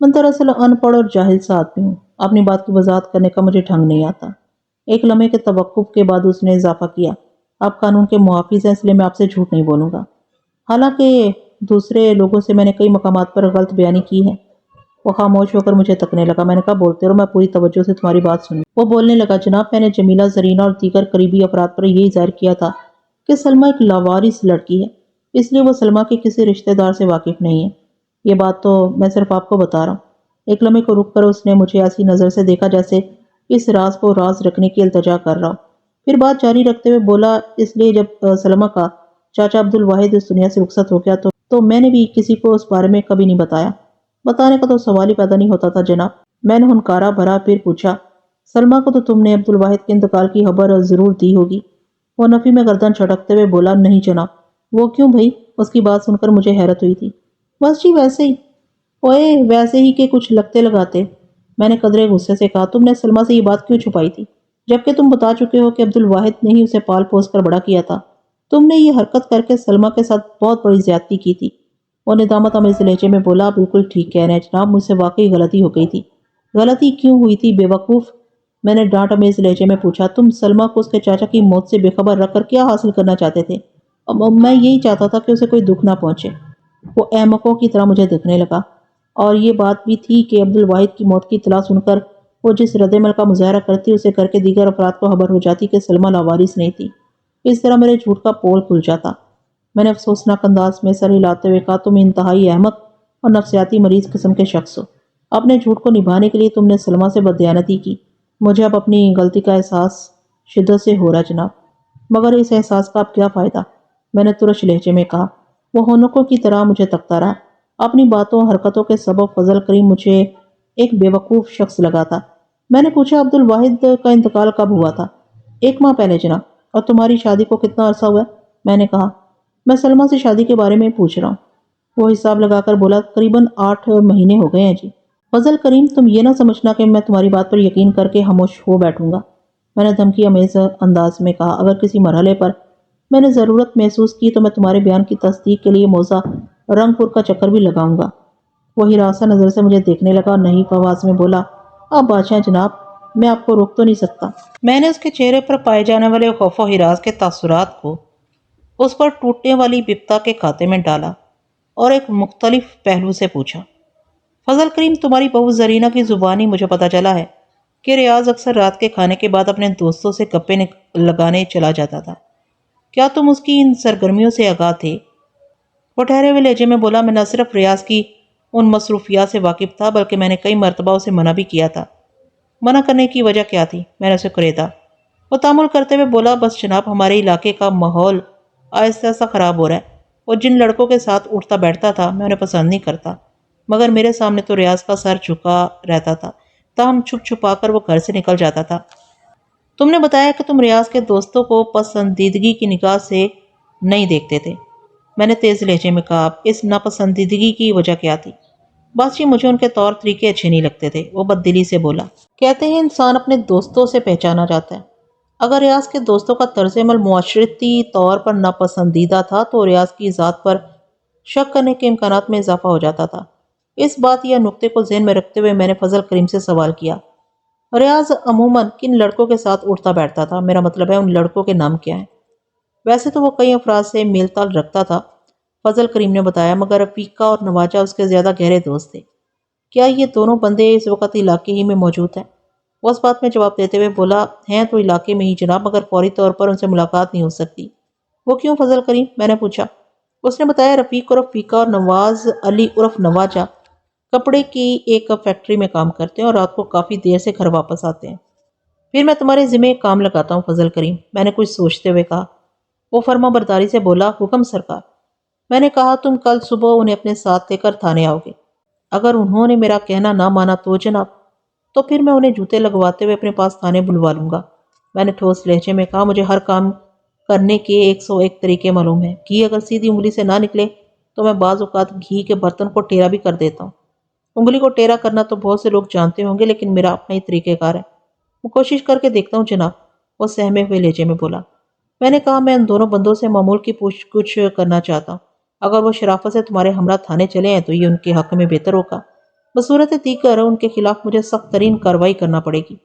میں دراصل ان پڑھ اور جاہل سا آدمی ہوں، اپنی بات کی وضاحت کرنے کا مجھے ڈھنگ نہیں آتا۔ ایک لمحے کے توقف کے بعد اس نے اضافہ کیا، آپ قانون کے محافظ ہیں اس لیے میں آپ سے جھوٹ نہیں بولوں گا، حالانکہ دوسرے لوگوں سے میں نے کئی مقامات پر غلط بیانی کی ہے۔ وہ خاموش ہو کر مجھے تکنے لگا۔ میں نے کہا، بولتے رہو، میں پوری توجہ سے تمہاری بات سنوں۔ وہ بولنے لگا، جناب میں نے جمیلہ، زرینہ اور دیگر قریبی افراد پر یہی ظاہر کیا تھا کہ سلمیٰ ایک لاوارث لڑکی ہے، اس لیے وہ سلمیٰ کے کسی رشتہ دار سے واقف نہیں ہے۔ یہ بات تو میں صرف آپ کو بتا رہا ہوں۔ ایک لمحے کو رک کر اس نے مجھے ایسی نظر سے دیکھا جیسے اس راز کو راز رکھنے کی التجا کر رہا ہوں۔ پھر بات جاری رکھتے ہوئے بولا، اس لیے جب سلمیٰ کا چاچا عبد الواحد اس دنیا سے رخصت ہو گیا تو میں نے بھی کسی کو اس بارے میں کبھی نہیں بتایا۔ بتانے کا تو سوال ہی پیدا نہیں ہوتا تھا جناب۔ میں نے ہنکارا بھرا، پھر پوچھا، سلمیٰ کو تو تم نے عبد الواحد کے انتقال کی خبر ضرور دی ہوگی؟ وہ نفی میں گردن جھٹکتے ہوئے بولا، نہیں جناب۔ وہ کیوں بھائی؟ اس کی بات سن کر مجھے حیرت ہوئی تھی۔ بس جی ویسے ہی۔ اوئے ویسے ہی کہ کچھ لگتے لگاتے، میں نے قدرے غصے سے کہا، تم نے سلمیٰ سے یہ بات کیوں چھپائی تھی جبکہ تم بتا چکے ہو کہ عبد الواحد نے ہی اسے پال پوس کر بڑا کیا تھا؟ تم نے یہ حرکت کر کے سلمیٰ کے ساتھ بہت بڑی زیادتی کی تھی، وہ ندامت آمیز لہجے میں بولا۔ بالکل ٹھیک کہہ رہے ہیں جناب، مجھ سے واقعی غلطی ہو گئی تھی۔ غلطی کیوں ہوئی تھی بے وقوف؟ میں نے ڈانٹ آمیز لہجے میں پوچھا۔ تم سلمیٰ کو اس کے چاچا کی موت سے بے خبر رکھ کر کیا حاصل کرنا چاہتے تھے؟ میں یہی چاہتا تھا کہ اسے کوئی دکھ نہ پہنچے، وہ احمقوں کی طرح مجھے دیکھنے لگا۔ اور یہ بات بھی تھی کہ عبد الواحد کی موت کی اطلاع سن کر وہ جس رد عمل کا مظاہرہ کرتی، اسے گھر کے دیگر افراد کو خبر ہو جاتی کہ سلمیٰ لاوارث نہیں تھی۔ اس طرح میرے جھوٹ کا پول کھل جاتا۔ میں نے افسوسناک انداز میں سر ہلاتے ہوئے کہا، تم انتہائی احمق اور نفسیاتی مریض قسم کے شخص ہو۔ اپنے جھوٹ کو نبھانے کے لیے تم نے سلمیٰ سے بددیانتی کی، مجھے اب اپنی غلطی کا احساس شدت سے ہو رہا جناب، مگر اس احساس کا اب کیا فائدہ؟ میں نے ترش لہجے میں کہا۔ وہ ہونکوں کی طرح مجھے تکتا رہا۔ اپنی باتوں حرکتوں کے سبب فضل کریم مجھے ایک بے وقوف شخص لگا تھا۔ میں نے پوچھا، عبد الواحد کا انتقال کب ہوا تھا؟ 1 ماہ پہلے جناب۔ اور تمہاری شادی کو کتنا عرصہ ہوا ہے؟ میں نے کہا، میں سلمہ سے شادی کے بارے میں پوچھ رہا ہوں۔ وہ حساب لگا کر بولا، تقریباً 8 مہینے ہو گئے ہیں جی۔ فضل کریم، تم یہ نہ سمجھنا کہ میں تمہاری بات پر یقین کر کے خاموش ہو بیٹھوں گا، میں نے دھمکی آمیز انداز میں کہا۔ اگر کسی مرحلے پر میں نے ضرورت محسوس کی تو میں تمہارے بیان کی تصدیق کے لیے موزہ رنگ پور کا چکر بھی لگاؤں گا۔ وہ ہراساں نظر سے مجھے دیکھنے لگا اور نحیف آواز میں بولا، آپ بادشاہ جناب، میں آپ کو روک تو نہیں سکتا۔ میں نے اس کے چہرے پر پائے جانے والے خوف و ہراس کے تاثرات کو اس پر ٹوٹنے والی بپتا کے کھاتے میں ڈالا اور ایک مختلف پہلو سے پوچھا، فضل کریم، تمہاری بہو زرینہ کی زبانی مجھے پتہ چلا ہے کہ ریاض اکثر رات کے کھانے کے بعد اپنے دوستوں سے گپے لگانے چلا جاتا تھا۔ کیا تم اس کی ان سرگرمیوں سے آگاہ تھے؟ وہ ٹھہرے ہوئے لہجے میں بولا، میں نہ صرف ریاض کی ان مصروفیات سے واقف تھا بلکہ میں نے کئی مرتبہ اسے منع بھی کیا تھا۔ منع کرنے کی وجہ کیا تھی؟ میں نے اسے کریدا۔ وہ تامل کرتے ہوئے بولا، بس جناب، ہمارے علاقے کا ماحول آہستہ آہستہ خراب ہو رہا ہے، اور جن لڑکوں کے ساتھ اٹھتا بیٹھتا تھا میں انہیں پسند نہیں کرتا، مگر میرے سامنے تو ریاض کا سر جھکا رہتا تھا، تاہم چھپ چھپا کر وہ گھر سے نکل جاتا تھا۔ تم نے بتایا کہ تم ریاض کے دوستوں کو پسندیدگی کی نگاہ سے نہیں دیکھتے تھے، میں نے تیز لہجے میں کہا۔ اس ناپسندیدگی کی وجہ کیا تھی؟ بس جی، مجھے ان کے طور طریقے اچھے نہیں لگتے تھے، وہ بددلی سے بولا۔ کہتے ہیں انسان اپنے دوستوں سے پہچانا جاتا ہے۔ اگر ریاض کے دوستوں کا طرز عمل معاشرتی طور پر ناپسندیدہ تھا تو ریاض کی ذات پر شک کرنے کے امکانات میں اضافہ ہو جاتا تھا۔ اس بات یا نقطے کو ذہن میں رکھتے ہوئے میں نے فضل کریم سے سوال کیا، ریاض عموماً کن لڑکوں کے ساتھ اٹھتا بیٹھتا تھا؟ میرا مطلب ہے ان لڑکوں کے نام کیا ہیں؟ ویسے تو وہ کئی افراد سے میل تال رکھتا تھا، فضل کریم نے بتایا، مگر رفیقہ اور نواجہ اس کے زیادہ گہرے دوست تھے۔ کیا یہ دونوں بندے اس وقت علاقے ہی میں موجود ہیں؟ وہ اس بات میں جواب دیتے ہوئے بولا، ہیں تو علاقے میں ہی جناب، مگر فوری طور پر ان سے ملاقات نہیں ہو سکتی۔ وہ کیوں فضل کریم؟ میں نے پوچھا۔ اس نے بتایا، رفیق عرف فیقہ اور نواز علی عرف نواجہ کپڑے کی ایک فیکٹری میں کام کرتے ہیں اور رات کو کافی دیر سے گھر واپس آتے ہیں۔ پھر میں تمہارے ذمہ ایک کام لگاتا ہوں فضل کریم، میں نے کچھ سوچتے ہوئے کہا۔ وہ فرما برداری سے بولا، حکم سرکار۔ میں نے کہا، تم کل صبح انہیں اپنے ساتھ لے کر تھانے آؤ گے۔ اگر انہوں نے میرا کہنا نہ مانا تو جناب، تو پھر میں انہیں جوتے لگواتے ہوئے اپنے پاس تھانے بلوا لوں گا، میں نے ٹھوس لہجے میں کہا۔ مجھے ہر کام کرنے کے 101 طریقے معلوم ہیں۔ گھی اگر سیدھی انگلی سے نہ نکلے تو میں بعض اوقات گھی کے برتن کو ٹیڑھا بھی کر دیتا ہوں۔ انگلی کو ٹیڑھا کرنا تو بہت سے لوگ جانتے ہوں گے، لیکن میرا اپنا ہی طریقہ کار ہے۔ وہ کوشش کر کے دیکھتا ہوں جناب، وہ سہمے ہوئے لہجے میں بولا۔ میں نے کہا، میں ان دونوں بندوں سے معمول کی پوچھ گچھ کرنا چاہتا ہوں۔ اگر وہ شرافت سے تمہارے ہمراہ تھانے چلے ہیں تو یہ ان کے حق میں بہتر ہوگا، بصورت دیگر ان کے خلاف مجھے سخت ترین کارروائی کرنا پڑے گی۔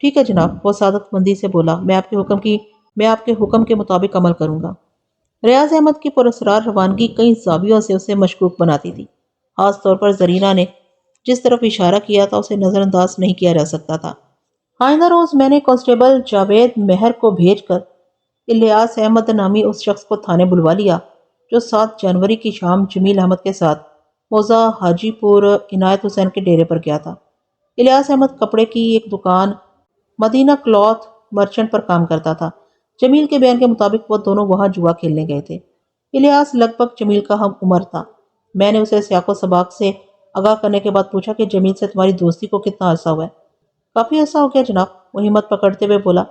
ٹھیک ہے جناب، وہ سعادت مندی سے بولا، میں آپ کے حکم کے مطابق عمل کروں گا۔ ریاض احمد کی پراسرار روانگی کئی زاویوں سے اسے مشکوک بناتی تھی، خاص طور پر زرینہ نے جس طرف اشارہ کیا تھا اسے نظر انداز نہیں کیا جا سکتا تھا۔ آئندہ روز میں نے کانسٹیبل جاوید مہر کو بھیج کر الیاس احمد نامی اس شخص کو تھانے بلوا لیا جو 7 جنوری کی شام جمیل احمد کے ساتھ موزہ حاجی پور عنایت حسین کے ڈیرے پر گیا تھا۔ الیاس احمد کپڑے کی ایک دکان مدینہ کلاتھ مرچنٹ پر کام کرتا تھا۔ جمیل کے بیان کے مطابق وہ دونوں وہاں جوا کھیلنے گئے تھے۔ الیاس لگ بھگ جمیل کا ہم عمر تھا۔ میں نے اسے سیاق و سباق سے آگاہ کرنے کے بعد پوچھا کہ جمیل سے تمہاری دوستی کو کتنا عرصہ ہوا ہے؟ کافی عرصہ ہو گیا جناب، وہ ہمت پکڑتے ہوئے بولا۔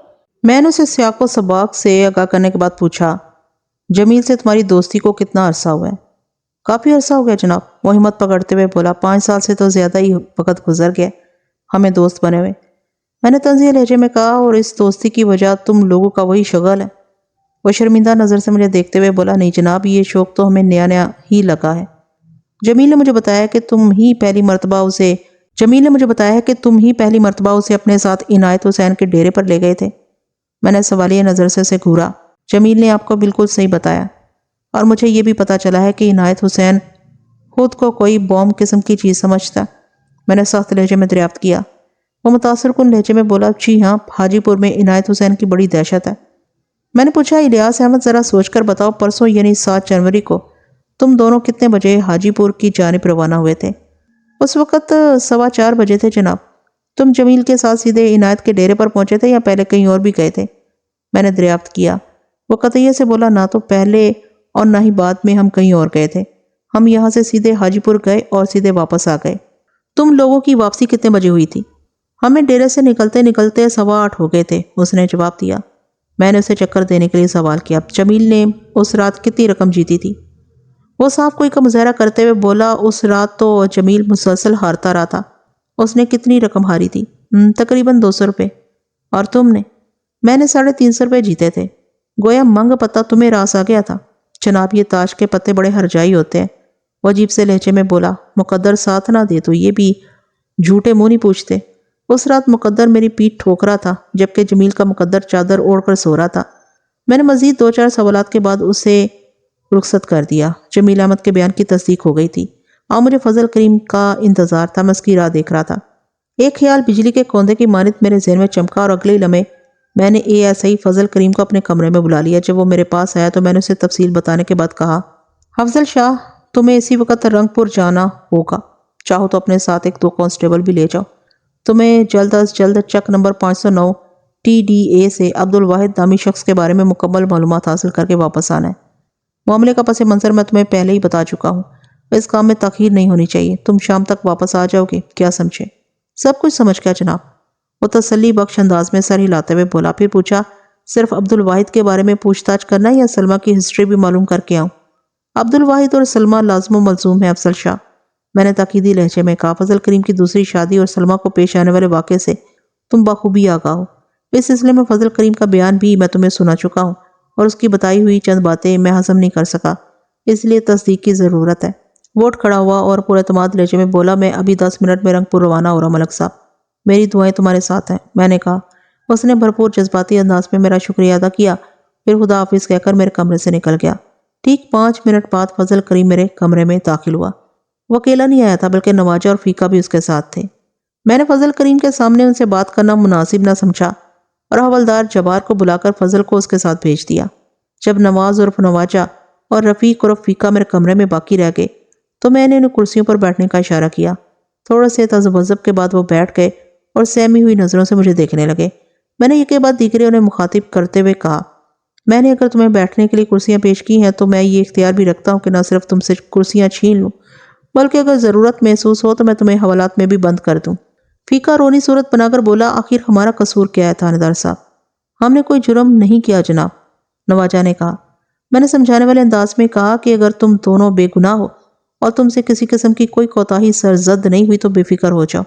میں نے اسے سیاق و سباق سے آگاہ کرنے کے بعد پوچھا، جمیل سے تمہاری دوستی کو کتنا عرصہ ہوا ہے؟ کافی عرصہ ہو گیا جناب، وہ ہمت پکڑتے ہوئے بولا۔ 5 سال سے تو زیادہ ہی وقت گزر گیا ہمیں دوست بنے ہوئے، میں نے طنزیہ لہجے میں کہا، اور اس دوستی کی وجہ تم لوگوں کا وہی شغل ہے؟ وہ شرمندہ نظر سے مجھے دیکھتے ہوئے بولا، نہیں جناب، یہ شوق تو ہمیں نیا نیا ہی لگا ہے۔ جمیل نے مجھے بتایا کہ تم ہی پہلی مرتبہ اسے اپنے ساتھ عنایت حسین کے ڈیرے پر لے گئے تھے۔ میں نے سوالیہ نظر سے اسے گھورا۔ جمیل نے آپ کو بالکل صحیح بتایا، اور مجھے یہ بھی پتا چلا ہے کہ عنایت حسین خود کو کوئی بوم قسم کی چیز سمجھتا۔ میں نے سخت لہجے میں دریافت کیا۔ وہ متاثر کن لہجے میں بولا، جی ہاں، حاجی پور میں عنایت حسین کی بڑی دہشت ہے۔ میں نے پوچھا، الیاس احمد، ذرا سوچ کر بتاؤ، پرسوں یعنی 7 جنوری کو تم دونوں کتنے بجے حاجی پور کی جانب روانہ ہوئے تھے؟ اس وقت 4:15 بجے تھے جناب۔ تم جمیل کے ساتھ سیدھے عنایت کے ڈیرے پر پہنچے تھے یا پہلے کہیں اور بھی گئے تھے؟ میں نے دریافت کیا۔ وہ قطعیہ سے بولا، نہ تو پہلے اور نہ ہی بعد میں ہم کہیں اور گئے تھے، ہم یہاں سے سیدھے حاجی پور گئے اور سیدھے واپس آ گئے۔ تم لوگوں کی واپسی کتنے بجے ہوئی تھی؟ ہمیں ڈیرے سے نکلتے نکلتے 8:15 ہو گئے تھے، اس نے جواب دیا۔ میں نے اسے چکر دینے کے لیے سوال کیا، جمیل نے اس رات کتنی رقم جیتی تھی؟ وہ صاف کوئی کا مظاہرہ کرتے ہوئے بولا، اس رات تو جمیل مسلسل ہارتا رہا تھا۔ اس نے کتنی رقم ہاری تھی؟ تقریباً 200 روپے۔ اور تم نے؟ میں نے 350 روپے جیتے تھے۔ گویا منگ پتہ تمہیں راس آ گیا تھا۔ جناب، یہ تاش کے پتے بڑے ہرجائی ہوتے ہیں، وہ عجیب سے لہجے میں بولا۔ مقدر ساتھ نہ دے تو یہ بھی جھوٹے منہ نہیں پوچھتے۔ اس رات مقدر میری پیٹھ ٹھوک رہا تھا، جبکہ جمیل کا مقدر چادر اوڑھ کر سو رہا تھا۔ میں نے مزید 2-4 سوالات کے بعد اسے رخصت کر دیا۔ جمیل احمد کے بیان کی تصدیق ہو گئی تھی۔ اب مجھے فضل کریم کا انتظار تھا، میں اس کی راہ دیکھ رہا تھا۔ ایک خیال بجلی کے کوندے کی مانند میرے ذہن میں چمکا اور اگلے لمحے میں نے ASI فضل کریم کو اپنے کمرے میں بلا لیا۔ جب وہ میرے پاس آیا تو میں نے اسے تفصیل بتانے کے بعد کہا، افضل شاہ، تمہیں اسی وقت رنگ پور جانا ہوگا، چاہو تو اپنے ساتھ 1-2 کانسٹیبل بھی لے جاؤ۔ تمہیں جلد از جلد چک نمبر 509 TDA سے عبدالواحد نامی شخص کے بارے میں مکمل معلومات حاصل کر کے واپس آنا ہے۔ معاملے کا پس منظر میں تمہیں پہلے ہی بتا چکا ہوں، اس کام میں تاخیر نہیں ہونی چاہیے۔ تم شام تک واپس آ جاؤ گے، کیا سمجھے؟ سب کچھ سمجھ گیا جناب، وہ تسلی بخش انداز میں سر ہلاتے ہوئے بولا۔ پھر پوچھا، صرف عبدالواحد کے بارے میں پوچھ تاچھ کرنا یا سلمہ کی ہسٹری بھی معلوم کر کے آؤں؟ عبدالواحد اور سلمہ لازم و ملزوم ہے افضل شاہ، میں نے تاکیدی لہجے میں کہا۔ فضل کریم کی دوسری شادی اور سلمہ کو پیش آنے والے واقعے سے تم بخوبی آگاہ ہو۔ اس سلسلے میں فضل کریم کا بیان بھی میں تمہیں سنا چکا ہوں، اور اس کی بتائی ہوئی چند باتیں میں ہضم نہیں کر سکا، اس لیے تصدیق کی ضرورت ہے۔ ووٹ کھڑا ہوا اور پر اعتماد لہجے میں بولا، میں ابھی 10 منٹ میں رنگ پور روانہ ہو رہا ہوں ملک صاحب، میری دعائیں تمہارے ساتھ ہیں۔ میں نے کہا۔ اس نے بھرپور جذباتی انداز میں میرا شکریہ ادا کیا، پھر خدا حافظ کہہ کر میرے کمرے سے نکل گیا۔ ٹھیک 5 منٹ بعد فضل کریم میرے کمرے میں داخل ہوا۔ وہ اکیلا نہیں آیا تھا، بلکہ نواجہ اور فیقہ بھی اس کے ساتھ تھے۔ میں نے فضل کریم کے سامنے ان سے بات کرنا مناسب نہ سمجھا اور حوالدار جبار کو بلا کر فضل کو اس کے ساتھ بھیج دیا۔ جب نواز عرف نواجہ اور رفیق عرف فیقہ میرے کمرے میں باقی رہ گئے تو میں نے انہیں کرسیوں پر بیٹھنے کا اشارہ کیا۔ تھوڑا سے تذبذب کے بعد وہ بیٹھ گئے اور سہمی ہوئی نظروں سے مجھے دیکھنے لگے۔ میں نے یہ کے بعد دیگرے انہیں مخاطب کرتے ہوئے کہا، میں نے اگر تمہیں بیٹھنے کے لیے کرسیاں پیش کی ہیں تو میں یہ اختیار بھی رکھتا ہوں کہ نہ صرف تم سے کرسیاں چھین لوں، بلکہ اگر ضرورت محسوس ہو تو میں تمہیں حوالات میں بھی بند کر دوں۔ فیقہ رونی صورت بنا کر بولا، آخر ہمارا قصور کیا ہے تھانے دار صاحب؟ ہم نے کوئی جرم نہیں کیا جناب، نواجہ نے کہا۔ میں نے سمجھانے والے انداز میں کہا کہ اگر تم دونوں بے گناہ ہو اور تم سے کسی قسم کی کوئی کوتاہی سرزد نہیں ہوئی تو بے فکر ہو جاؤ،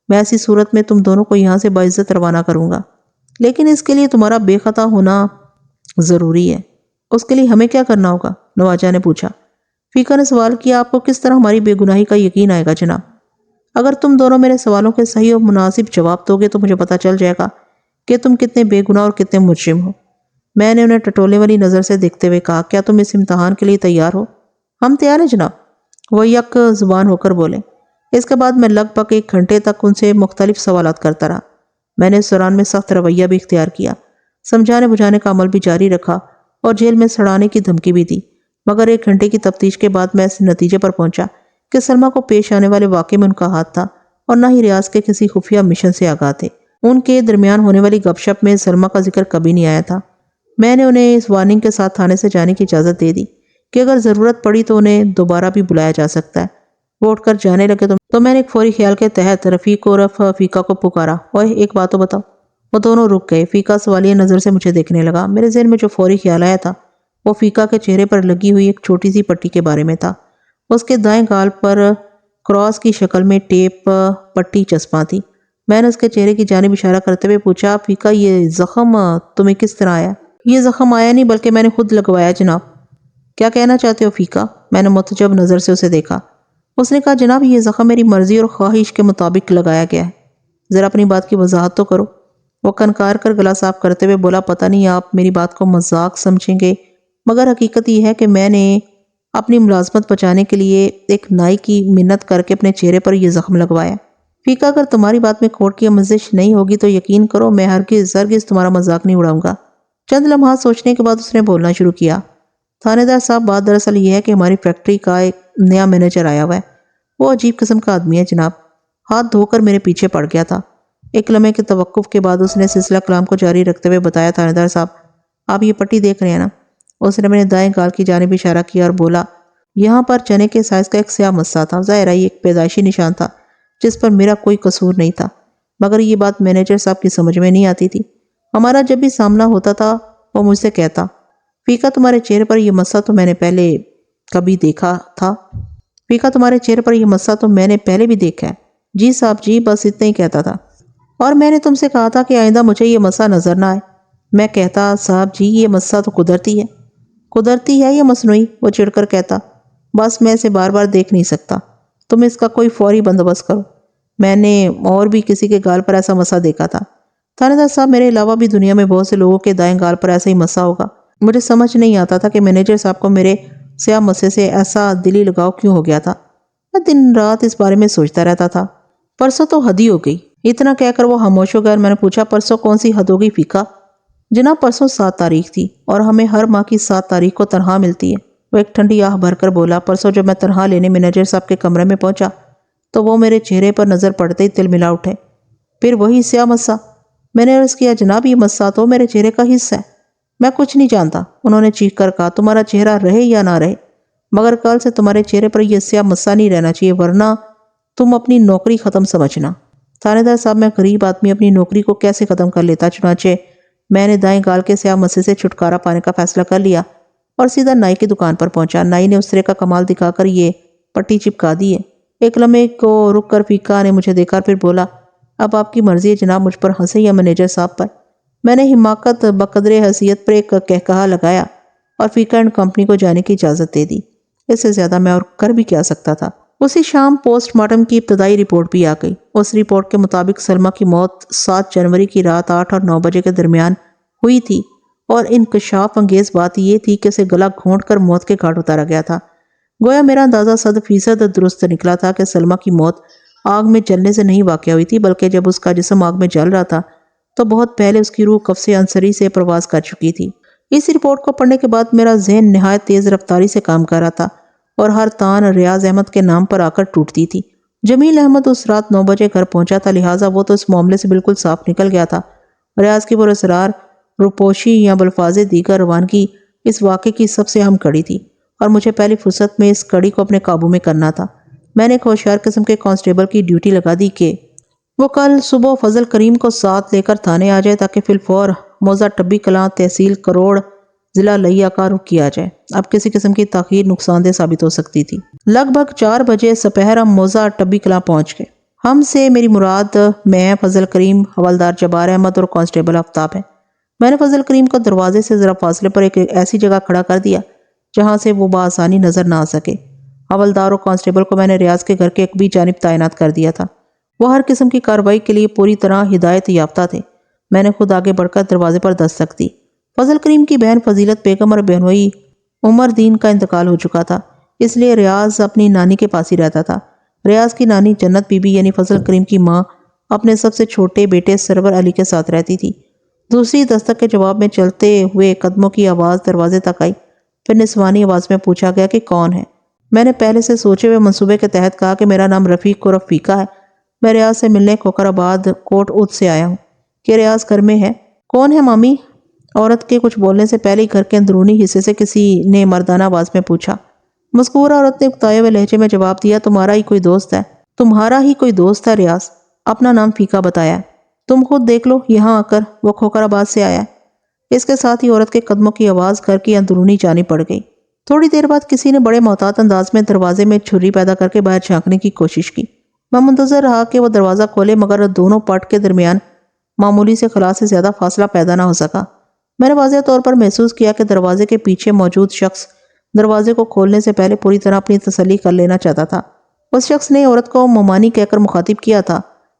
میں ایسی صورت میں تم دونوں کو یہاں سے باعزت روانہ کروں گا، لیکن اس کے لیے تمہارا بے خطا ہونا ضروری ہے۔ اس کے لیے ہمیں کیا کرنا ہوگا؟ نواجہ نے پوچھا۔ فیقہ نے سوال کیا، آپ کو کس طرح ہماری بے گناہی کا یقین آئے گا جناب؟ اگر تم دونوں میرے سوالوں کے صحیح اور مناسب جواب دو گے تو مجھے پتہ چل جائے گا کہ تم کتنے بے گناہ اور کتنے مجرم ہو۔ میں نے انہیں ٹٹولے والی نظر سے دیکھتے ہوئے کہا، کیا تم اس امتحان کے لیے تیار ہو؟ ہم تیار ہیں جناب، وہ یک زبان ہو کر بولے۔ اس کے بعد میں لگ بھگ 1 گھنٹے تک ان سے مختلف سوالات کرتا رہا۔ میں نے اس دوران میں سخت رویہ بھی اختیار کیا، سمجھانے بجھانے کا عمل بھی جاری رکھا اور جیل میں سڑانے کی دھمکی بھی دی، مگر 1 گھنٹے کی تفتیش کے بعد میں اس نتیجے پر پہنچا کہ سلمہ کو پیش آنے والے واقعے میں ان کا ہاتھ تھا اور نہ ہی ریاض کے کسی خفیہ مشن سے آگاہ تھے۔ ان کے درمیان ہونے والی گپ شپ میں سلمہ کا ذکر کبھی نہیں آیا تھا۔ میں نے انہیں اس وارننگ کے ساتھ تھانے سے جانے کی اجازت دے دی کہ اگر ضرورت پڑی تو انہیں دوبارہ بھی بلایا جا سکتا ہے۔ وہ اٹھ کر جانے لگے تو میں نے ایک فوری خیال کے تحت رفیق عرف فیقہ کو پکارا، اوئے ایک بات تو بتاؤ۔ وہ دونوں رک گئے۔ فیقہ سوالیہ نظر سے مجھے دیکھنے لگا۔ میرے ذہن میں جو فوری خیال آیا تھا وہ فیقہ کے چہرے پر لگی ہوئی ایک چھوٹی سی پٹی کے بارے میں تھا۔ اس کے دائیں گال پر کراس کی شکل میں ٹیپ پٹی چسپاں تھی۔ میں نے اس کے چہرے کی جانب اشارہ کرتے ہوئے پوچھا، فیقہ یہ زخم تمہیں کس طرح آیا؟ یہ زخم آیا نہیں بلکہ میں نے خود لگوایا جناب۔ کیا کہنا چاہتے ہو فیقہ؟ میں نے متعجب نظر سے اسے دیکھا۔ اس نے کہا، جناب یہ زخم میری مرضی اور خواہش کے مطابق لگایا گیا ہے۔ ذرا اپنی بات کی وضاحت تو کرو۔ وہ کنکار کر گلا صاف کرتے ہوئے بولا، پتہ نہیں آپ میری بات کو مذاق سمجھیں گے، مگر حقیقت یہ ہے کہ میں نے اپنی ملازمت بچانے کے لیے ایک نائی کی منت کر کے اپنے چہرے پر یہ زخم لگوایا۔ فیقہ اگر تمہاری بات میں کھوٹ کی آمیزش نہیں ہوگی تو یقین کرو میں ہرگز تمہارا مذاق نہیں اڑاؤں گا۔ چند لمحات سوچنے کے بعد اس نے بولنا شروع کیا، تھانے دار صاحب بات دراصل یہ ہے کہ ہماری فیکٹری کا ایک نیا مینیجر آیا ہوا ہے۔ وہ عجیب قسم کا آدمی ہے جناب، ہاتھ دھو کر میرے پیچھے پڑ گیا تھا ایک لمحے کے توقف کے بعد اس نے سلسلہ کلام کو جاری رکھتے ہوئے بتایا، تھانے دار صاحب، آپ یہ پٹی دیکھ رہے ہیں نا؟ اس نے میرے دائیں گال کی جانب اشارہ کیا اور بولا، یہاں پر چنے کے سائز کا ایک سیاہ مسا تھا۔ ظاہر ہے یہ ایک پیدائشی نشان تھا جس پر میرا کوئی قصور نہیں تھا، مگر یہ بات مینیجر صاحب کی سمجھ میں نہیں آتی تھی۔ ہمارا جب بھی سامنا ہوتا تھا وہ مجھ سے کہتا، فیقہ تمہارے چہرے پر یہ مسا تو میں نے پہلے کبھی دیکھا تھا، فیقہ تمہارے چہرے پر یہ مسا تو میں نے پہلے بھی دیکھا ہے۔ جی صاحب جی، بس اتنا ہی کہتا تھا، اور میں نے تم سے کہا تھا کہ آئندہ مجھے یہ مسا نظر نہ آئے۔ میں کہتا، صاحب جی یہ مسا تو قدرتی ہے۔ قدرتی ہے یا مصنوعی؟ وہ چڑھ کر کہتا، بس میں اسے بار بار دیکھ نہیں سکتا، تم اس کا کوئی فوری بندوبست کرو۔ میں نے اور بھی کسی کے گال پر ایسا مسا دیکھا تھا تھانے دار صاحب، میرے علاوہ بھی دنیا میں بہت سے لوگوں کے دائیں گال پر ایسا ہی مسا ہوگا۔ مجھے سمجھ نہیں آتا تھا کہ مینیجر صاحب کو میرے سیاہ مسے سے ایسا دلی لگاؤ کیوں ہو گیا تھا۔ میں دن رات اس بارے میں سوچتا رہتا تھا۔ پرسوں تو حد ہی ہو گئی۔ اتنا کہہ کر وہ خاموش ہو گیا اور میں نے پوچھا، پرسوں کون سی حد ہوگی فیقہ؟ جناب پرسوں 7 تاریخ تھی اور ہمیں ہر ماہ کی 7 تاریخ کو تنخواہ ملتی ہے۔ وہ ایک ٹھنڈی آہ بھر کر بولا، پرسوں جب میں تنخواہ لینے مینیجر صاحب کے کمرے میں پہنچا تو وہ میرے چہرے پر نظر پڑتے ہی تل ملا اٹھے۔ پھر وہی سیاہ مسا۔ میں نے عرض کیا، جناب یہ مسا تو میرے چہرے کا حصہ ہے، میں کچھ نہیں جانتا۔ انہوں نے چیخ کر کہا، تمہارا چہرہ رہے یا نہ رہے، مگر کل سے تمہارے چہرے پر یہ سیاہ مسا نہیں رہنا چاہیے، ورنہ تم اپنی نوکری ختم سمجھنا۔ تھانے دار صاحب، میں غریب آدمی اپنی نوکری کو کیسے ختم کر لیتا؟ چنانچہ میں نے دائیں گال کے سیاہ مسے سے چھٹکارا پانے کا فیصلہ کر لیا اور سیدھا نائی کی دکان پر پہنچا۔ نائی نے اس طرح کا کمال دکھا کر یہ پٹی چپکا دی ہے۔ ایک لمحے کو رک کر فیقہ نے مجھے دیکھا، پھر بولا، اب آپ کی مرضی ہے جناب، مجھ پر ہنسے یا مینیجر صاحب پر۔ میں نے حماقت بقدر حیثیت پر ایک کہکہا لگایا اور فیقہ اینڈ کمپنی کو جانے کی اجازت دے دی۔ اس سے زیادہ میں اور کر بھی کیا سکتا تھا۔ اسی شام پوسٹ مارٹم کی ابتدائی رپورٹ بھی آ گئی۔ اس رپورٹ کے مطابق سلمہ کی موت 7 جنوری کی رات 8 اور 9 بجے کے درمیان ہوئی تھی، اور انکشاف انگیز بات یہ تھی کہ اسے گلا گھونٹ کر موت کے گھاٹ اتارا گیا تھا۔ گویا میرا اندازہ 100% درست نکلا تھا کہ سلمہ کی موت آگ میں جلنے سے نہیں واقع ہوئی تھی، بلکہ جب اس کا جسم آگ میں جل رہا تھا تو بہت پہلے اس کی روح قفس عنصری سے پرواز کر چکی تھی۔ اس رپورٹ کو پڑھنے کے بعد میرا ذہن نہایت تیز رفتاری سے کام کر رہا تھا اور ہر تان ریاض احمد کے نام پر آ کر ٹوٹتی تھی۔ جمیل احمد اس رات 9 بجے گھر پہنچا تھا، لہٰذا وہ تو اس معاملے سے بالکل صاف نکل گیا تھا۔ ریاض کی پراسرار روپوشی یا بلفاظ دیگر روانگی اس واقعے کی سب سے اہم کڑی تھی، اور مجھے پہلی فرصت میں اس کڑی کو اپنے قابو میں کرنا تھا۔ میں نے ایک ہوشیار قسم کے کانسٹیبل کی ڈیوٹی لگا دی کہ وہ کل صبح فضل کریم کو ساتھ لے کر تھانے آ جائے تاکہ فی الفور موضع ٹبی کلاں تحصیل کروڑ ضلع لیا کا رخ کیا جائے۔ اب کسی قسم کی تاخیر نقصان دہ ثابت ہو سکتی تھی۔ لگ بھگ 4 بجے سپہر ہم موضع ٹبی کلاں پہنچ گئے۔ ہم سے میری مراد میں، فضل کریم، حوالدار جبار احمد اور کانسٹیبل آفتاب ہے۔ میں نے فضل کریم کو دروازے سے ذرا فاصلے پر ایک ایسی جگہ کھڑا کر دیا جہاں سے وہ بآسانی نظر نہ آ سکے۔ حوالدار اور کانسٹیبل کو میں نے ریاض کے گھر کے ایک بھی جانب تعینات کر دیا تھا۔ وہ ہر قسم کی کارروائی کے لیے پوری طرح ہدایت یافتہ تھے۔ میں نے خود آگے بڑھ کر دروازے پر دستک دی۔ فضل کریم کی بہن فضیلت بیگم اور بہنوئی عمر دین کا انتقال ہو چکا تھا، اس لیے ریاض اپنی نانی کے پاس ہی رہتا تھا۔ ریاض کی نانی جنت بی بی یعنی فضل کریم کی ماں اپنے سب سے چھوٹے بیٹے سرور علی کے ساتھ رہتی تھی۔ دوسری دستک کے جواب میں چلتے ہوئے قدموں کی آواز دروازے تک آئی، پھر نسوانی آواز میں پوچھا گیا کہ کون ہے۔ میں نے پہلے سے سوچے ہوئے منصوبے کے تحت کہا کہ میرا نام رفیق عرف فیقہ ہے، میں ریاض سے ملنے کھوکر آباد کوٹ ادھ سے آیا ہوں۔ کہ ریاض گھر میں ہے؟ کون ہے مامی؟ عورت کے کچھ بولنے سے پہلے ہی گھر کے اندرونی حصے سے کسی نے مردانہ آواز میں پوچھا۔ مذکورہ عورت نے اکتائے ہوئے لہجے میں جواب دیا، تمہارا ہی کوئی دوست ہے۔ تمہارا ہی کوئی دوست ہے ریاض؟ اپنا نام فیقہ بتایا۔ تم خود دیکھ لو یہاں آ کر، وہ کھوکر آباد سے آیا ہے۔ اس کے ساتھ ہی عورت کے قدموں کی آواز گھر کی اندرونی جانب پڑ گئی۔ تھوڑی دیر بعد کسی نے بڑے محتاط انداز میں دروازے میں چھری پیدا کر کے باہر جھانکنے کی کوشش کی۔ میں منتظر رہا کہ وہ دروازہ کھولے، مگر دونوں پٹ کے درمیان معمولی سے خلا سے زیادہ فاصلہ پیدا نہ ہو سکا۔ میں نے واضح طور پر محسوس کیا کہ دروازے کے پیچھے موجود شخص دروازے کو کھولنے سے پہلے پوری طرح اپنی تسلی کر لینا چاہتا تھا۔ اس شخص نے عورت کو ممانی کہہ کر مخاطب کیا تھا۔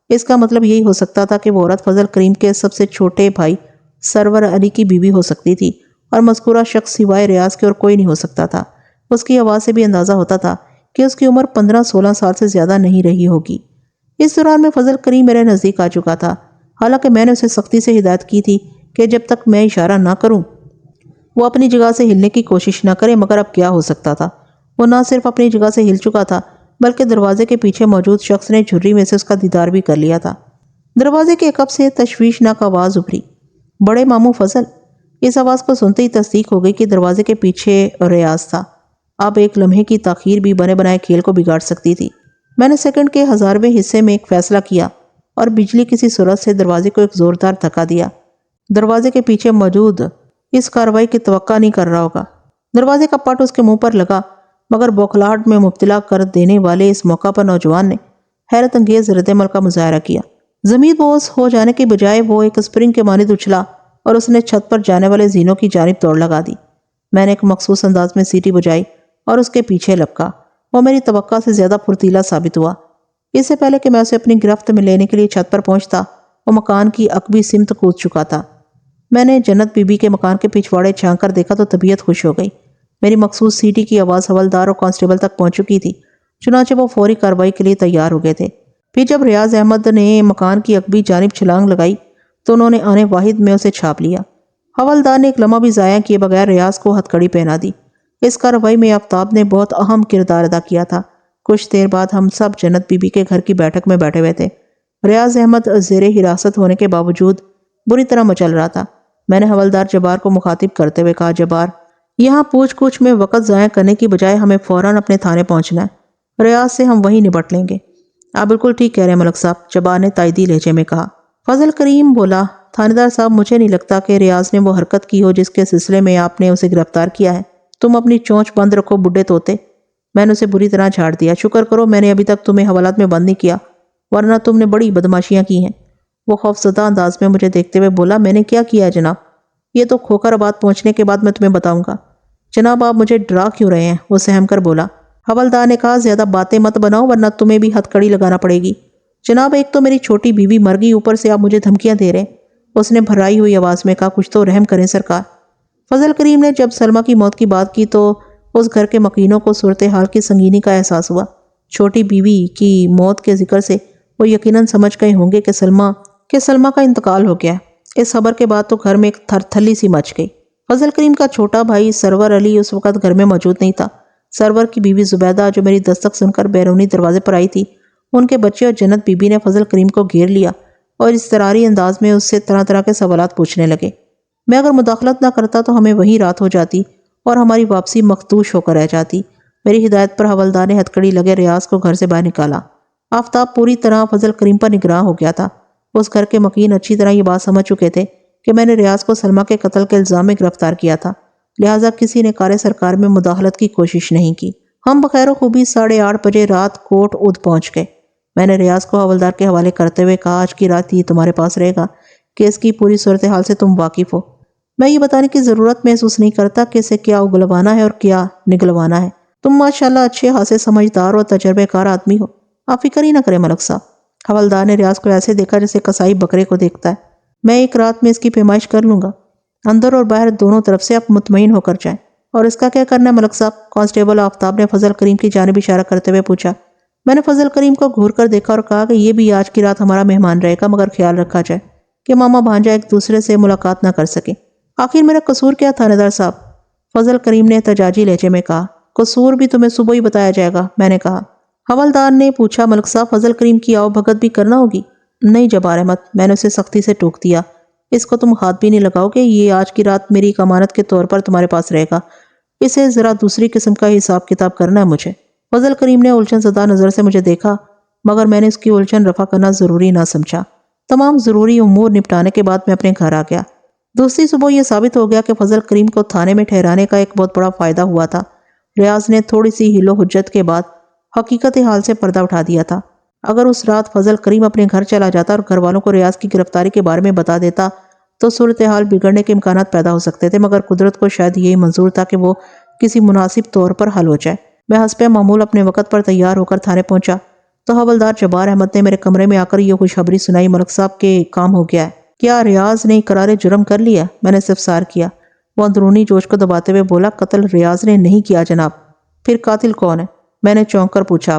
اس کا مطلب یہی ہو سکتا تھا کہ وہ عورت فضل کریم کے سب سے چھوٹے بھائی سرور علی کی بیوی ہو سکتی تھی، اور مذکورہ شخص سوائے ریاض کے اور کوئی نہیں ہو سکتا تھا۔ اس کی آواز سے بھی اندازہ ہوتا تھا کہ اس کی عمر 15-16 سال سے زیادہ نہیں رہی ہوگی۔ اس دوران میں فضل کریم میرے نزدیک آ چکا تھا، حالانکہ میں نے اسے سختی سے ہدایت کی تھی کہ جب تک میں اشارہ نہ کروں وہ اپنی جگہ سے ہلنے کی کوشش نہ کرے، مگر اب کیا ہو سکتا تھا؟ وہ نہ صرف اپنی جگہ سے ہل چکا تھا بلکہ دروازے کے پیچھے موجود شخص نے جھری میں سے اس کا دیدار بھی کر لیا تھا۔ دروازے کے عقب سے تشویشناک آواز ابھری، بڑے ماموں فضل۔ اس آواز کو سنتے ہی تصدیق ہو گئی کہ دروازے کے پیچھے ریاض تھا۔ اب ایک لمحے کی تاخیر بھی بنے بنائے کھیل کو بگاڑ سکتی تھی۔ میں نے سیکنڈ کے 1000ویں حصے میں ایک فیصلہ کیا اور بجلی کسی صورت سے دروازے کو ایک زوردار دھکا دیا۔ دروازے کے پیچھے موجود اس کارروائی کی توقع نہیں کر رہا ہوگا۔ دروازے کا پٹ اس کے منہ پر لگا، مگر بوکھلاہٹ میں مبتلا کر دینے والے اس موقع پر نوجوان نے حیرت انگیز رد عمل کا مظاہرہ کیا۔ زمین بوس ہو جانے کے بجائے وہ ایک اسپرنگ کے مانند اچھلا اور اس نے چھت پر جانے والے زینوں کی جانب دوڑ لگا دی۔ میں نے ایک مخصوص انداز میں سیٹی بجائی اور اس کے پیچھے لپکا۔ وہ میری توقع سے زیادہ پھرتیلا ثابت ہوا۔ اس سے پہلے کہ میں اسے اپنی گرفت میں لینے کے لیے چھت پر پہنچتا، وہ مکان کی عقبی سمت کود چکا تھا۔ میں نے جنت بی بی کے مکان کے پچھواڑے جھانک کر دیکھا تو طبیعت خوش ہو گئی۔ میری مخصوص سیٹی کی آواز حوالدار اور کانسٹیبل تک پہنچ چکی تھی، چنانچہ وہ فوری کارروائی کے لیے تیار ہو گئے تھے۔ پھر جب ریاض احمد نے مکان کی عقبی جانب چھلانگ لگائی تو انہوں نے آنے واحد میں اسے چھاپ لیا۔ حوالدار نے ایک لمحہ بھی ضائع کیے بغیر ریاض کو ہتھکڑی پہنا دی۔ اس کارروائی میں آفتاب نے بہت اہم کردار ادا کیا تھا۔ کچھ دیر بعد ہم سب جنت بی بی کے گھر کی بیٹھک میں بیٹھے ہوئے تھے۔ ریاض احمد زیر حراست ہونے کے باوجود بری طرح مچل رہا تھا۔ میں نے حوالدار جبار کو مخاطب کرتے ہوئے کہا، جبار، یہاں پوچھ گچھ میں وقت ضائع کرنے کی بجائے ہمیں فوراً اپنے تھانے پہنچنا ہے۔ ریاض سے ہم وہیں نبٹ لیں گے۔ آپ بالکل ٹھیک کہہ رہے ہیں ملک صاحب، جبار نے تائیدی لہجے میں کہا۔ فضل کریم بولا، تھانے دار صاحب، مجھے نہیں لگتا کہ ریاض نے وہ حرکت کی ہو جس کے سلسلے میں آپ نے اسے گرفتار کیا ہے۔ تم اپنی چونچ بند رکھو بڈھے طوطے۔ میں نے اسے بری طرح جھاڑ دیا۔ شکر کرو میں نے ابھی تک تمہیں حوالات میں بند نہیں کیا، ورنہ تم نے بڑی بدماشیاں کی ہیں۔ وہ خوفزدہ انداز میں مجھے دیکھتے ہوئے بولا، میں نے کیا کیا ہے جناب؟ یہ تو کھوکر آباد پہنچنے کے بعد میں تمہیں بتاؤں گا۔ جناب آپ مجھے ڈرا کیوں رہے ہیں؟ وہ سہم کر بولا۔ حوالدار نے کہا، زیادہ باتیں مت بناؤ ورنہ تمہیں بھی ہتھکڑی لگانا پڑے گی۔ جناب ایک تو میری چھوٹی بیوی مر گئی، اوپر سے آپ مجھے دھمکیاں دے رہے ہیں۔ اس نے بھرائی ہوئی آواز میں کہا، کچھ تو رحم کریں سرکار۔ فضل کریم نے جب سلمہ کی موت کی بات کی تو اس گھر کے مکینوں کو صورتحال کی سنگینی کا احساس ہوا۔ چھوٹی بیوی کی موت کے ذکر سے وہ یقیناً سمجھ گئے ہوں گے کہ سلمہ کا انتقال ہو گیا۔ اس خبر کے بعد تو گھر میں ایک تھرتھلی سی مچ گئی۔ فضل کریم کا چھوٹا بھائی سرور علی اس وقت گھر میں موجود نہیں تھا۔ سرور کی بیوی زبیدہ جو میری دستک سن کر بیرونی دروازے پر آئی تھی، ان کے بچے اور جنت بی بی نے فضل کریم کو گھیر لیا اور اضطراری انداز میں اس سے طرح طرح کے سوالات پوچھنے لگے۔ میں اگر مداخلت نہ کرتا تو ہمیں وہی رات ہو جاتی اور ہماری واپسی مخدوش ہو کر رہ جاتی۔ میری ہدایت پر حوالدار نے ہتھکڑی لگے ریاض کو گھر سے باہر نکالا۔ آفتاب پوری طرح فضل کریم پر نگراں ہو گیا تھا۔ اس گھر کے مکین اچھی طرح یہ بات سمجھ چکے تھے کہ میں نے ریاض کو سلمہ کے قتل کے الزام میں گرفتار کیا تھا، لہٰذا کسی نے کار سرکار میں مداخلت کی کوشش نہیں کی۔ ہم بخیر و خوبی 8:30 بجے رات کوٹ اد پہنچ گئے۔ میں نے ریاض کو حوالدار کے حوالے کرتے ہوئے کہا، آج کی رات یہ تمہارے پاس رہے گا کہ اس کی پوری صورتحال سے تم واقف ہو۔ میں یہ بتانے کی ضرورت محسوس نہیں کرتا کہ اسے کیا اگلوانا ہے اور کیا نگلوانا ہے۔ تم ماشاءاللہ اچھے خاصے سمجھدار اور تجربے کار آدمی ہو۔ آپ فکر ہی نہ کریں ملک صاحب۔ حوالدار نے ریاض کو ایسے دیکھا جیسے قصائی بکرے کو دیکھتا ہے۔ میں ایک رات میں اس کی پیمائش کر لوں گا، اندر اور باہر دونوں طرف سے آپ مطمئن ہو کر جائیں۔ اور اس کا کیا کرنا ہے ملک صاحب؟ کانسٹیبل آفتاب نے فضل کریم کی جانب اشارہ کرتے ہوئے پوچھا۔ میں نے فضل کریم کو گھور کر دیکھا اور کہا کہ یہ بھی آج کی رات ہمارا مہمان رہے گا، مگر خیال رکھا جائے کہ ماما بھانجا ایک دوسرے سے ملاقات نہ کر سکے۔ آخر میرا قصور کیا تھانے دار صاحب؟ فضل کریم نے احتجاجی لہجے میں کہا۔ قصور بھی تمہیں صبح ہی بتایا جائے گا، میں نے کہا۔ حوالدار نے پوچھا، ملک صاحب فضل کریم کی آؤ بھگت بھی کرنا ہوگی؟ نہیں جبار احمد، میں نے اسے سختی سے ٹوک دیا، اس کو تم ہاتھ بھی نہیں لگاؤ گے، یہ آج کی رات میری ایک امانت کے طور پر تمہارے پاس رہے گا، اسے ذرا دوسری قسم کا حساب کتاب کرنا ہے مجھے۔ فضل کریم نے الجھن زدہ نظر سے مجھے دیکھا، مگر میں نے اس کی الجھن رفع کرنا ضروری نہ سمجھا۔ تمام ضروری امور نپٹانے کے بعد میں اپنے گھر آ گیا۔ دوسری صبح یہ ثابت ہو گیا کہ فضل کریم کو تھانے میں ٹھہرانے کا ایک بہت بڑا فائدہ ہوا تھا۔ ریاض نے تھوڑی سی ہل و حجت کے بعد حقیقت حال سے پردہ اٹھا دیا تھا۔ اگر اس رات فضل کریم اپنے گھر چلا جاتا اور گھر والوں کو ریاض کی گرفتاری کے بارے میں بتا دیتا تو صورتحال بگڑنے کے امکانات پیدا ہو سکتے تھے، مگر قدرت کو شاید یہی منظور تھا کہ وہ کسی مناسب طور پر حل ہو جائے۔ میں حسب معمول اپنے وقت پر تیار ہو کر تھانے پہنچا تو حوالدار جبار احمد نے میرے کمرے میں آ کر یہ خوشخبری سنائی، ملک صاحب کے کام ہو گیا ہے۔ کیا ریاض نے اقرار جرم کر لیا؟ میں نے استفسار کیا۔ وہ اندرونی جوش کو دباتے ہوئے بولا، قتل ریاض نے نہیں کیا جناب۔ پھر قاتل کون ہے؟ میں نے چونک کر پوچھا۔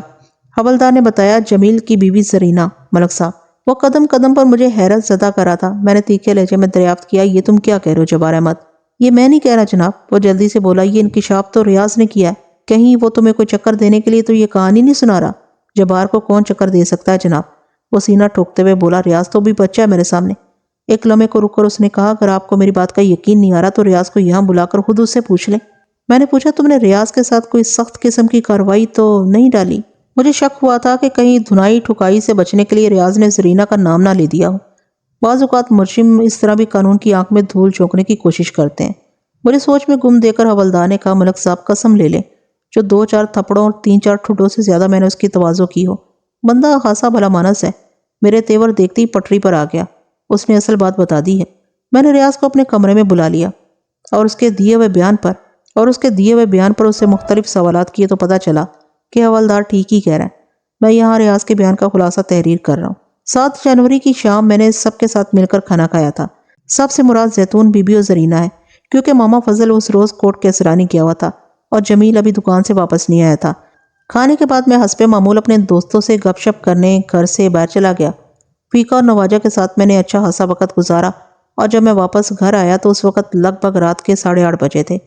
حوالدار نے بتایا، جمیل کی بیوی زرینہ ملک صاحب۔ وہ قدم قدم پر مجھے حیرت زدہ کر رہا تھا۔ میں نے تیکھے لہجے میں دریافت کیا، یہ تم کیا کہہ رہے ہو جبار احمد؟ یہ میں نہیں کہہ رہا جناب، وہ جلدی سے بولا، یہ انکشاف تو ریاض نے کیا ہے۔ کہیں وہ تمہیں کوئی چکر دینے کے لیے تو یہ کہانی نہیں سنا رہا؟ جبار کو کون چکر دے سکتا ہے جناب؟ وہ سینہ ٹھوکتے ہوئے بولا، ریاض تو بھی بچہ ہے میرے سامنے۔ ایک لمحے کو رک کر اس نے کہا، اگر آپ کو میری بات کا یقین نہیں آ رہا تو ریاض کو یہاں بلا کر خود اس سے پوچھ لیں۔ میں نے پوچھا، تم نے ریاض کے ساتھ کوئی سخت قسم کی کارروائی تو نہیں ڈالی؟ مجھے شک ہوا تھا کہ کہیں دھنائی ٹھکائی سے بچنے کے لیے ریاض نے زرینہ کا نام نہ لے دیا ہو۔ بعض اوقات مجرم اس طرح بھی قانون کی آنکھ میں دھول جھونکنے کی کوشش کرتے ہیں۔ مجھے سوچ میں گم دے کر حوالدار نے کہا، ملک صاحب قسم لے لیں، جو 2-4 تھپڑوں اور 3-4 ٹھڈوں سے زیادہ میں نے اس کی تواضع کی ہو۔ بندہ خاصا بھلا مانس ہے۔ میرے تیور دیکھتے ہی پٹری پر آ گیا۔ اس نے اصل بات بتا دی ہے۔ میں نے ریاض کو اپنے کمرے میں بلا لیا اور اس کے دیے ہوئے بیان پر اس سے مختلف سوالات کیے تو پتہ چلا کہ حوالدار ٹھیک ہی کہہ رہا ہے۔ میں یہاں ریاض کے بیان کا خلاصہ تحریر کر رہا ہوں۔ 7 جنوری کی شام میں نے سب کے ساتھ مل کر کھانا کھایا تھا۔ سب سے مراد زیتون بی بی اور زرینہ ہے، کیونکہ ماما فضل اس روز کوٹ کے اسرانی کیا ہوا تھا اور جمیل ابھی دکان سے واپس نہیں آیا تھا۔ کھانے کے بعد میں حسب معمول اپنے دوستوں سے گپ شپ کرنے گھر سے باہر چلا گیا۔ فیقہ اور نواجہ کے ساتھ میں نے اچھا خاصا وقت گزارا اور جب میں واپس گھر آیا تو اس وقت لگ بھگ رات کے 8:30 بجے تھے۔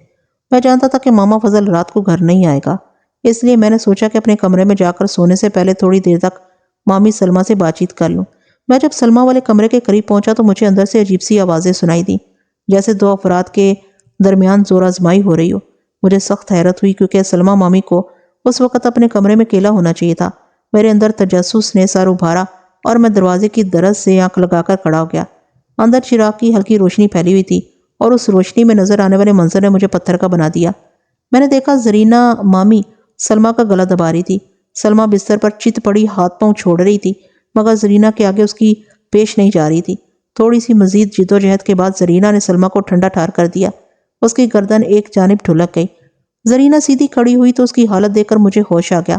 میں جانتا تھا کہ ماما فضل رات کو گھر نہیں آئے گا، اس لیے میں نے سوچا کہ اپنے کمرے میں جا کر سونے سے پہلے تھوڑی دیر تک مامی سلمہ سے بات چیت کر لوں۔ میں جب سلمہ والے کمرے کے قریب پہنچا تو مجھے اندر سے عجیب سی آوازیں سنائی دیں، جیسے 2 افراد کے درمیان زور آزمائی ہو رہی ہو۔ مجھے سخت حیرت ہوئی کیونکہ سلمہ مامی کو اس وقت اپنے کمرے میں اکیلا ہونا چاہیے تھا۔ میرے اندر تجسس نے سر ابھارا اور میں دروازے کی درز سے آنکھ لگا کر کھڑا ہو گیا۔ اندر چراغ کی ہلکی روشنی پھیلی ہوئی تھی اور اس روشنی میں نظر آنے والے منظر نے مجھے پتھر کا بنا دیا۔ میں نے دیکھا زرینہ مامی سلمہ کا گلا دبا رہی تھی۔ سلمہ بستر پر چت پڑی ہاتھ پاؤں چھوڑ رہی تھی، مگر زرینہ کے آگے اس کی پیش نہیں جا رہی تھی۔ تھوڑی سی مزید جد و جہد کے بعد زرینہ نے سلمہ کو ٹھنڈا ٹھار کر دیا۔ اس کی گردن ایک جانب ڈھلک گئی۔ زرینہ سیدھی کھڑی ہوئی تو اس کی حالت دیکھ کر مجھے ہوش آ گیا۔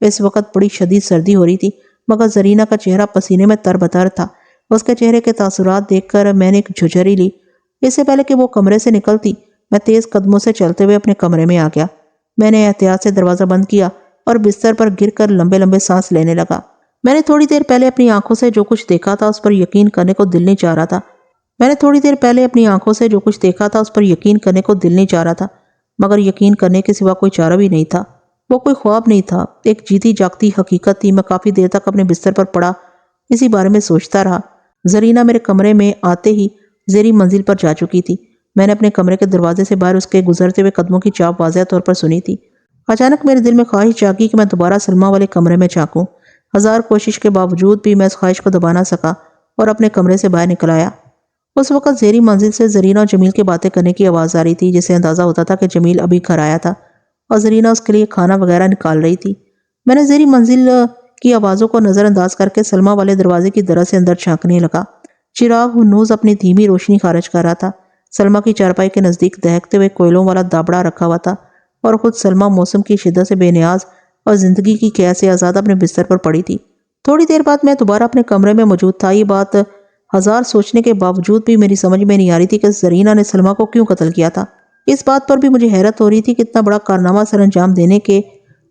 اس وقت بڑی شدید سردی ہو رہی تھی، مگر زرینہ کا چہرہ پسینے میں تر بتر تھا۔ اس کے چہرے کے تاثرات دیکھ کر میں نے ایک جھجھری لی۔ اس سے پہلے کہ وہ کمرے سے نکلتی، میں تیز قدموں سے چلتے ہوئے اپنے کمرے میں آ گیا۔ میں نے احتیاط سے دروازہ بند کیا اور بستر پر گر کر لمبے لمبے سانس لینے لگا۔ میں نے تھوڑی دیر پہلے اپنی آنکھوں سے جو کچھ دیکھا تھا اس پر یقین کرنے کو دل نہیں چاہ رہا تھا، مگر یقین کرنے کے سوا کوئی چارہ بھی نہیں تھا۔ وہ کوئی خواب نہیں تھا، ایک جیتی جاگتی حقیقت تھی۔ میں کافی دیر تک اپنے بستر پر پڑا اسی بارے میں سوچتا رہا۔ زرینہ میرے کمرے میں آتے ہی زیریں منزل پر جا چکی تھی۔ میں نے اپنے کمرے کے دروازے سے باہر اس کے گزرتے ہوئے قدموں کی چاپ واضح طور پر سنی تھی۔ اچانک میرے دل میں خواہش جاگی کہ میں دوبارہ سلمہ والے کمرے میں جھانکوں۔ ہزار کوشش کے باوجود بھی میں اس خواہش کو دبا نہ سکا اور اپنے کمرے سے باہر نکل آیا۔ اس وقت زیریں منزل سے زرینہ اور جمیل کے باتیں کرنے کی آواز آ رہی تھی، جس سے اندازہ ہوتا تھا کہ جمیل ابھی گھر آیا تھا اور زرینہ اس کے لیے کھانا وغیرہ نکال رہی تھی۔ میں نے زیریں منزل کی آوازوں کو نظر انداز کر کے سلمہ والے دروازے کی درز سے اندر جھانکنے لگا۔ چراغ ہنوز اپنی دھیمی روشنی خارج کر رہا تھا۔ سلمہ کی چارپائی کے نزدیک دہکتے ہوئے کوئلوں والا دابڑا رکھا ہوا تھا اور خود سلمہ موسم کی شدت سے بے نیاز اور زندگی کی قید سے آزاد اپنے بستر پر پڑی تھی۔ تھوڑی دیر بعد میں دوبارہ اپنے کمرے میں موجود تھا۔ یہ بات ہزار سوچنے کے باوجود بھی میری سمجھ میں نہیں آ رہی تھی کہ زرینہ نے سلمہ کو کیوں قتل کیا تھا۔ اس بات پر بھی مجھے حیرت ہو رہی تھی کہ اتنا بڑا کارنامہ سر انجام دینے کے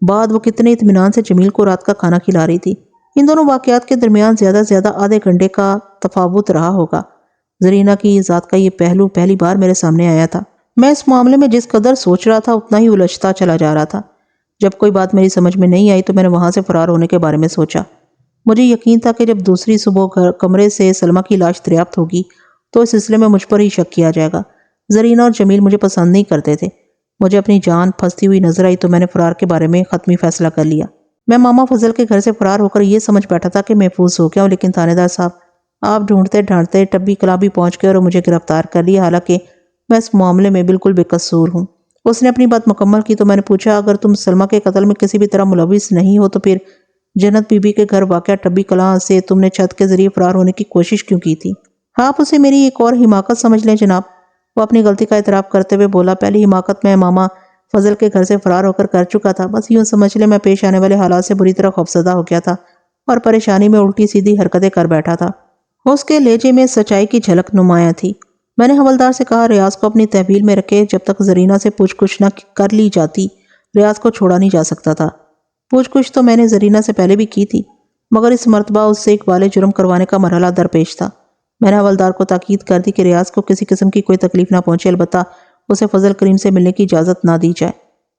بعد وہ کتنے اطمینان سے جمیل کو رات کا کھانا کھلا رہی تھی۔ ان دونوں واقعات کے درمیان زیادہ سے زیادہ آدھے گھنٹے کا تفاوت رہا ہوگا۔ زرینہ کی ذات کا یہ پہلو پہلی بار میرے سامنے آیا تھا۔ میں اس معاملے میں جس قدر سوچ رہا تھا اتنا ہی الجھتا چلا جا رہا تھا۔ جب کوئی بات میری سمجھ میں نہیں آئی تو میں نے وہاں سے فرار ہونے کے بارے میں سوچا۔ مجھے یقین تھا کہ جب دوسری صبح کمرے سے سلمہ کی لاش دریافت ہوگی تو اس سلسلے میں مجھ پر ہی شک کیا جائے گا۔ زرینہ اور جمیل مجھے پسند نہیں کرتے تھے۔ مجھے اپنی جان پھنستی ہوئی نظر آئی تو میں نے فرار کے بارے میں حتمی فیصلہ کر لیا۔ میں ماما فضل کے گھر سے فرار ہو کر یہ سمجھ بیٹھا تھا کہ محفوظ ہو گیا ہوں، لیکن تھانے دار صاحب آپ ڈھونڈتے ڈھانڈتے ٹبی کلاں بھی پہنچ گئے اور مجھے گرفتار کر لیا، حالانکہ میں اس معاملے میں بالکل بے قصور ہوں۔ اس نے اپنی بات مکمل کی تو میں نے پوچھا، اگر تم سلمہ کے قتل میں کسی بھی طرح ملوث نہیں ہو تو پھر جنت بی بی کے گھر واقع ٹبی کلاں سے تم نے چھت کے ذریعے فرار ہونے کی کوشش کیوں کی تھی؟ آپ اسے میری ایک اور حماقت سمجھ لیں جناب۔ وہ اپنی غلطی کا اعتراف کرتے ہوئے بولا، پہلی حماقت میں ماما فضل کے گھر سے فرار ہو کر چکا تھا۔ بس یوں سمجھ لیں میں پیش آنے والے حالات سے بری طرح خوفزدہ ہو گیا تھا اور پریشانی میں الٹی سیدھی حرکتیں کر بیٹھا تھا۔ اس کے لہجے میں سچائی کی جھلک نمایاں تھی۔ میں نے حوالدار سے کہا ریاض کو اپنی تحویل میں رکھے، جب تک زرینہ سے پوچھ گچھ نہ کر لی جاتی ریاض کو چھوڑا نہیں جا سکتا تھا۔ پوچھ گچھ تو میں نے زرینہ سے پہلے بھی کی تھی، مگر اس مرتبہ اس سے اقبال جرم کروانے کا مرحلہ درپیش تھا۔ میں نے حوالدار کو تاکید کر دی کہ ریاض کو کسی قسم کی کوئی تکلیف نہ پہنچے، البتہ اسے فضل کریم سے ملنے کی اجازت نہ دی جائے۔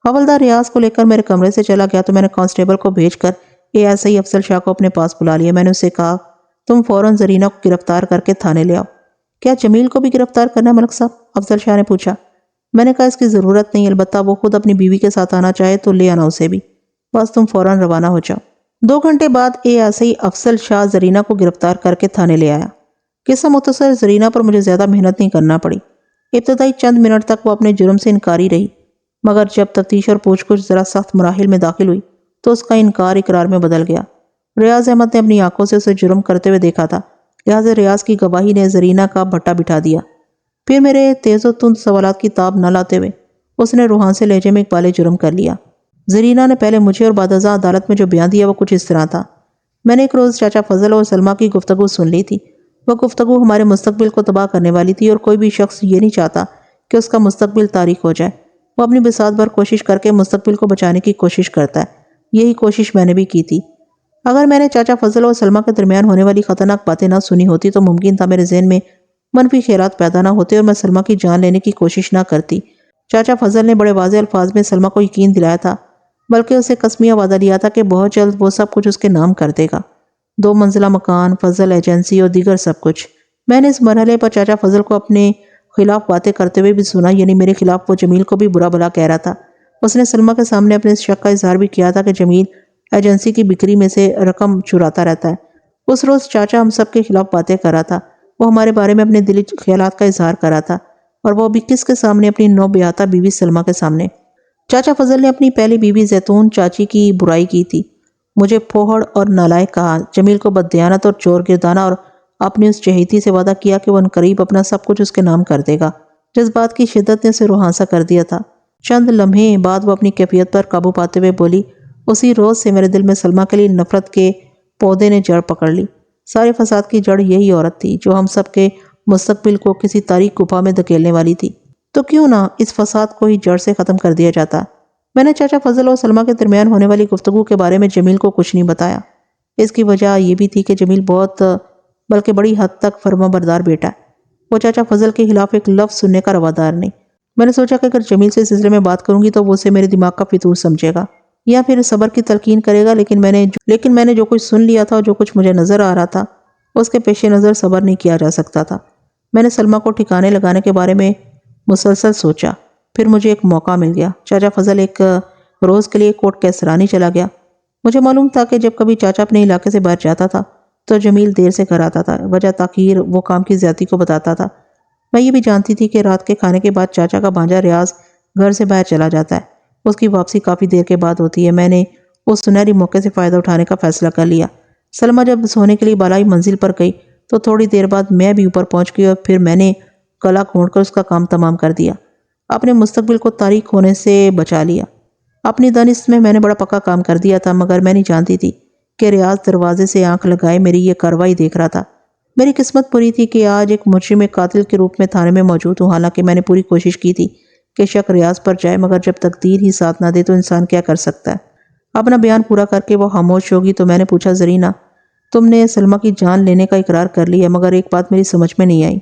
حوالدار ریاض کو لے کر میرے کمرے سے چلا گیا تو میں نے کانسٹیبل کو بھیج کر ASI افضل شاہ کو اپنے پاس بلا لیا۔ میں نے اسے کہا تم فوراً زرینہ کو گرفتار کر کے تھانے لے آؤ۔ کیا جمیل کو بھی گرفتار کرنا ہے ملک صاحب؟ افضل شاہ نے پوچھا۔ میں نے کہا اس کی ضرورت نہیں، البتہ وہ خود اپنی بیوی کے ساتھ آنا چاہے تو لے آنا اسے بھی، بس تم فوراً روانہ ہو جاؤ۔ 2 گھنٹے بعد ASI افضل شاہ زرینہ کو گرفتار کر کے تھانے لے آیا۔ قصہ مختصر، زرینہ پر مجھے زیادہ محنت نہیں کرنا پڑی۔ ابتدائی چند منٹ تک وہ اپنے جرم سے انکاری رہی، مگر جب تفتیش اور پوچھ گچھ ذرا سخت مراحل میں داخل ہوئی تو اس کا انکار اقرار میں بدل گیا۔ ریاض احمد نے اپنی آنکھوں سے اسے جرم کرتے ہوئے دیکھا تھا، لہٰذا ریاض کی گواہی نے زرینہ کا بھٹا بٹھا دیا۔ پھر میرے تیز و تند سوالات کی تاب نہ لاتے ہوئے اس نے روحان سے لہجے میں اقبال جرم کر لیا۔ زرینہ نے پہلے مجھے اور بعد ازاں عدالت میں جو بیان دیا وہ کچھ اس طرح تھا۔ میں نے ایک روز چاچا فضل اور سلمہ کی گفتگو سن لی تھی۔ وہ گفتگو ہمارے مستقبل کو تباہ کرنے والی تھی، اور کوئی بھی شخص یہ نہیں چاہتا کہ اس کا مستقبل تاریک ہو جائے۔ وہ اپنی بساط بھر کوشش کر کے مستقبل کو بچانے کی کوشش کرتا ہے۔ یہی کوشش میں نے بھی کی تھی۔ اگر میں نے چاچا فضل اور سلمہ کے درمیان ہونے والی خطرناک باتیں نہ سنی ہوتی تو ممکن تھا میرے ذہن میں منفی خیالات پیدا نہ ہوتے اور میں سلمہ کی جان لینے کی کوشش نہ کرتی۔ چاچا فضل نے بڑے واضح الفاظ میں سلمہ کو یقین دلایا تھا، بلکہ اسے قسمیہ وعدہ دیا تھا کہ بہت جلد وہ سب کچھ اس کے نام کر دے گا، 2 منزلہ مکان، فضل ایجنسی اور دیگر سب کچھ۔ میں نے اس مرحلے پر چاچا فضل کو اپنے خلاف باتیں کرتے ہوئے بھی سنا، یعنی میرے خلاف وہ جمیل کو بھی برا بھلا کہہ رہا تھا۔ اس نے سلمہ کے سامنے اپنے اس شک کا اظہار بھی کیا تھا کہ جمیل ایجنسی کی بکری میں سے رقم چراتا رہتا ہے۔ اس روز چاچا ہم سب کے خلاف باتیں کر رہا تھا۔ وہ ہمارے بارے میں اپنے دلی خیالات کا اظہار کر رہا تھا، اور وہ بھی کس کے سامنے؟ اپنی نو بیاہتا بیوی سلمہ کے سامنے۔ چاچا فضل نے اپنی پہلی بیوی زیتون چاچی کی برائی کی تھی، مجھے پھوہڑ اور نالائق کہا، جمیل کو بددیانت اور چور گردانہ، اور اپنی اس چہیتی سے وعدہ کیا کہ وہ عنقریب اپنا سب کچھ اس کے نام کر دے گا۔ جذبات کی شدت نے اسے روحانسا کر دیا تھا۔ چند لمحے بعد وہ اپنی کیفیت پر قابو پاتے ہوئے بولی، اسی روز سے میرے دل میں سلمہ کے لیے نفرت کے پودے نے جڑ پکڑ لی۔ سارے فساد کی جڑ یہی عورت تھی جو ہم سب کے مستقبل کو کسی تاریک گپھا میں دھکیلنے والی تھی۔ تو کیوں نہ اس فساد کو ہی جڑ سے ختم کر دیا جاتا۔ میں نے چاچا فضل اور سلمہ کے درمیان ہونے والی گفتگو کے بارے میں جمیل کو کچھ نہیں بتایا۔ اس کی وجہ یہ بھی تھی کہ جمیل بہت بلکہ بڑی حد تک فرما بردار بیٹا ہے۔ وہ چاچا فضل کے خلاف ایک لفظ سننے کا روادار نہیں۔ میں نے سوچا کہ اگر جمیل سے اس سلسلے میں بات کروں گی تو وہ اسے میرے دماغ کا فطور سمجھے گا یا پھر صبر کی تلقین کرے گا، لیکن میں نے جو کچھ سن لیا تھا اور جو کچھ مجھے نظر آ رہا تھا اس کے پیش نظر صبر نہیں کیا جا سکتا تھا۔ میں نے سلمہ کو ٹھکانے لگانے کے بارے میں مسلسل سوچا۔ پھر مجھے ایک موقع مل گیا۔ چاچا فضل ایک روز کے لیے کوٹ کیسرانی چلا گیا۔ مجھے معلوم تھا کہ جب کبھی چاچا اپنے علاقے سے باہر جاتا تھا تو جمیل دیر سے گھر آتا تھا۔ وجہ تاخیر وہ کام کی زیادتی کو بتاتا تھا۔ میں یہ بھی جانتی تھی کہ رات کے کھانے کے بعد چاچا کا بھانجا ریاض گھر سے باہر چلا جاتا ہے۔ اس کی واپسی کافی دیر کے بعد ہوتی ہے۔ میں نے اس سنہری موقع سے فائدہ اٹھانے کا فیصلہ کر لیا۔ سلمہ جب سونے کے لیے بالائی منزل پر گئی تو تھوڑی دیر بعد میں بھی اوپر پہنچ گئی، اور پھر میں نے گلا گھونٹ کر اس کا کام تمام کر دیا، اپنے مستقبل کو تاریک ہونے سے بچا لیا۔ اپنی دانست میں نے بڑا پکا کام کر دیا تھا، مگر میں نہیں جانتی تھی کہ ریاض دروازے سے آنکھ لگائے میری یہ کارروائی دیکھ رہا تھا۔ میری قسمت بری تھی کہ آج ایک مجرم قاتل کے روپ میں تھانے میں موجود ہوں، حالانکہ میں نے پوری کوشش کی تھی کہ شک ریاض پر جائے، مگر جب تقدیر ہی ساتھ نہ دے تو انسان کیا کر سکتا ہے۔ اپنا بیان پورا کر کے وہ خاموش ہوگی تو میں نے پوچھا، زرینہ تم نے سلمہ کی جان لینے کا اقرار کر لیا، مگر ایک بات میری سمجھ میں نہیں آئی۔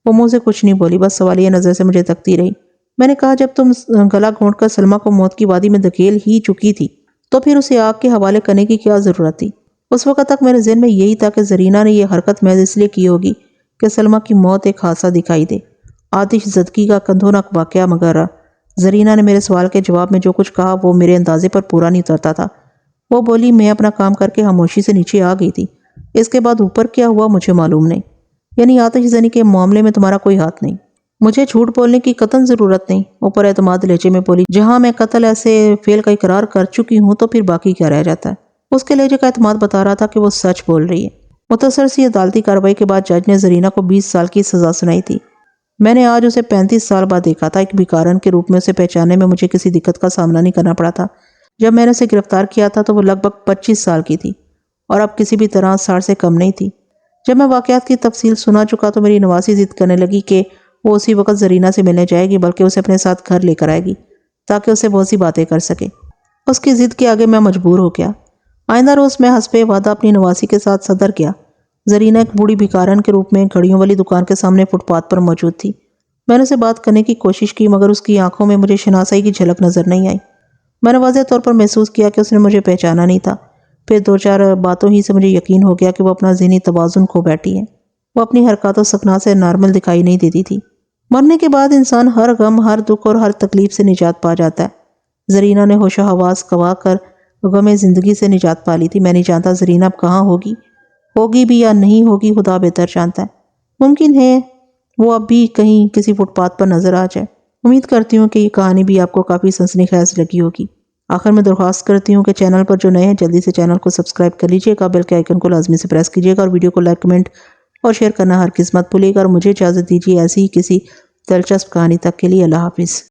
وہ منہ سے کچھ نہیں بولی، بس سوالیہ نظر سے مجھے تکتی رہی۔ میں نے کہا، جب تم گلا گھونٹ کر سلمہ کو موت کی وادی میں دھکیل ہی چکی تھی تو پھر اسے آگ کے حوالے کرنے کی کیا ضرورت تھی؟ اس وقت تک میرے ذہن میں یہی تھا کہ زرینہ نے یہ حرکت محض اس لیے کی ہوگی کہ سلمہ کی موت ایک حادثہ دکھائی دے، آتش زدگی کا کندھونک واقعہ۔ مگر زرینہ نے میرے سوال کے جواب میں جو کچھ کہا وہ میرے اندازے پر پورا نہیں اترتا تھا۔ وہ بولی، میں اپنا کام کر کے خاموشی سے نیچے آ گئی تھی، اس کے بعد اوپر کیا ہوا مجھے معلوم نہیں۔ یعنی آتش زنی کے معاملے میں تمہارا کوئی ہاتھ نہیں؟ مجھے جھوٹ بولنے کی قطعاً ضرورت نہیں، اوپر اعتماد لہجے میں بولی۔ جہاں میں قتل ایسے فعل کا اقرار کر چکی ہوں تو پھر باقی کیا رہ جاتا ہے؟ اس کے لہجے کا اعتماد بتا رہا تھا کہ وہ سچ بول رہی ہے۔ مختصر سی عدالتی کارروائی کے بعد جج نے زرینہ کو 20 سال کی سزا سنائی تھی۔ میں نے آج اسے 35 سال بعد دیکھا تھا۔ ایک بیکارن کے روپ میں اسے پہچاننے میں مجھے کسی دقت کا سامنا نہیں کرنا پڑا تھا۔ جب میں نے اسے گرفتار کیا تھا تو وہ لگ بھگ 25 سال کی تھی، اور اب کسی بھی طرح 60 سے کم نہیں تھی۔ جب میں واقعات کی تفصیل سنا چکا تو میری نواسی ضد کرنے لگی کہ وہ اسی وقت زرینہ سے ملنے جائے گی، بلکہ اسے اپنے ساتھ گھر لے کر آئے گی تاکہ اسے بہت سی باتیں کر سکے۔ اس کی ضد کے آگے میں مجبور ہو گیا۔ آئندہ روز میں حسب وعدہ اپنی نواسی کے ساتھ صدر گیا۔ زرینہ ایک بوڑھی بیکارن کے روپ میں گھڑیوں والی دکان کے سامنے فٹ پاتھ پر موجود تھی۔ میں نے اسے بات کرنے کی کوشش کی، مگر اس کی آنکھوں میں مجھے شناسائی کی جھلک نظر نہیں آئی۔ میں نے واضح طور پر محسوس کیا کہ اس نے مجھے پہچانا نہیں تھا۔ پھر 2-4 باتوں ہی سے مجھے یقین ہو گیا کہ وہ اپنا ذہنی توازن کھو بیٹھی ہے۔ وہ اپنی حرکات و سکنات سے نارمل دکھائی نہیں دیتی تھی۔ مرنے کے بعد انسان ہر غم، ہر دکھ اور ہر تکلیف سے نجات پا جاتا ہے۔ زرینہ نے ہوش و حواس گنوا کر غم زندگی سے نجات پا لی تھی۔ میں نہیں جانتا زرینہ اب کہاں ہوگی بھی یا نہیں ہوگی، خدا بہتر جانتا ہے۔ ممکن ہے وہ اب بھی کہیں کسی فٹ پاتھ پر نظر آ جائے۔ امید کرتی ہوں کہ یہ کہانی بھی آپ کو کافی سنسنی خیز لگی ہوگی۔ آخر میں درخواست کرتی ہوں کہ چینل پر جو نئے ہیں جلدی سے چینل کو سبسکرائب کر لیجئے گا، بیل کے آئیکن کو لازمی سے پریس کیجئے گا اور ویڈیو کو لائک، کمنٹ اور شیئر کرنا ہرگز مت بھولیے گا، اور مجھے اجازت دیجیے ایسی ہی کسی دلچسپ کہانی تک کے لیے۔ اللہ حافظ۔